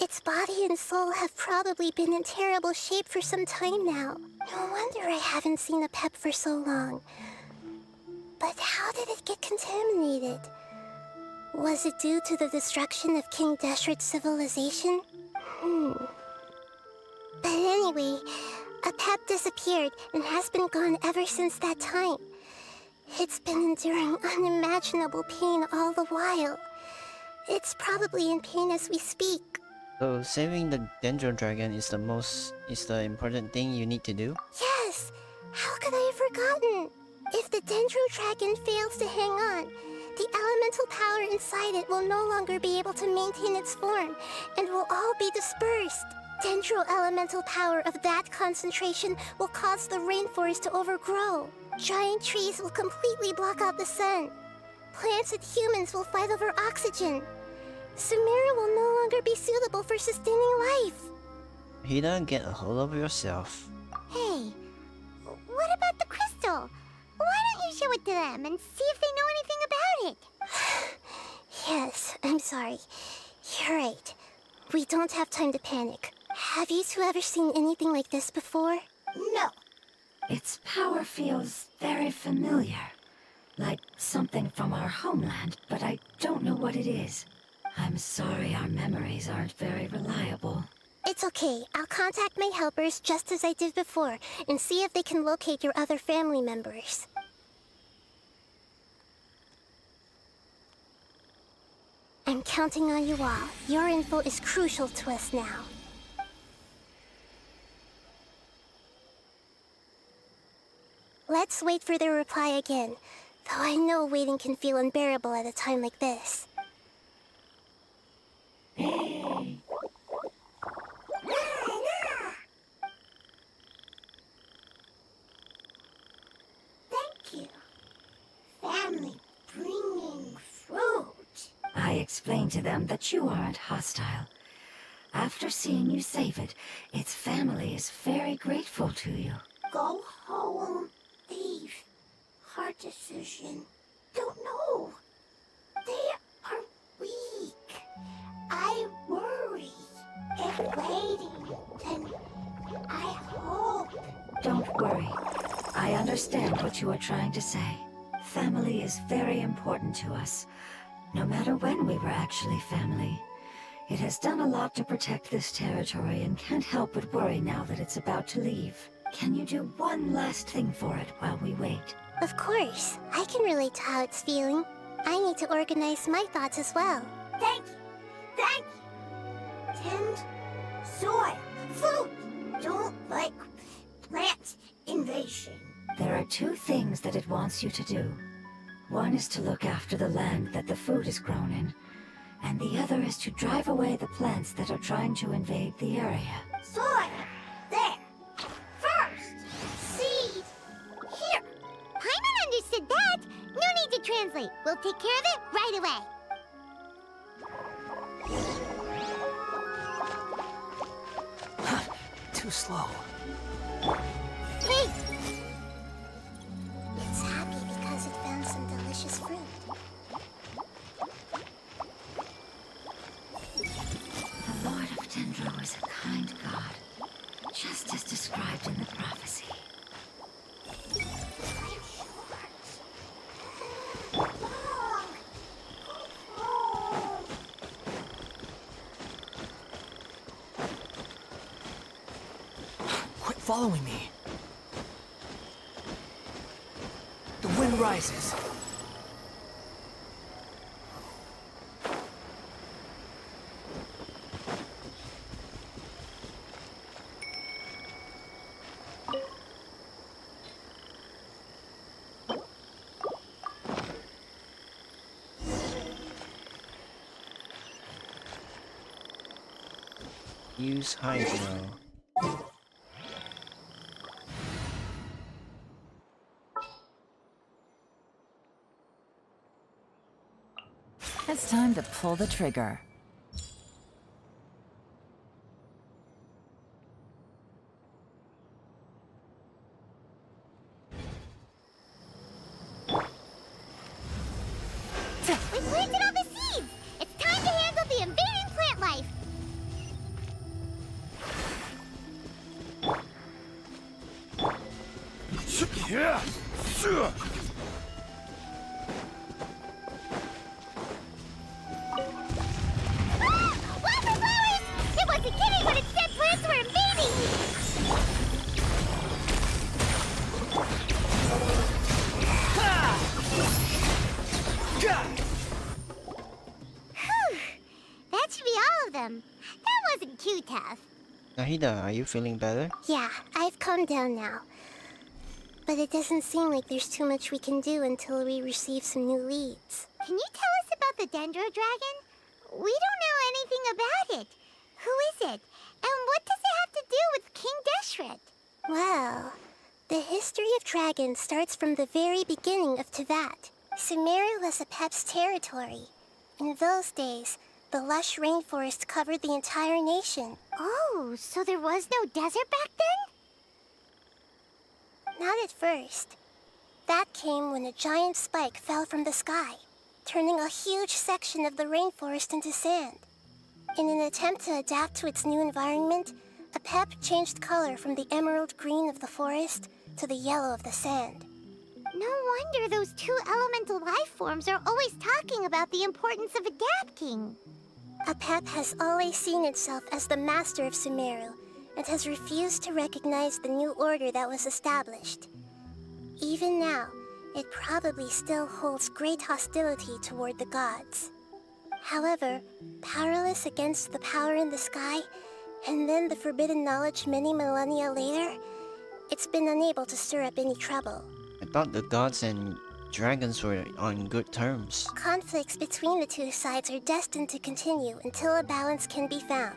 Its body and soul have probably been in terrible shape for some time now. No wonder I haven't seen a pep for so long. But how did it get contaminated? Was it due to the destruction of King Deshret's civilization? But anyway, a pep disappeared and has been gone ever since that time. It's been enduring unimaginable pain all the while. It's probably in pain as we speak. So saving the Dendro Dragon is the important thing you need to do? Yes! How could I have forgotten? If the Dendro Dragon fails to hang on, the elemental power inside it will no longer be able to maintain its form and will all be dispersed. Dendro elemental power of that concentration will cause the rainforest to overgrow. Giant trees will completely block out the sun. Plants and humans will fight over oxygen. Sumeru will no longer be suitable for sustaining life. Hida, get a hold of yourself. Hey, what about the crystal? Why don't you show it to them and see if they know anything about it? Yes, I'm sorry. You're right. We don't have time to panic. Have you two ever seen anything like this before? No. Its power feels very familiar. Like something from our homeland, but I don't know what it is. I'm sorry our memories aren't very reliable. It's okay. I'll contact my helpers just as I did before and see if they can locate your other family members. I'm counting on you all. Your info is crucial to us now. Let's wait for their reply again, though I know waiting can feel unbearable at a time like this. Thank you. Family bringing fruit. I explained to them that you aren't hostile. After seeing you save it, its family is very grateful to you. Go home. Leave. Hard decision. Don't know. They are weak. I worry. If waiting, then I hope. Don't worry. I understand what you are trying to say. Family is very important to us. No matter when we were actually family. It has done a lot to protect this territory and can't help but worry now that it's about to leave. Can you do one last thing for it while we wait? Of course. I can relate to how it's feeling. I need to organize my thoughts as well. Thank you. Thank you. Tend soil. Food. Don't like plant invasion. There are two things that it wants you to do. One is to look after the land that the food is grown in, and the other is to drive away the plants that are trying to invade the area. Soil. There. First. Seed. Here. Paimon understood that. No need to translate. We'll take care of it right away. Too slow. Hey! It's happy because it found some delicious fruit. The Lord of Dendro is a kind god, just as described in the prophecy. Quit following me. The wind rises. Use hydro. It's time to pull the trigger. Wildflowers! It wasn't kidding when it said plants were invading! Whew. That should be all of them. That wasn't too tough. Nahida, are you feeling better? Yeah, I've calmed down now. But it doesn't seem like there's too much we can do until we receive some new leads. Can you tell us about the Dendro Dragon? We don't know anything about it. Who is it? And what does it have to do with King Deshret? Well, the history of dragons starts from the very beginning of Tevat. Sumeru was Apep's territory. In those days, the lush rainforest covered the entire nation. Oh, so there was no desert back then? Not at first. That came when a giant spike fell from the sky, turning a huge section of the rainforest into sand. In an attempt to adapt to its new environment, Apep changed color from the emerald green of the forest to the yellow of the sand. No wonder those two elemental life forms are always talking about the importance of adapting. Apep has always seen itself as the master of Sumeru, and has refused to recognize the new order that was established. Even now, it probably still holds great hostility toward the gods. However, powerless against the power in the sky, and then the forbidden knowledge many millennia later, it's been unable to stir up any trouble. I thought the gods and dragons were on good terms. Conflicts between the two sides are destined to continue until a balance can be found.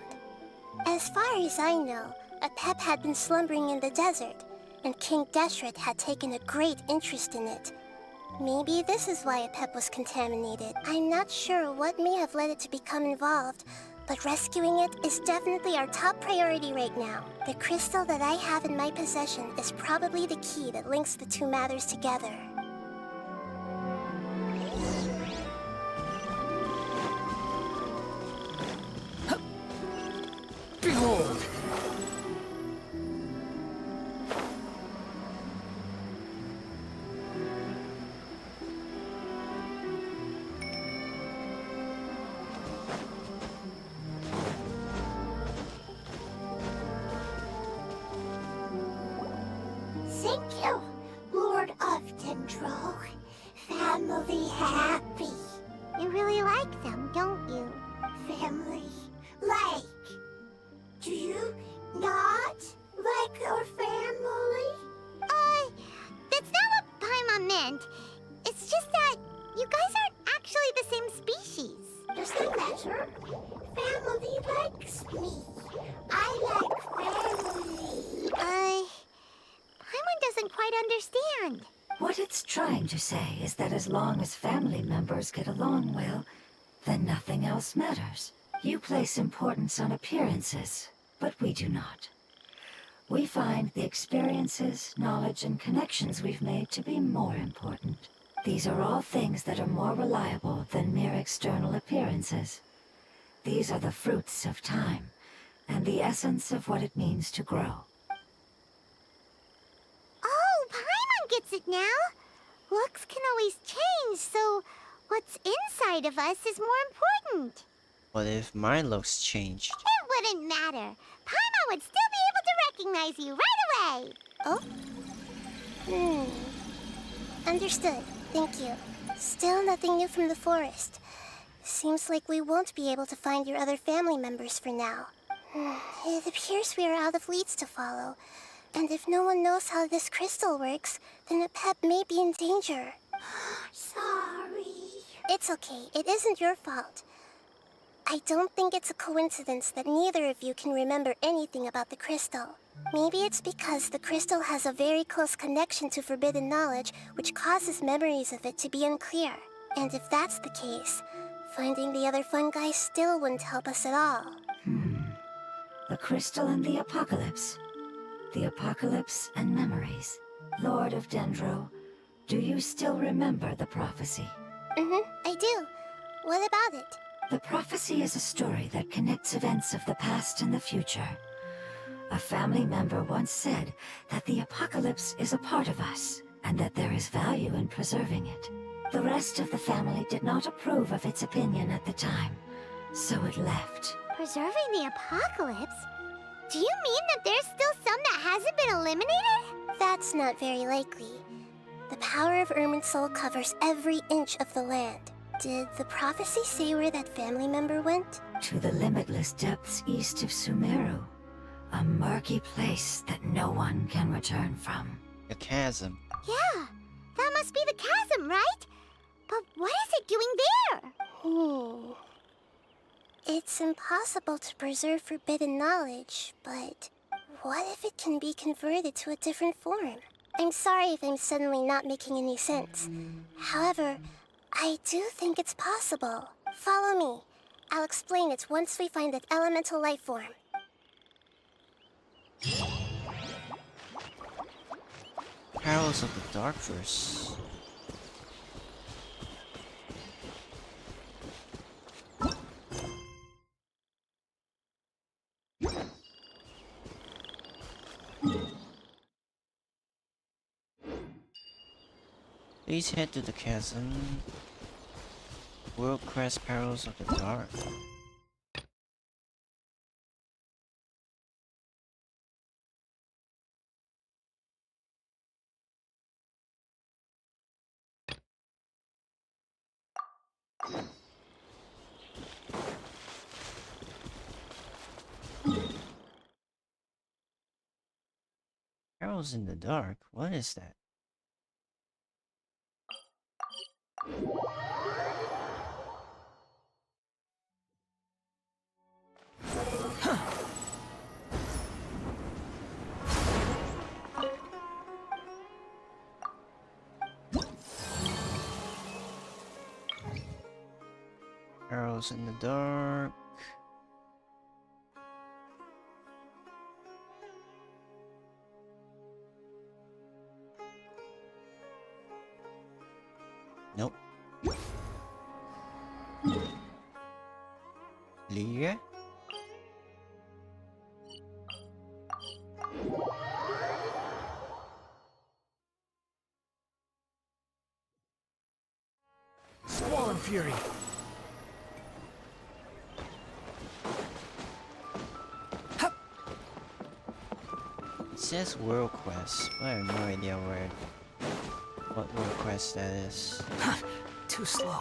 As far as I know, Apep had been slumbering in the desert, and King Deshret had taken a great interest in it. Maybe this is why Apep was contaminated. I'm not sure what may have led it to become involved, but rescuing it is definitely our top priority right now. The crystal that I have in my possession is probably the key that links the two matters together. Behold! Thank you, Lord of Dendro. Family happy. You really like them, don't you? Family like. Do you not like your family? That's not what Paimon meant. It's just that you guys aren't actually the same species. Doesn't matter. Family likes me. I like family. Paimon doesn't quite understand. What it's trying to say is that as long as family members get along well, then nothing else matters. You place importance on appearances, but we do not. We find the experiences, knowledge, and connections we've made to be more important. These are all things that are more reliable than mere external appearances. These are the fruits of time, and the essence of what it means to grow. Oh, Paimon gets it now. Looks can always change, so what's inside of us is more important. What if my looks changed? It wouldn't matter. Paimon would still be able to recognize you right away. Oh? Understood. Thank you. Still nothing new from the forest. Seems like we won't be able to find your other family members for now. It appears we are out of leads to follow. And if no one knows how this crystal works, then Apep may be in danger. Sorry. It's okay. It isn't your fault. I don't think it's a coincidence that neither of you can remember anything about the crystal. Maybe it's because the crystal has a very close connection to forbidden knowledge, which causes memories of it to be unclear. And if that's the case, finding the other fungi still wouldn't help us at all. The crystal and the apocalypse. The apocalypse and memories. Lord of Dendro, do you still remember the prophecy? I do. What about it? The prophecy is a story that connects events of the past and the future. A family member once said that the apocalypse is a part of us, and that there is value in preserving it. The rest of the family did not approve of its opinion at the time, so it left. Preserving the apocalypse? Do you mean that there's still some that hasn't been eliminated? That's not very likely. The power of Irminsul covers every inch of the land. Did the prophecy say where that family member went? To the limitless depths east of Sumeru, a murky place that no one can return from. The chasm. Yeah, that must be the chasm, right? But what is it doing there? It's impossible to preserve forbidden knowledge, but what if it can be converted to a different form? I'm sorry if I'm suddenly not making any sense. However, I do think it's possible. Follow me. I'll explain it once we find that elemental life form. Perils of the Darkverse. Please head to the chasm. World Crest Perils of the Dark. Perils in the Dark? What is that? Arrows in the dark. Nope. Leah? Swollen Fury. It says World Quest, but I have no idea what World Quest that is. Too slow.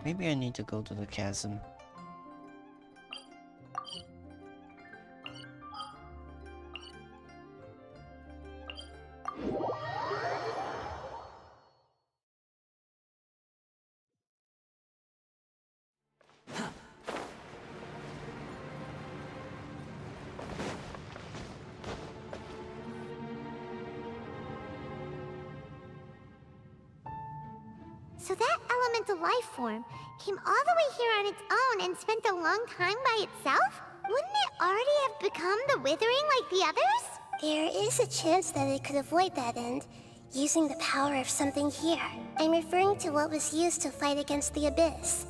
Maybe I need to go to the chasm. So that elemental life form came all the way here on its own and spent a long time by itself? Wouldn't it already have become the Withering like the others? There is a chance that it could avoid that end, using the power of something here. I'm referring to what was used to fight against the Abyss.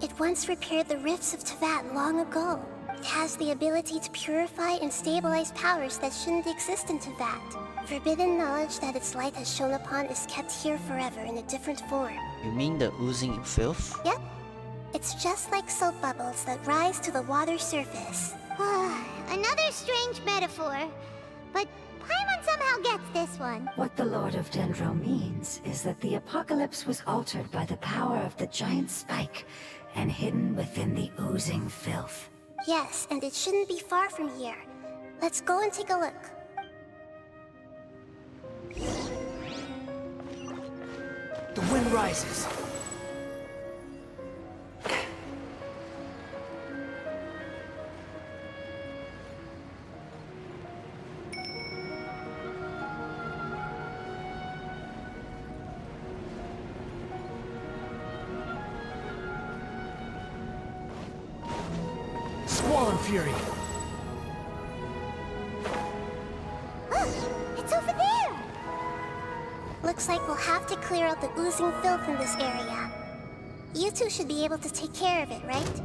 It once repaired the rifts of Tevat long ago. It has the ability to purify and stabilize powers that shouldn't exist in Tevat. Forbidden knowledge that its light has shone upon is kept here forever in a different form. You mean the oozing filth? Yep. It's just like soap bubbles that rise to the water surface. Another strange metaphor. But Paimon somehow gets this one. What the Lord of Dendro means is that the apocalypse was altered by the power of the giant spike and hidden within the oozing filth. Yes, and it shouldn't be far from here. Let's go and take a look. The wind rises. Swollen Fury. Look! It's over there! Looks like we'll have to clear out the oozing filth in this area. You two should be able to take care of it, right?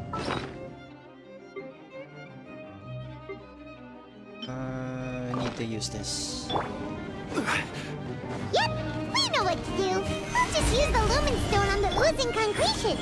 I need to use this. Yep, we know what to do. We'll just use the lumen stone on the oozing concretion.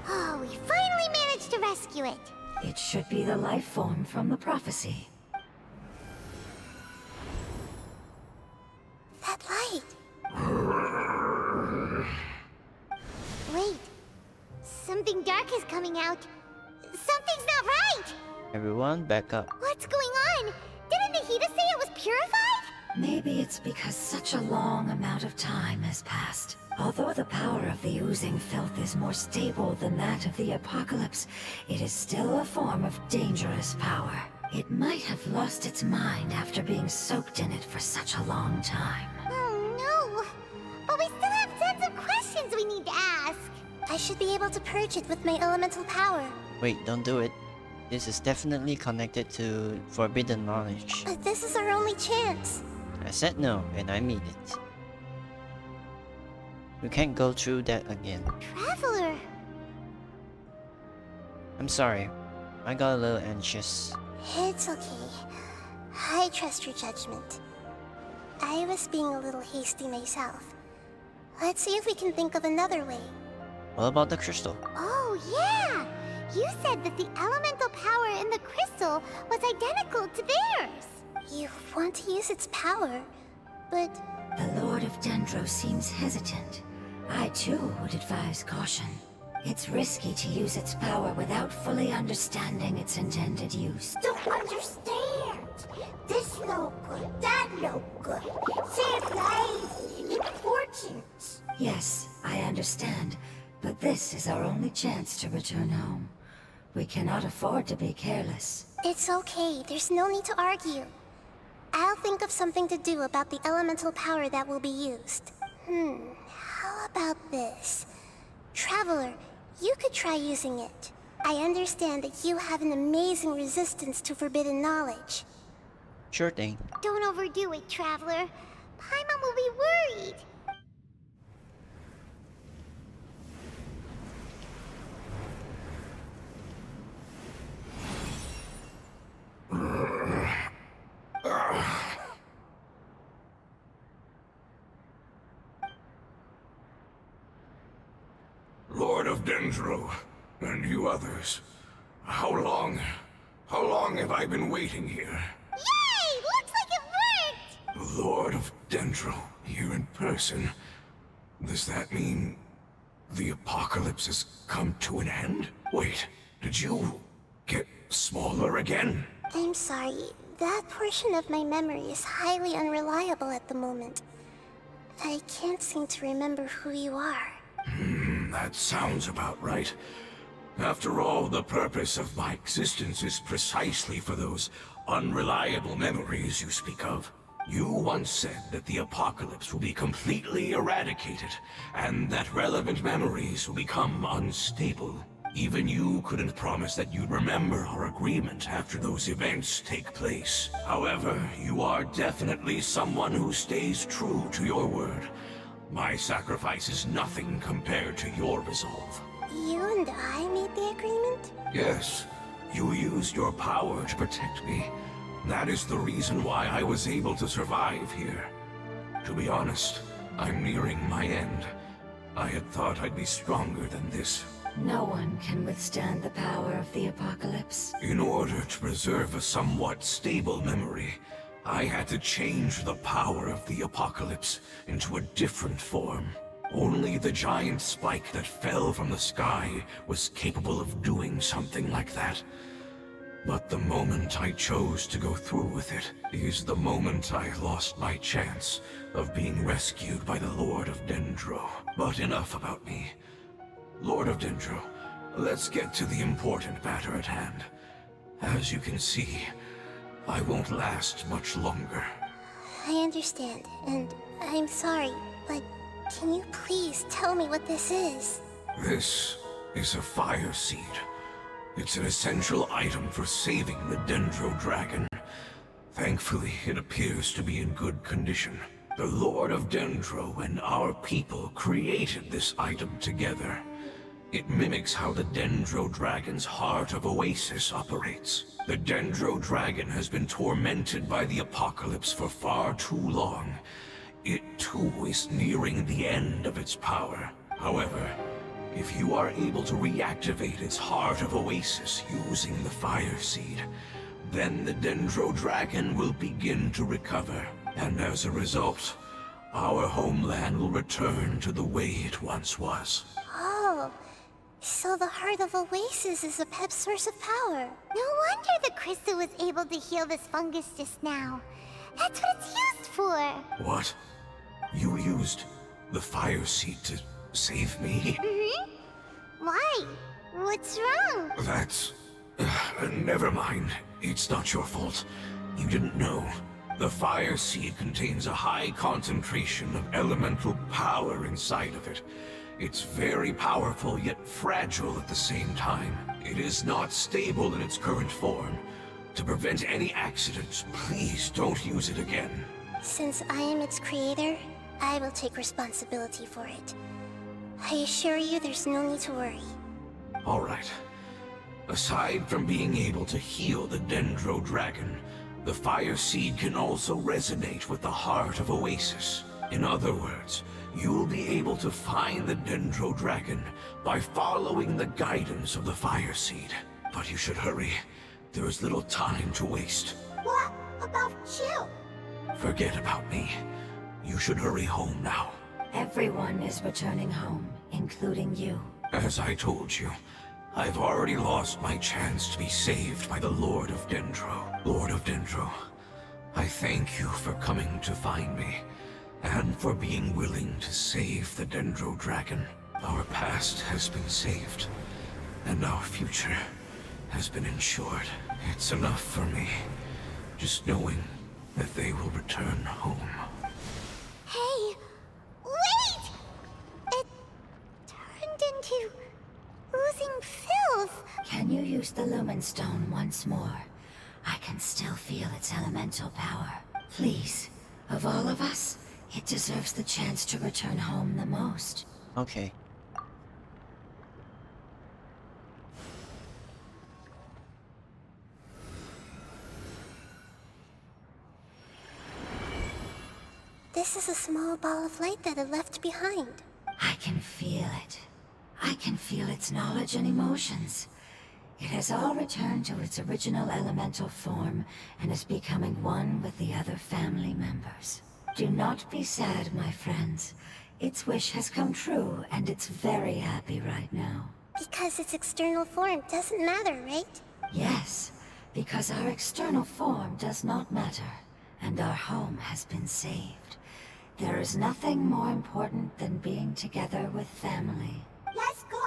Oh, we finally managed to rescue it. It should be the life form from the prophecy. That light! Wait, something dark is coming out. Something's not right! Everyone, back up. What's going on? Didn't Nahida say it was purified? Maybe it's because such a long amount of time has passed. Although the power of the oozing filth is more stable than that of the apocalypse, it is still a form of dangerous power. It might have lost its mind after being soaked in it for such a long time. Oh no! But we still have tons of questions we need to ask. I should be able to purge it with my elemental power. Wait, don't do it. This is definitely connected to forbidden knowledge. But this is our only chance. I said no, and I mean it. We can't go through that again. Traveler! I'm sorry. I got a little anxious. It's okay. I trust your judgment. I was being a little hasty myself. Let's see if we can think of another way. What about the crystal? Oh, yeah! You said that the elemental power in the crystal was identical to theirs. You want to use its power, but... The Lord of Dendro seems hesitant. I too would advise caution. It's risky to use its power without fully understanding its intended use. Don't understand. This no good, that no good. Save lives, important. Yes, I understand, but this is our only chance to return home. We cannot afford to be careless. It's okay, there's no need to argue. I'll think of something to do about the elemental power that will be used. How about this? Traveler, you could try using it. I understand that you have an amazing resistance to forbidden knowledge. Sure thing. Don't overdo it, Traveler. Paimon will be worried. Lord of Dendro, and you others, how long have I been waiting here? Yay! Looks like it worked! Lord of Dendro, here in person. Does that mean the apocalypse has come to an end? Wait, did you get smaller again? I'm sorry, that portion of my memory is highly unreliable at the moment. I can't seem to remember who you are. That sounds about right. After all, the purpose of my existence is precisely for those unreliable memories you speak of. You once said that the apocalypse will be completely eradicated, and that relevant memories will become unstable. Even you couldn't promise that you'd remember our agreement after those events take place. However, you are definitely someone who stays true to your word. My sacrifice is nothing compared to your resolve. You and I made the agreement? Yes, you used your power to protect me. That is the reason why I was able to survive here. To be honest, I'm nearing my end. I had thought I'd be stronger than this. No one can withstand the power of the apocalypse. In order to preserve a somewhat stable memory, I had to change the power of the apocalypse into a different form. Only the giant spike that fell from the sky was capable of doing something like that. But the moment I chose to go through with it is the moment I lost my chance of being rescued by the Lord of Dendro. But enough about me. Lord of Dendro, let's get to the important matter at hand. As you can see, I won't last much longer. I understand, and I'm sorry, but can you please tell me what this is? This is a fire seed. It's an essential item for saving the Dendro Dragon. Thankfully, it appears to be in good condition. The Lord of Dendro and our people created this item together. It mimics how the Dendro Dragon's Heart of Oasis operates. The Dendro Dragon has been tormented by the apocalypse for far too long. It too is nearing the end of its power. However, if you are able to reactivate its Heart of Oasis using the Fire Seed, then the Dendro Dragon will begin to recover. And as a result, our homeland will return to the way it once was. Oh, so the Heart of Oasis is a pep source of power. No wonder the crystal was able to heal this fungus just now. That's what it's used for. What? You used the Fire Seed to save me? Mm-hmm. Why? What's wrong? That's... never mind. It's not your fault. You didn't know. The Fire Seed contains a high concentration of elemental power inside of it. It's very powerful, yet fragile at the same time. It is not stable in its current form. To prevent any accidents, please don't use it again. Since I am its creator, I will take responsibility for it. I assure you there's no need to worry. Alright. Aside from being able to heal the Dendro Dragon, the Fire Seed can also resonate with the Heart of Oasis. In other words, you'll be able to find the Dendro Dragon by following the guidance of the Fire Seed. But you should hurry. There is little time to waste. What about you? Forget about me. You should hurry home now. Everyone is returning home, including you. As I told you, I've already lost my chance to be saved by the Lord of Dendro. Lord of Dendro, I thank you for coming to find me, and for being willing to save the Dendro Dragon. Our past has been saved, and our future has been ensured. It's enough for me, just knowing that they will return home. Hey, wait! It turned into oozing filth. Can you use the Lumen Stone once more? I can still feel its elemental power. Please, of all of us, it deserves the chance to return home the most. Okay. This is a small ball of light that it left behind. I can feel it. I can feel its knowledge and emotions. It has all returned to its original elemental form and is becoming one with the other family members. Do not be sad, my friends. Its wish has come true, and it's very happy right now. Because its external form doesn't matter, right? Yes, because our external form does not matter, and our home has been saved. There is nothing more important than being together with family. Let's go!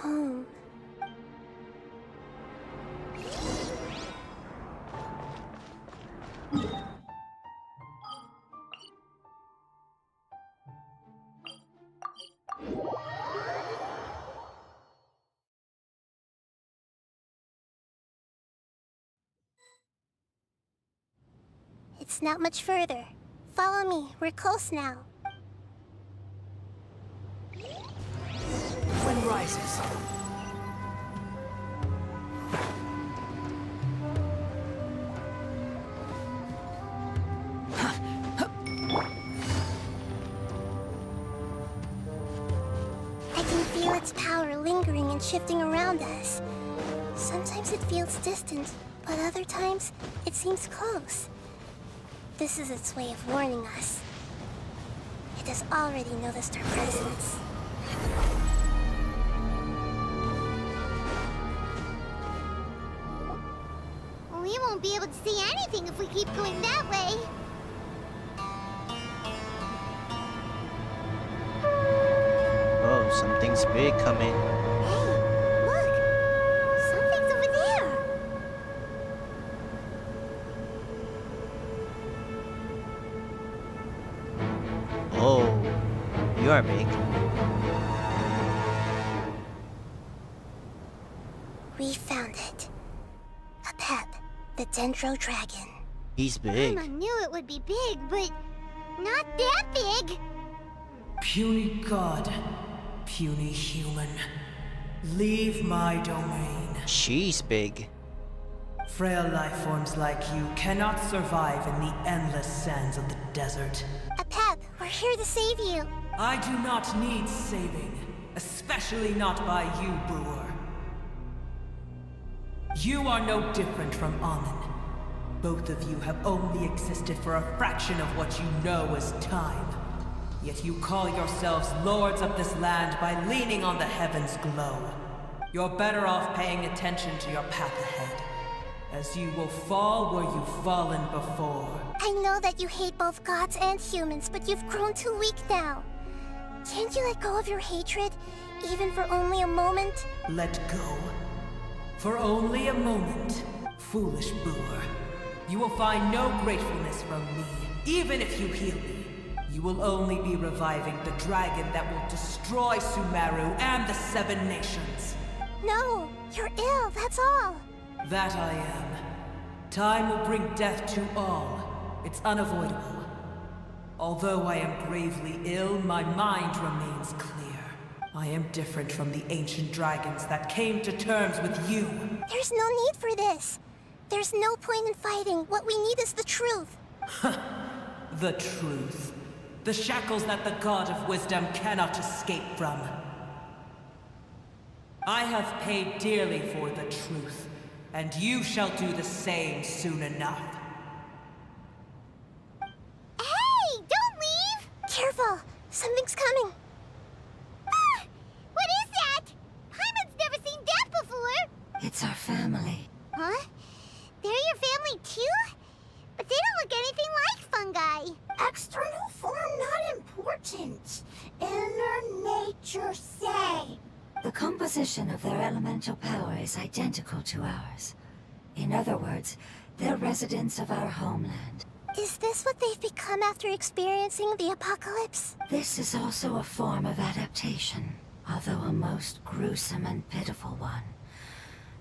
Home. It's not much further. Follow me, we're close now. Wind rises. I can feel its power lingering and shifting around us. Sometimes it feels distant, but other times it seems close. This is its way of warning us. It has already noticed our presence. We won't be able to see anything if we keep going that way. Oh, something's big coming. Hey, look! Something's over there! You are big. We found it. A pep, the Dendro Dragon. He's big. Mama knew it would be big, but not that big. Puny god, puny human, leave my domain. She's big. Frail life forms like you cannot survive in the endless sands of the desert. A pep, we're here to save you. I do not need saving, especially not by you, Brewer. You are no different from Amun. Both of you have only existed for a fraction of what you know as time. Yet you call yourselves lords of this land by leaning on the heavens' glow. You're better off paying attention to your path ahead, as you will fall where you've fallen before. I know that you hate both gods and humans, but you've grown too weak now. Can't you let go of your hatred, even for only a moment? Let go? For only a moment, foolish Brewer. You will find no gratefulness from me, even if you heal me. You will only be reviving the dragon that will destroy Sumeru and the Seven Nations. No, you're ill, that's all. That I am. Time will bring death to all. It's unavoidable. Although I am gravely ill, my mind remains clear. I am different from the ancient dragons that came to terms with you. There's no need for this. There's no point in fighting. What we need is the truth. The truth. The shackles that the God of Wisdom cannot escape from. I have paid dearly for the truth, and you shall do the same soon enough. Hey, don't leave! Careful, something's coming. Ah, what is that? Hyman's never seen that before. It's our family. Huh? They're your family too? But they don't look anything like fungi. External form not important. Inner nature same. The composition of their elemental power is identical to ours. In other words, they're residents of our homeland. Is this what they've become after experiencing the apocalypse? This is also a form of adaptation, although a most gruesome and pitiful one.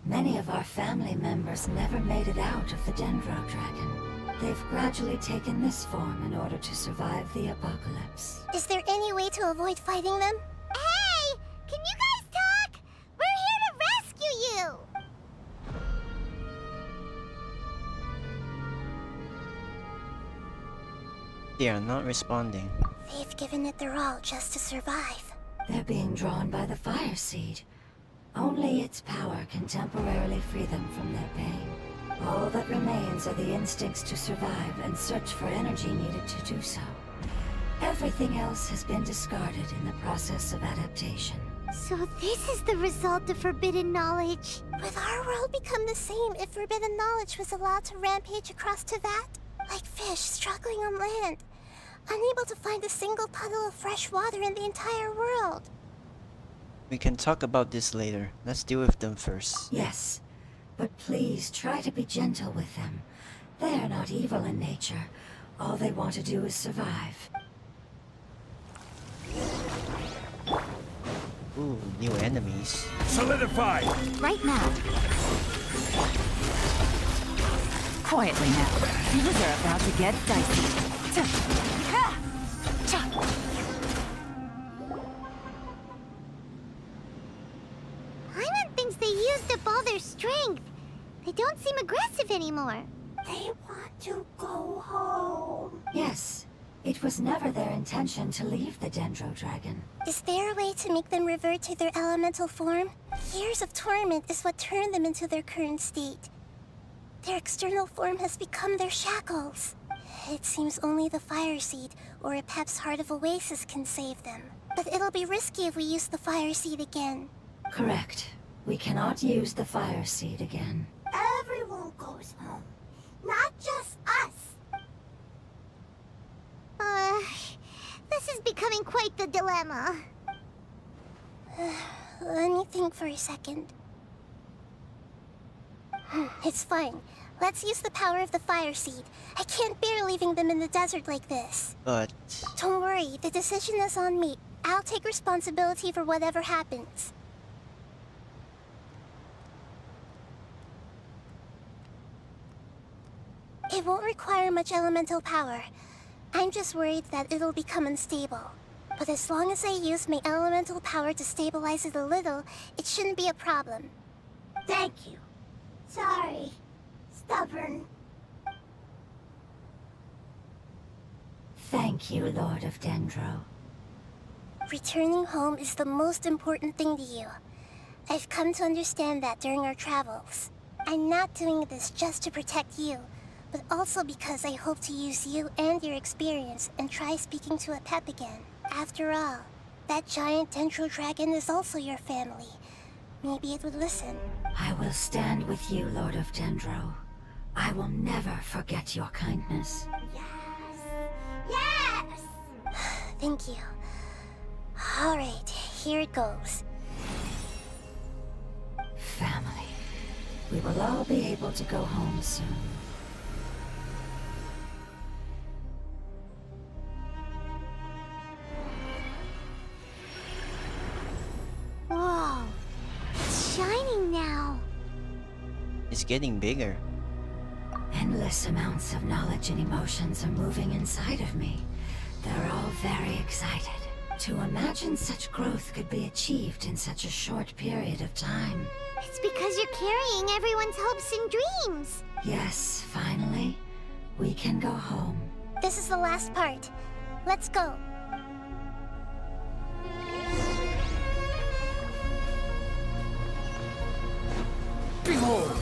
Many of our family members never made it out of the Dendro Dragon. They've gradually taken this form in order to survive the apocalypse. Is there any way to avoid fighting them? Hey! Can you guys talk? We're here to rescue you! They are not responding. They've given it their all just to survive. They're being drawn by the fire seed. Only its power can temporarily free them from their pain. All that remains are the instincts to survive and search for energy needed to do so. Everything else has been discarded in the process of adaptation. So this is the result of forbidden knowledge. Would our world become the same if forbidden knowledge was allowed to rampage across Tevat? Like fish struggling on land, unable to find a single puddle of fresh water in the entire world. We can talk about this later. Let's deal with them first. Yes, but please try to be gentle with them. They are not evil in nature. All they want to do is survive. Ooh, new enemies. Solidify! Right now. Quietly now. Things are about to get dicey. Hyman thinks they used up all their strength. They don't seem aggressive anymore. They want to go home. Yes, it was never their intention to leave the Dendro Dragon. Is there a way to make them revert to their elemental form? Years of torment is what turned them into their current state. Their external form has become their shackles. It seems only the Fire Seed or a Pep's Heart of Oasis can save them. But it'll be risky if we use the Fire Seed again. Correct. We cannot use the Fire Seed again. Everyone goes home. Not just us. This is becoming quite the dilemma. Let me think for a second. It's fine. Let's use the power of the Fire Seed. I can't bear leaving them in the desert like this. But... Don't worry, the decision is on me. I'll take responsibility for whatever happens. It won't require much elemental power. I'm just worried that it'll become unstable. But as long as I use my elemental power to stabilize it a little, it shouldn't be a problem. Thank you. Sorry. Stubborn. Thank you, Lord of Dendro. Returning home is the most important thing to you. I've come to understand that during our travels. I'm not doing this just to protect you, but also because I hope to use you and your experience and try speaking to a pep again. After all, that giant Dendro dragon is also your family. Maybe it would listen. I will stand with you, Lord of Dendro. I will never forget your kindness. Yes! Thank you. Alright, here it goes. Family. We will all be able to go home soon. Whoa, it's shining now. It's getting bigger. Endless amounts of knowledge and emotions are moving inside of me. They're all very excited. To imagine such growth could be achieved in such a short period of time. It's because you're carrying everyone's hopes and dreams. Yes, finally, we can go home. This is the last part. Let's go. Behold!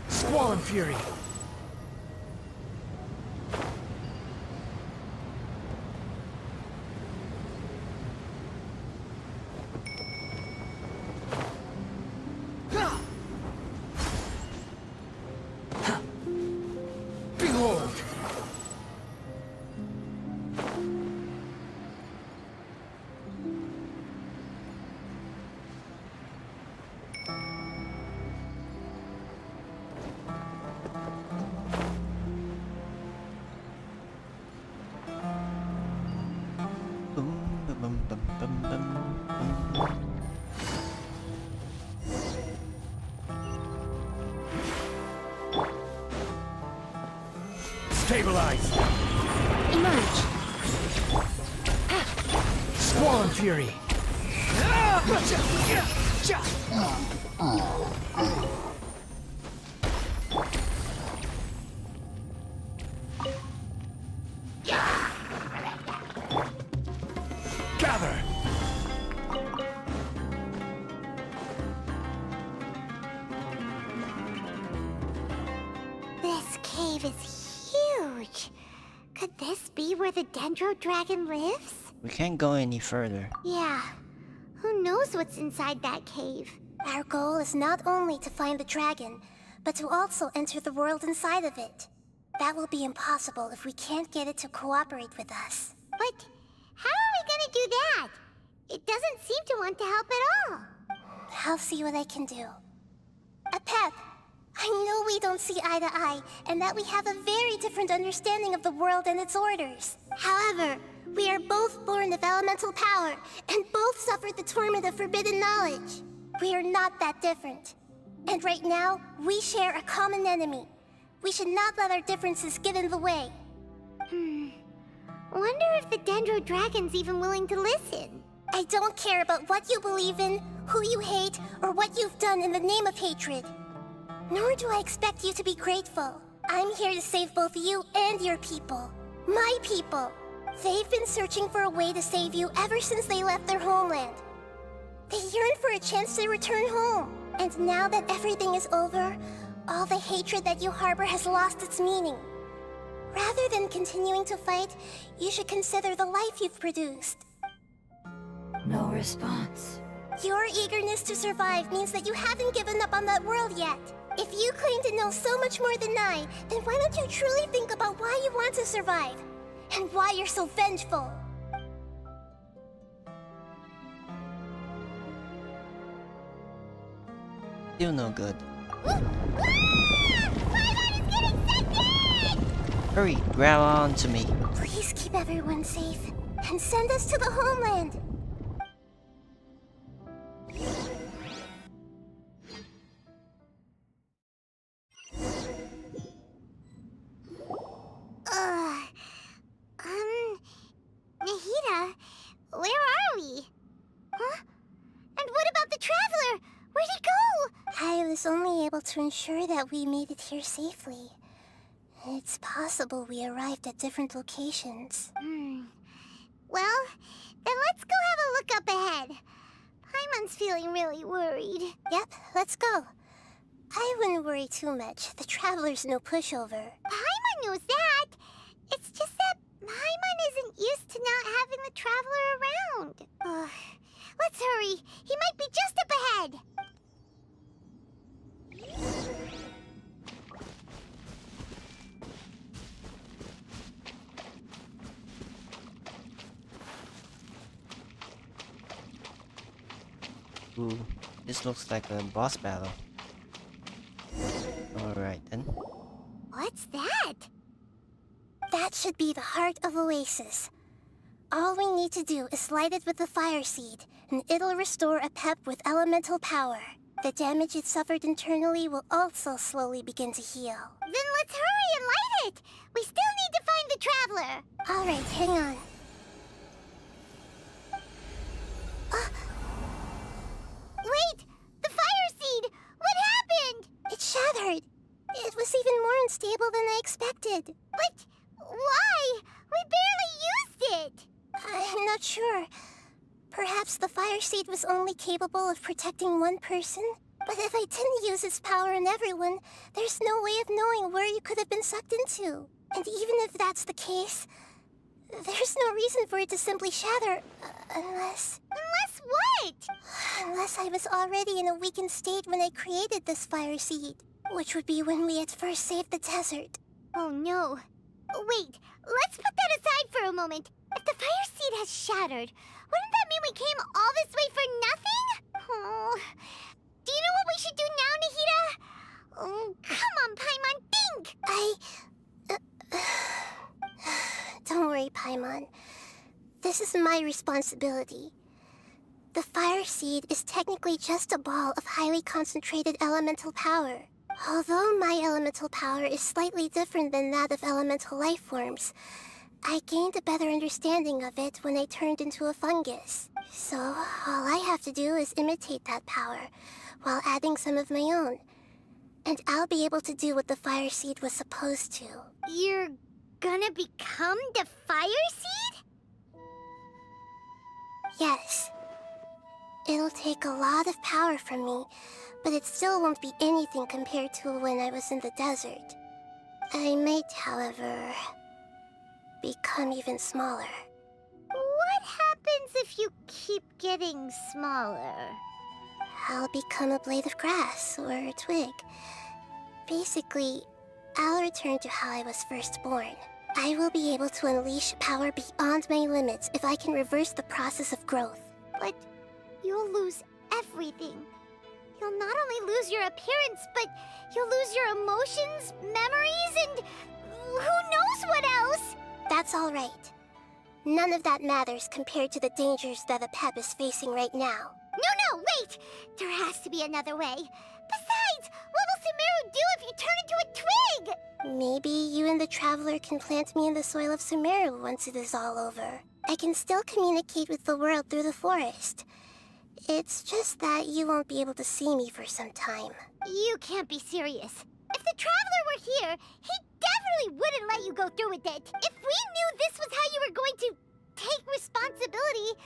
Squall and Fury! Behold! Stabilize! Emerge! Squall and Fury! Gather! This cave is huge. Could this be where the Dendro dragon lives? We can't go any further. Yeah. Who knows what's inside that cave? Our goal is not only to find the dragon, but to also enter the world inside of it. That will be impossible if we can't get it to cooperate with us. But how are we gonna do that? It doesn't seem to want to help at all. I'll see what I can do. Pep, I know we don't see eye to eye, and that we have a very different understanding of the world and its orders. However, we are both born of elemental power, and both suffered the torment of forbidden knowledge. We are not that different. And right now, we share a common enemy. We should not let our differences get in the way. Wonder if the Dendro dragon's even willing to listen. I don't care about what you believe in, who you hate, or what you've done in the name of hatred. Nor do I expect you to be grateful. I'm here to save both you and your people. My people. They've been searching for a way to save you ever since they left their homeland. They yearn for a chance to return home. And now that everything is over, all the hatred that you harbor has lost its meaning. Rather than continuing to fight, you should consider the life you've produced. No response. Your eagerness to survive means that you haven't given up on that world yet. If you claim to know so much more than I, then why don't you truly think about why you want to survive? And why you're so vengeful? Still no good. Hurry, grab on to me. Please keep everyone safe and send us to the homeland. Nahida, where are we? Huh? And what about the Traveler? Where'd he go? I was only able to ensure that we made it here safely. It's possible we arrived at different locations. Well, then let's go have a look up ahead. Paimon's feeling really worried. Yep, let's go. I wouldn't worry too much. The Traveler's no pushover. Paimon knows that. It's just that Paimon isn't used to not having the Traveler around. Let's hurry. He might be just up ahead. Ooh, this looks like a boss battle. Alright then. What's that? That should be the heart of Oasis. All we need to do is light it with the fire seed, and it'll restore a pep with elemental power. The damage it suffered internally will also slowly begin to heal. Then let's hurry and light it! We still need to find the Traveler! Alright, hang on. Wait! The fire seed! What happened? It shattered. It was even more unstable than I expected. But why? We barely used it! I'm not sure. Perhaps the fire seed was only capable of protecting one person? But if I didn't use its power on everyone, there's no way of knowing where you could have been sucked into. And even if that's the case, there's no reason for it to simply shatter, unless... Unless what? Unless I was already in a weakened state when I created this fire seed, which would be when we had first saved the desert. Oh no. Wait, let's put that aside for a moment. If the fire seed has shattered, wouldn't that mean we came all this way for nothing? Oh. Do you know what we should do now, Nahida? Oh, come on, Paimon, think! Don't worry, Paimon. This is my responsibility. The fire seed is technically just a ball of highly concentrated elemental power. Although my elemental power is slightly different than that of elemental life forms, I gained a better understanding of it when I turned into a fungus. So, all I have to do is imitate that power, while adding some of my own. And I'll be able to do what the fire seed was supposed to. You're gonna become the fire seed? Yes. It'll take a lot of power from me, but it still won't be anything compared to when I was in the desert. I might, however, become even smaller. What happens if you keep getting smaller? I'll become a blade of grass or a twig. Basically, I'll return to how I was first born. I will be able to unleash power beyond my limits if I can reverse the process of growth. But you'll lose everything. You'll not only lose your appearance, but you'll lose your emotions, memories, and who knows what else? That's all right. None of that matters compared to the dangers that the Pep is facing right now. No, wait! There has to be another way. Besides, what will Sumeru do if you turn into a twig? Maybe you and the Traveler can plant me in the soil of Sumeru once it is all over. I can still communicate with the world through the forest. It's just that you won't be able to see me for some time. You can't be serious. If the Traveler were here, he definitely wouldn't let you go through with it. If we knew this was how you were going to take responsibility,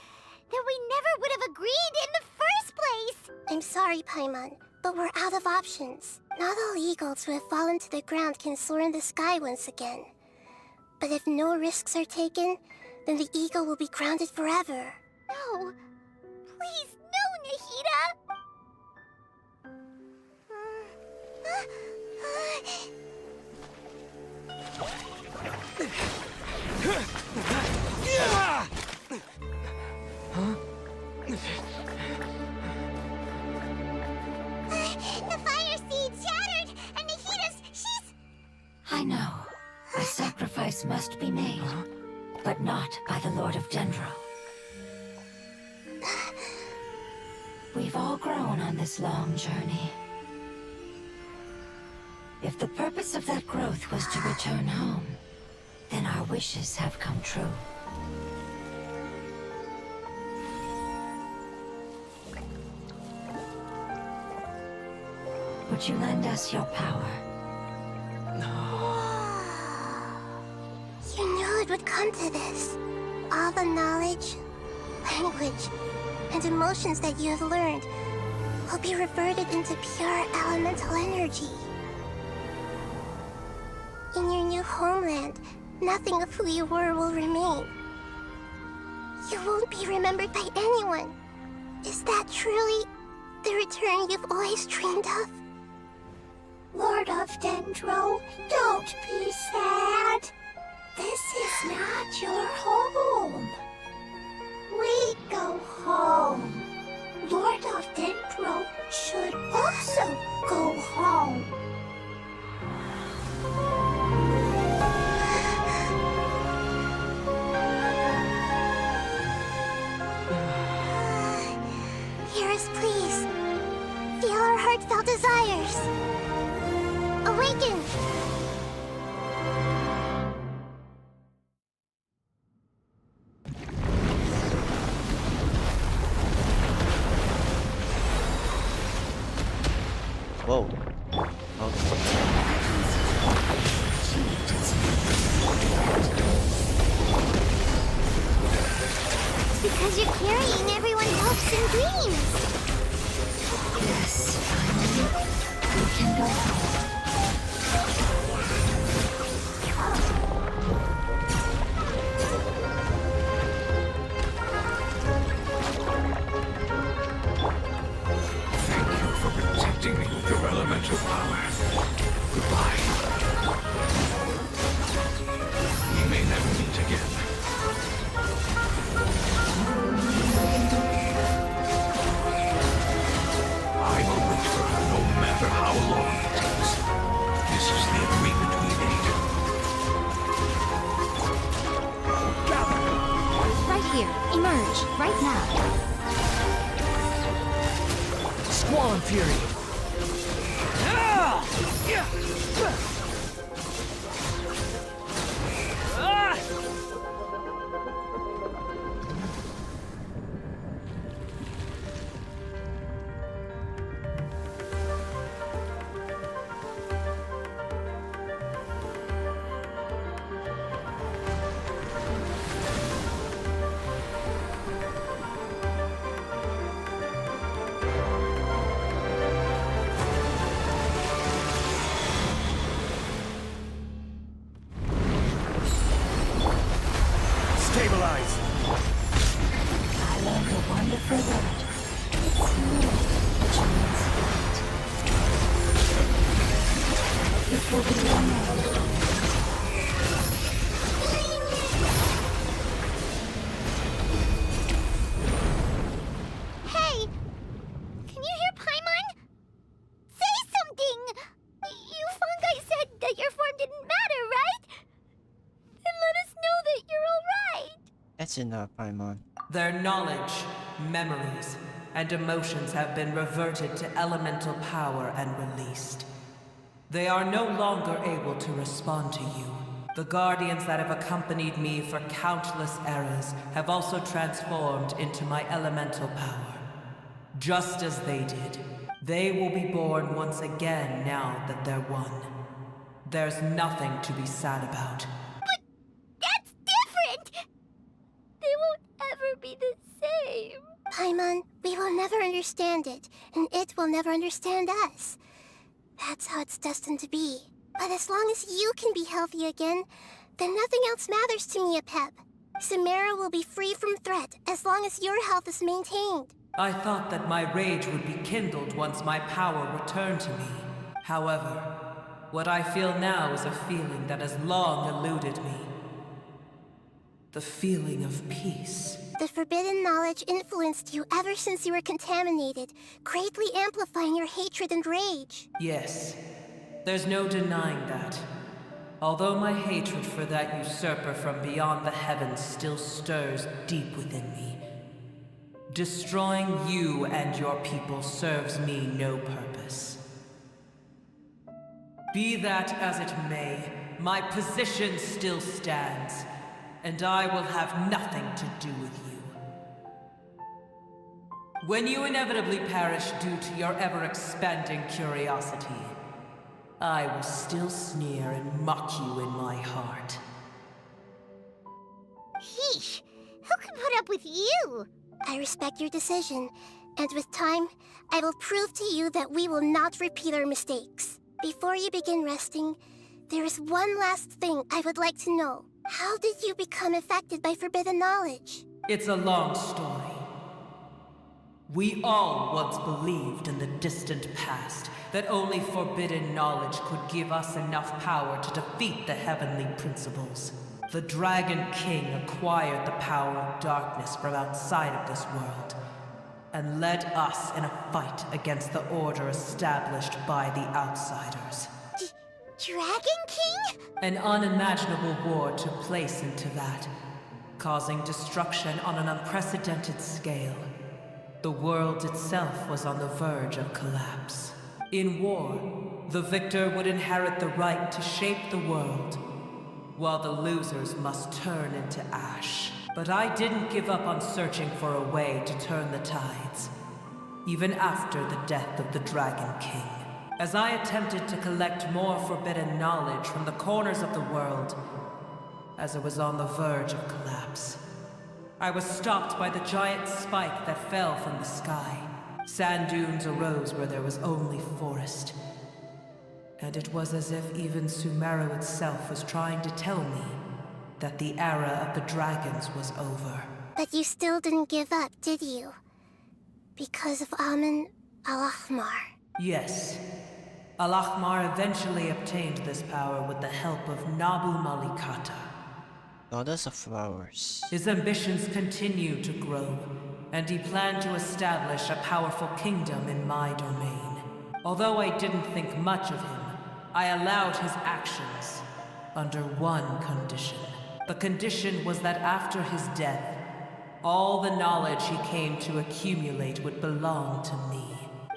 then we never would have agreed in the first place. I'm sorry, Paimon, but we're out of options. Not all eagles who have fallen to the ground can soar in the sky once again. But if no risks are taken, then the eagle will be grounded forever. No. Please, no, Nahida! Nahida! I know. A sacrifice must be made, but not by the Lord of Dendro. We've all grown on this long journey. If the purpose of that growth was to return home, then our wishes have come true. Would you lend us your power? You knew it would come to this. All the knowledge, language, and emotions that you have learned will be reverted into pure elemental energy. In your new homeland, nothing of who you were will remain. You won't be remembered by anyone. Is that truly the return you've always dreamed of? Lord of Dendro, don't be sad. This is not your home. We go home. Lord of Dendro should also go home. Hear us, please. Feel our heartfelt desires. Awaken! Whoa. It's because you're carrying everyone's hopes and dreams. Yes, finally, we can go home. Thank you for protecting me with your elemental power. Goodbye. We may never meet again. I will wait for her no matter how long it takes. This is the agreement we made. Right here. Emerge. Right now. Squall Fury! Stabilize! I learned a wonderful word. It's new, which means light. It will be one more. Hey! Can you hear Paimon? Say something! You fungi said that your form didn't matter, right? Then let us know that you're alright! That's enough, Paimon. Their knowledge, memories, and emotions have been reverted to elemental power and released. They are no longer able to respond to you. The guardians that have accompanied me for countless eras have also transformed into my elemental power. Just as they did, they will be born once again now that they're one. There's nothing to be sad about. But that's different! They won't ever be the same. Paimon, we will never understand it, and it will never understand us. That's how it's destined to be. But as long as you can be healthy again, then nothing else matters to me, Apep. Sumeru will be free from threat as long as your health is maintained. I thought that my rage would be kindled once my power returned to me. However, what I feel now is a feeling that has long eluded me. The feeling of peace. The forbidden knowledge influenced you ever since you were contaminated, greatly amplifying your hatred and rage. Yes, there's no denying that. Although my hatred for that usurper from beyond the heavens still stirs deep within me, destroying you and your people serves me no purpose. Be that as it may, my position still stands, and I will have nothing to do with you. When you inevitably perish due to your ever-expanding curiosity, I will still sneer and mock you in my heart. Heesh! Who can put up with you? I respect your decision, and with time, I will prove to you that we will not repeat our mistakes. Before you begin resting, there is one last thing I would like to know. How did you become affected by forbidden knowledge? It's a long story. We all once believed in the distant past that only forbidden knowledge could give us enough power to defeat the heavenly principles. The Dragon King acquired the power of darkness from outside of this world, and led us in a fight against the order established by the outsiders. Dragon King? An unimaginable war took place into that, causing destruction on an unprecedented scale. The world itself was on the verge of collapse. In war, the victor would inherit the right to shape the world, while the losers must turn into ash. But I didn't give up on searching for a way to turn the tides, even after the death of the Dragon King. As I attempted to collect more forbidden knowledge from the corners of the world, as it was on the verge of collapse, I was stopped by the giant spike that fell from the sky. Sand dunes arose where there was only forest. And it was as if even Sumeru itself was trying to tell me that the era of the dragons was over. But you still didn't give up, did you? Because of Amun Al-Ahmar. Yes. Al-Ahmar eventually obtained this power with the help of Nabu Malikata, Goddess of Flowers. His ambitions continued to grow, and he planned to establish a powerful kingdom in my domain. Although I didn't think much of him, I allowed his actions under one condition. The condition was that after his death, all the knowledge he came to accumulate would belong to me.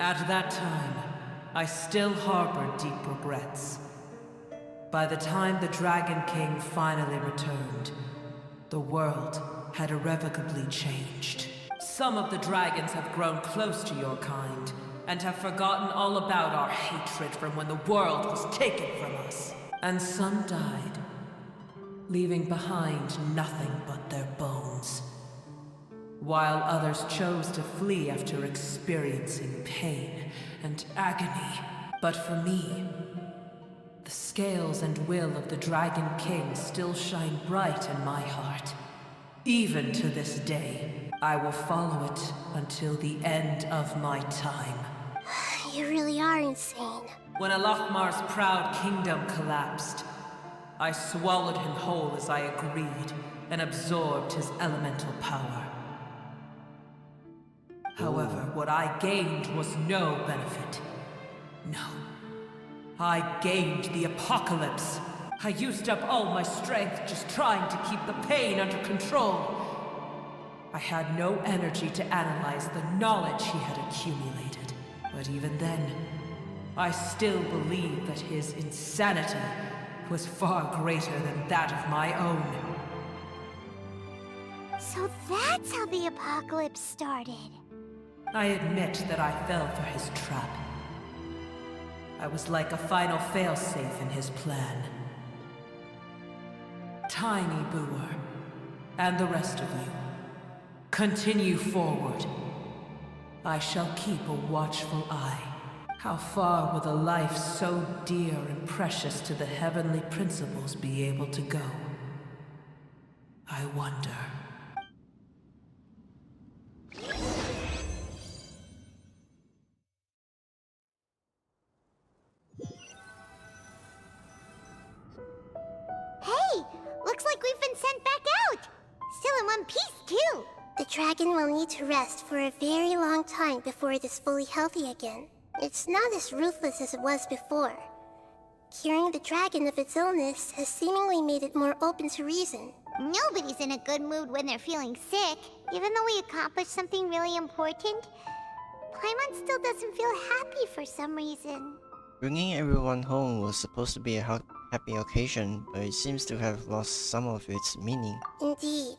At that time, I still harbored deep regrets. By the time the Dragon King finally returned, the world had irrevocably changed. Some of the dragons have grown close to your kind, and have forgotten all about our hatred from when the world was taken from us. And some died, leaving behind nothing but their bones, while others chose to flee after experiencing pain and agony. But for me, the scales and will of the Dragon King still shine bright in my heart. Even to this day, I will follow it until the end of my time. You really are insane. When Al-Ahmar's proud kingdom collapsed, I swallowed him whole as I agreed, and absorbed his elemental power. However, what I gained was no benefit. No. I gained the apocalypse. I used up all my strength just trying to keep the pain under control. I had no energy to analyze the knowledge he had accumulated. But even then, I still believed that his insanity was far greater than that of my own. So that's how the apocalypse started. I admit that I fell for his trap. I was like a final failsafe in his plan. Tiny Booer, and the rest of you, continue forward. I shall keep a watchful eye. How far will a life so dear and precious to the heavenly principles be able to go? I wonder. Hey! Looks like we've been sent back out! Still in one piece, too! The dragon will need to rest for a very long time before it is fully healthy again. It's not as ruthless as it was before. Curing the dragon of its illness has seemingly made it more open to reason. Nobody's in a good mood when they're feeling sick. Even though we accomplished something really important, Paimon still doesn't feel happy for some reason. Bringing everyone home was supposed to be a happy occasion, but it seems to have lost some of its meaning. Indeed.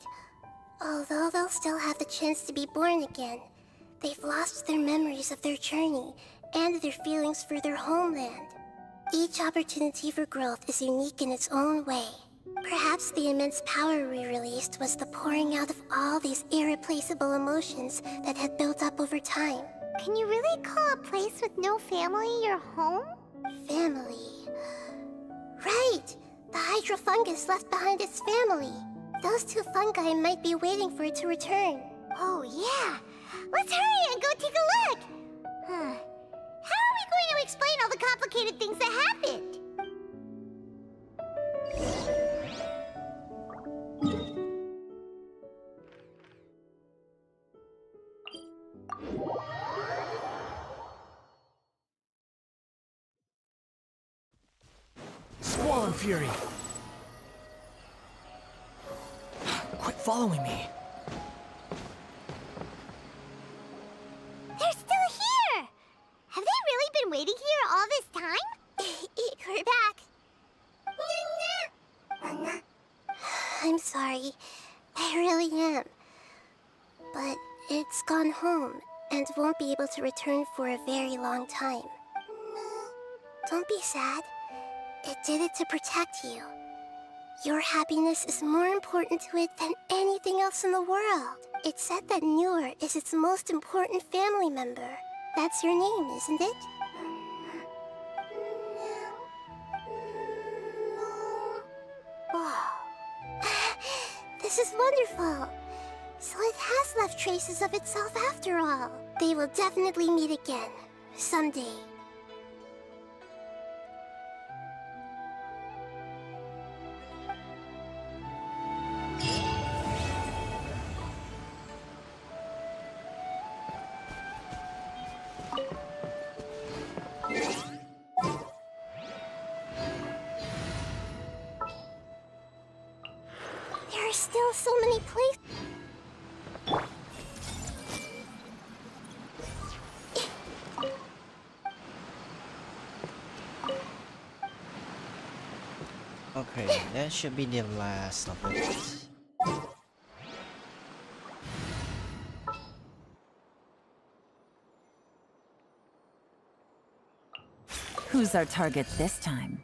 Although they'll still have the chance to be born again, they've lost their memories of their journey and their feelings for their homeland. Each opportunity for growth is unique in its own way. Perhaps the immense power we released was the pouring out of all these irreplaceable emotions that had built up over time. Can you really call a place with no family your home? Family. Right! The hydrofungus left behind its family. Those two fungi might be waiting for it to return. Oh yeah! Let's hurry and go take a look! How are we going to explain all the complicated things that happened? Squall Fury! Quit following me. They're still here! Have they really been waiting here all this time? We're back. I'm sorry. I really am. But it's gone home and won't be able to return for a very long time. Don't be sad. It did it to protect you. Your happiness is more important to it than anything else in the world. It said that Newer is its most important family member. That's your name, isn't it? Wow. This is wonderful. So it has left traces of itself after all. They will definitely meet again. Someday. There are still so many places. Okay, that should be the last of it. Who's our target this time?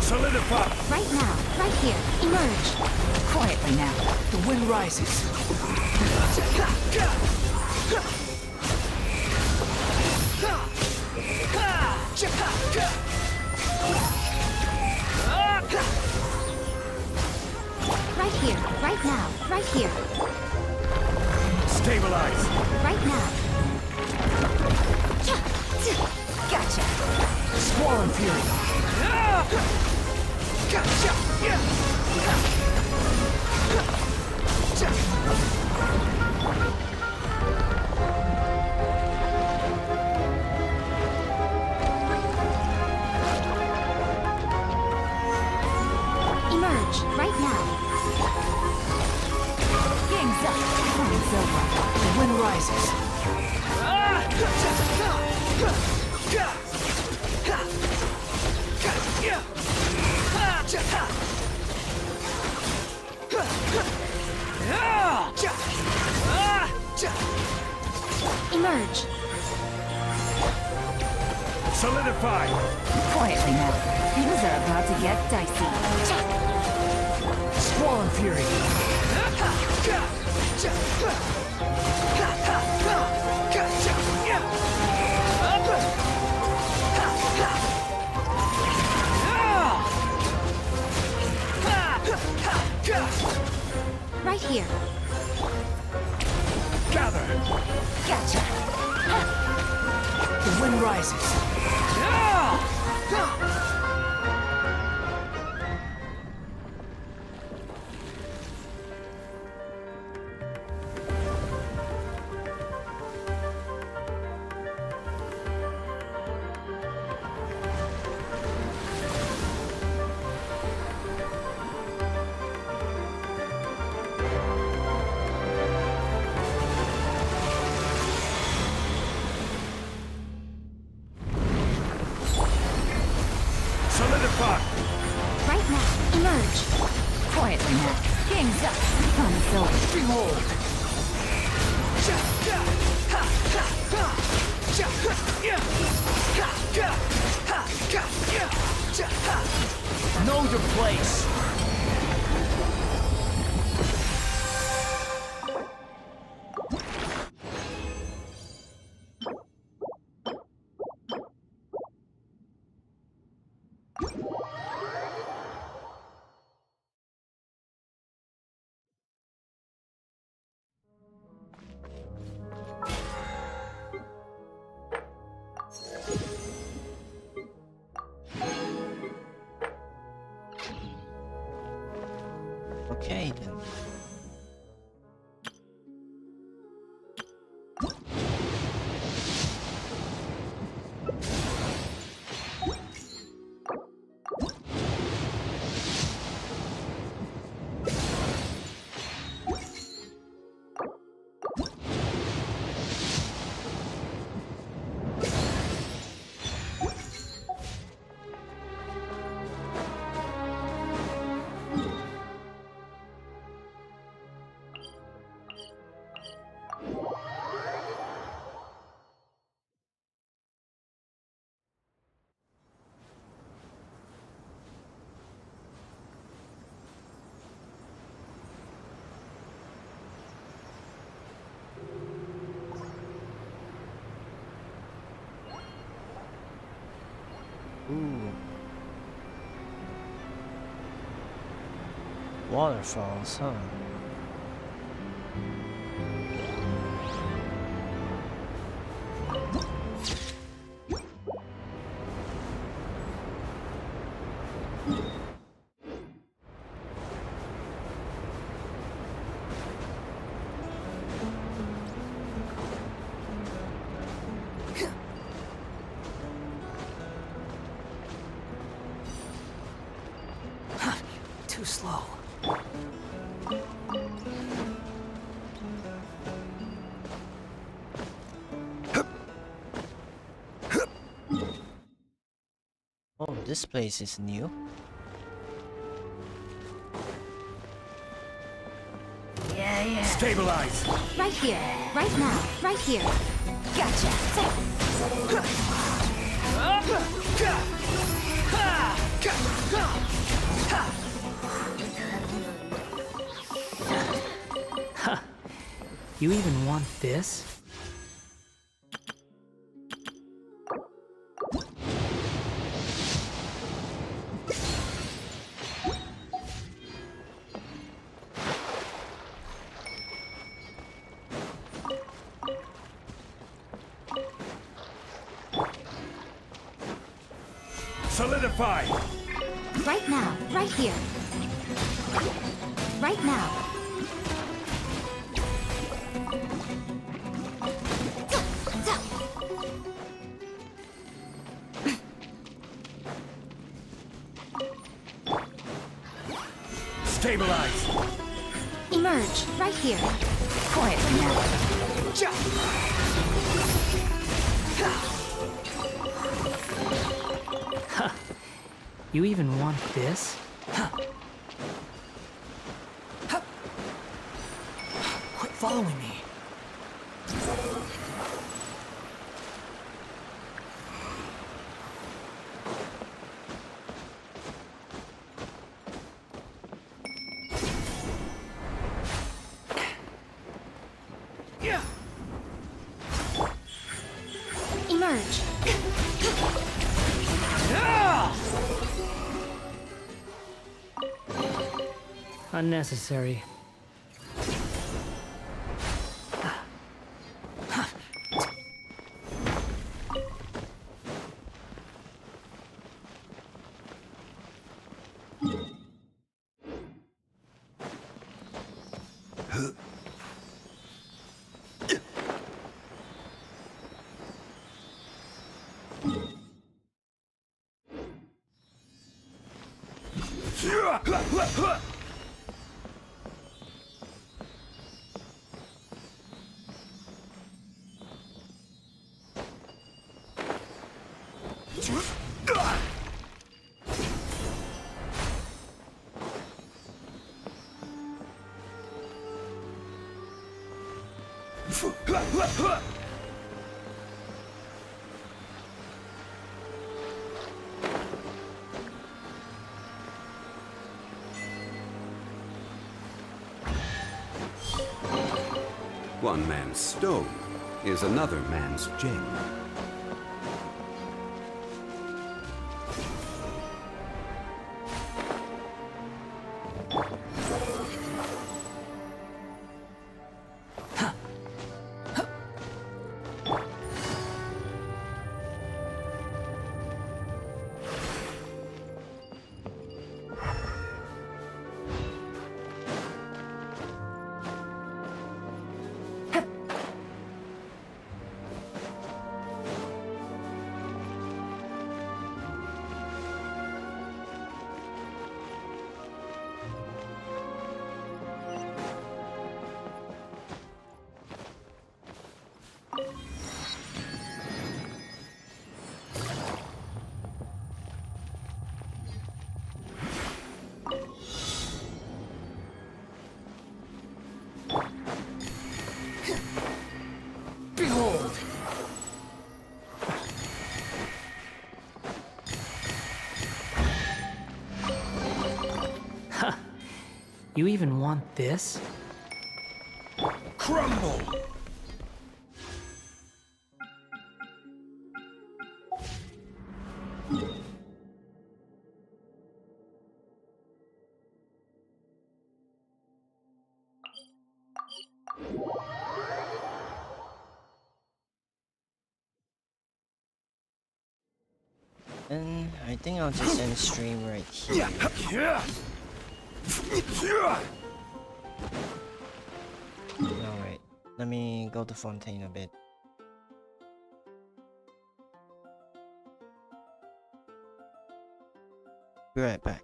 Solidify! Right now, right here. Emerge. Quietly now. The wind rises. Right here. Right now. Right here. Stabilize! Right now. Gotcha! Squall Fury! Emerge, right now. Game's up. Time's over. The wind rises. Emerge. Solidify! Quietly now. Things are about to get dicey. Squall Fury. Right here. Gather. Gotcha. The wind rises. Solidify! Right now. Emerge. Quietly now. Game's up. Time's over. Behold. Know your place. Okay then. Ooh. Waterfalls, huh? Too slow. Oh, this place is new. Yeah. Stabilize! Right here. Right now. Right here. Gotcha. You even want this? Solidify! Right now. Right here. Right now. Stabilize! Emerge, right here. Quietly now. Huh. You even want this? Quit following me. Emerge. Unnecessary. One man's stone is another man's gem. Behold! Huh. You even want this? Crumble! And I think I'll just end stream right here. Alright, let me go to Fontaine a bit. Be right back.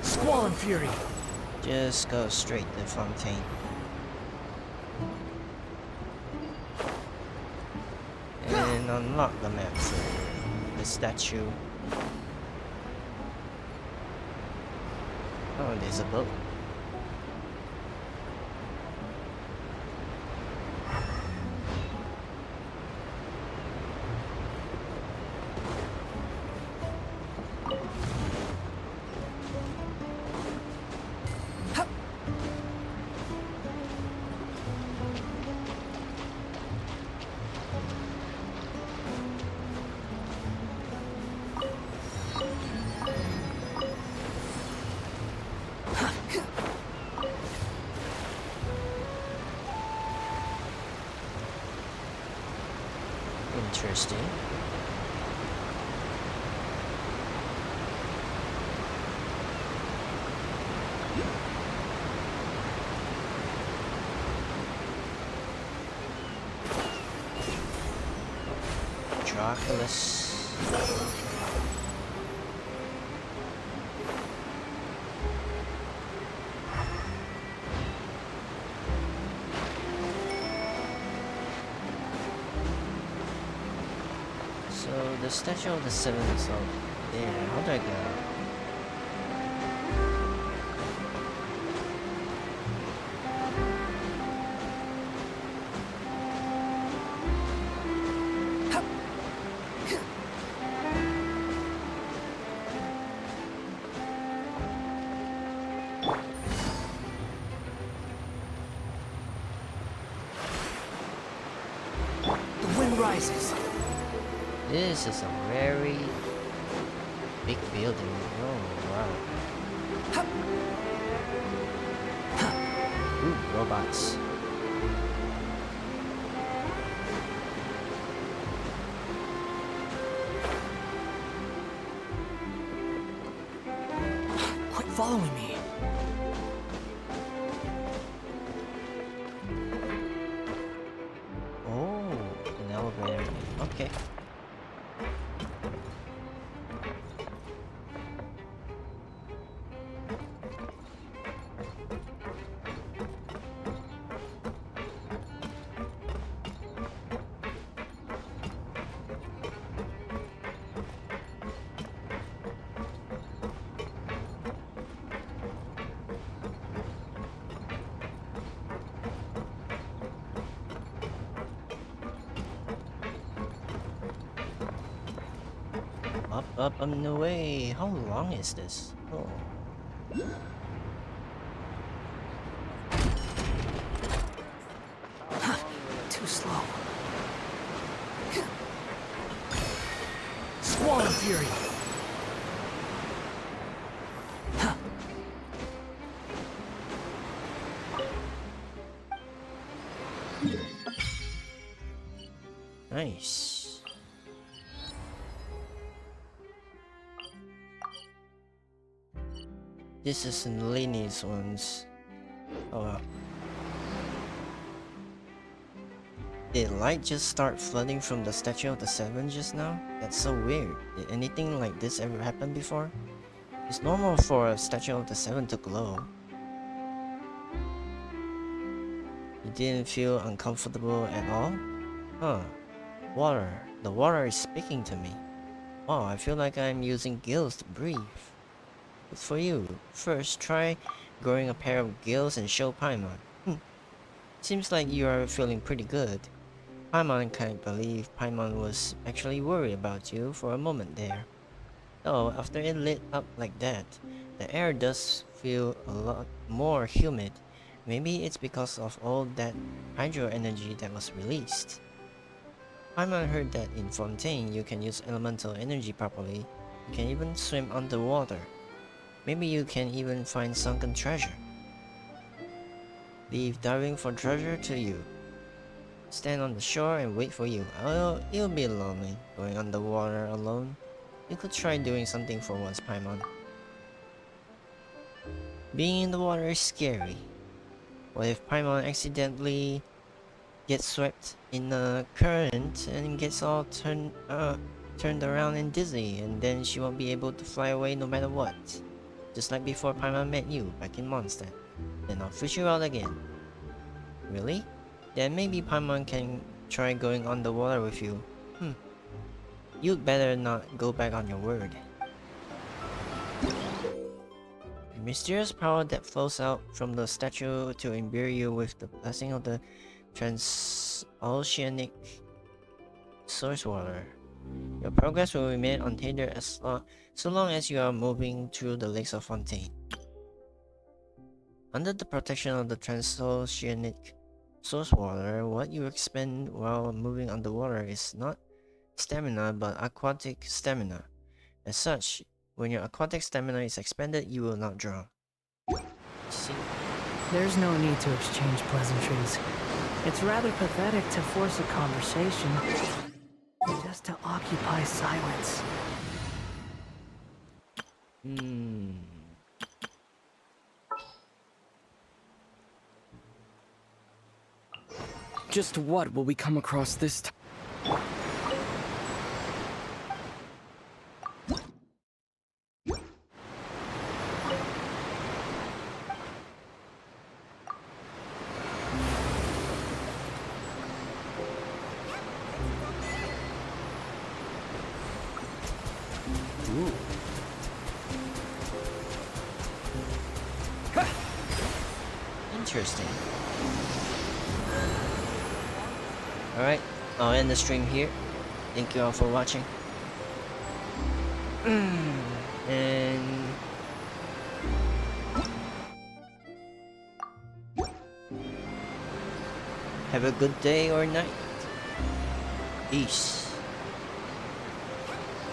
Squall and Fury! Just go straight to Fontaine. And unlock the map for the statue. Oh, there's a boat. Oculus. So the statue of the seven is out there. How do I get out? The wind rises. This is a very big building. Oh wow. Ooh, robots. Quit following me. Oh, an elevator. Okay. Up and away. How long is this? Oh. Too slow. Squall and fury. Nice. This is in Lainey's ones. Oh wow. Did light just start flooding from the statue of the seven just now? That's so weird. Did anything like this ever happen before? It's normal for a statue of the seven to glow. You didn't feel uncomfortable at all? Huh. Water. The water is speaking to me. Wow, I feel like I'm using gills to breathe. Good for you. First, try growing a pair of gills and show Paimon. Seems like you are feeling pretty good. Paimon can't believe Paimon was actually worried about you for a moment there. Though, after it lit up like that, the air does feel a lot more humid. Maybe it's because of all that hydro energy that was released. Paimon heard that in Fontaine you can use elemental energy properly. You can even swim underwater. Maybe you can even find sunken treasure. Leave diving for treasure to you. Stand on the shore and wait for you. Oh, you'll be lonely going underwater alone. You could try doing something for once, Paimon. Being in the water is scary. What if Paimon accidentally gets swept in the current and gets all turned around and dizzy, and then she won't be able to fly away no matter what? Just like before Paimon met you back in Mondstadt. Then I'll fish you out again. Really? Then maybe Paimon can try going underwater with you. You'd better not go back on your word. A mysterious power that flows out from the statue to imbue you with the blessing of the transoceanic source water. Your progress will remain unhindered so long as you are moving through the lakes of Fontaine. Under the protection of the transoceanic source water, what you expend while moving underwater is not stamina but aquatic stamina. As such, when your aquatic stamina is expended, you will not drown. See? There's no need to exchange pleasantries. It's rather pathetic to force a conversation just to occupy silence. Just what will we come across this time? Ooh. Interesting. Alright, I'll end the stream here. Thank you all for watching. And have a good day or night. Peace.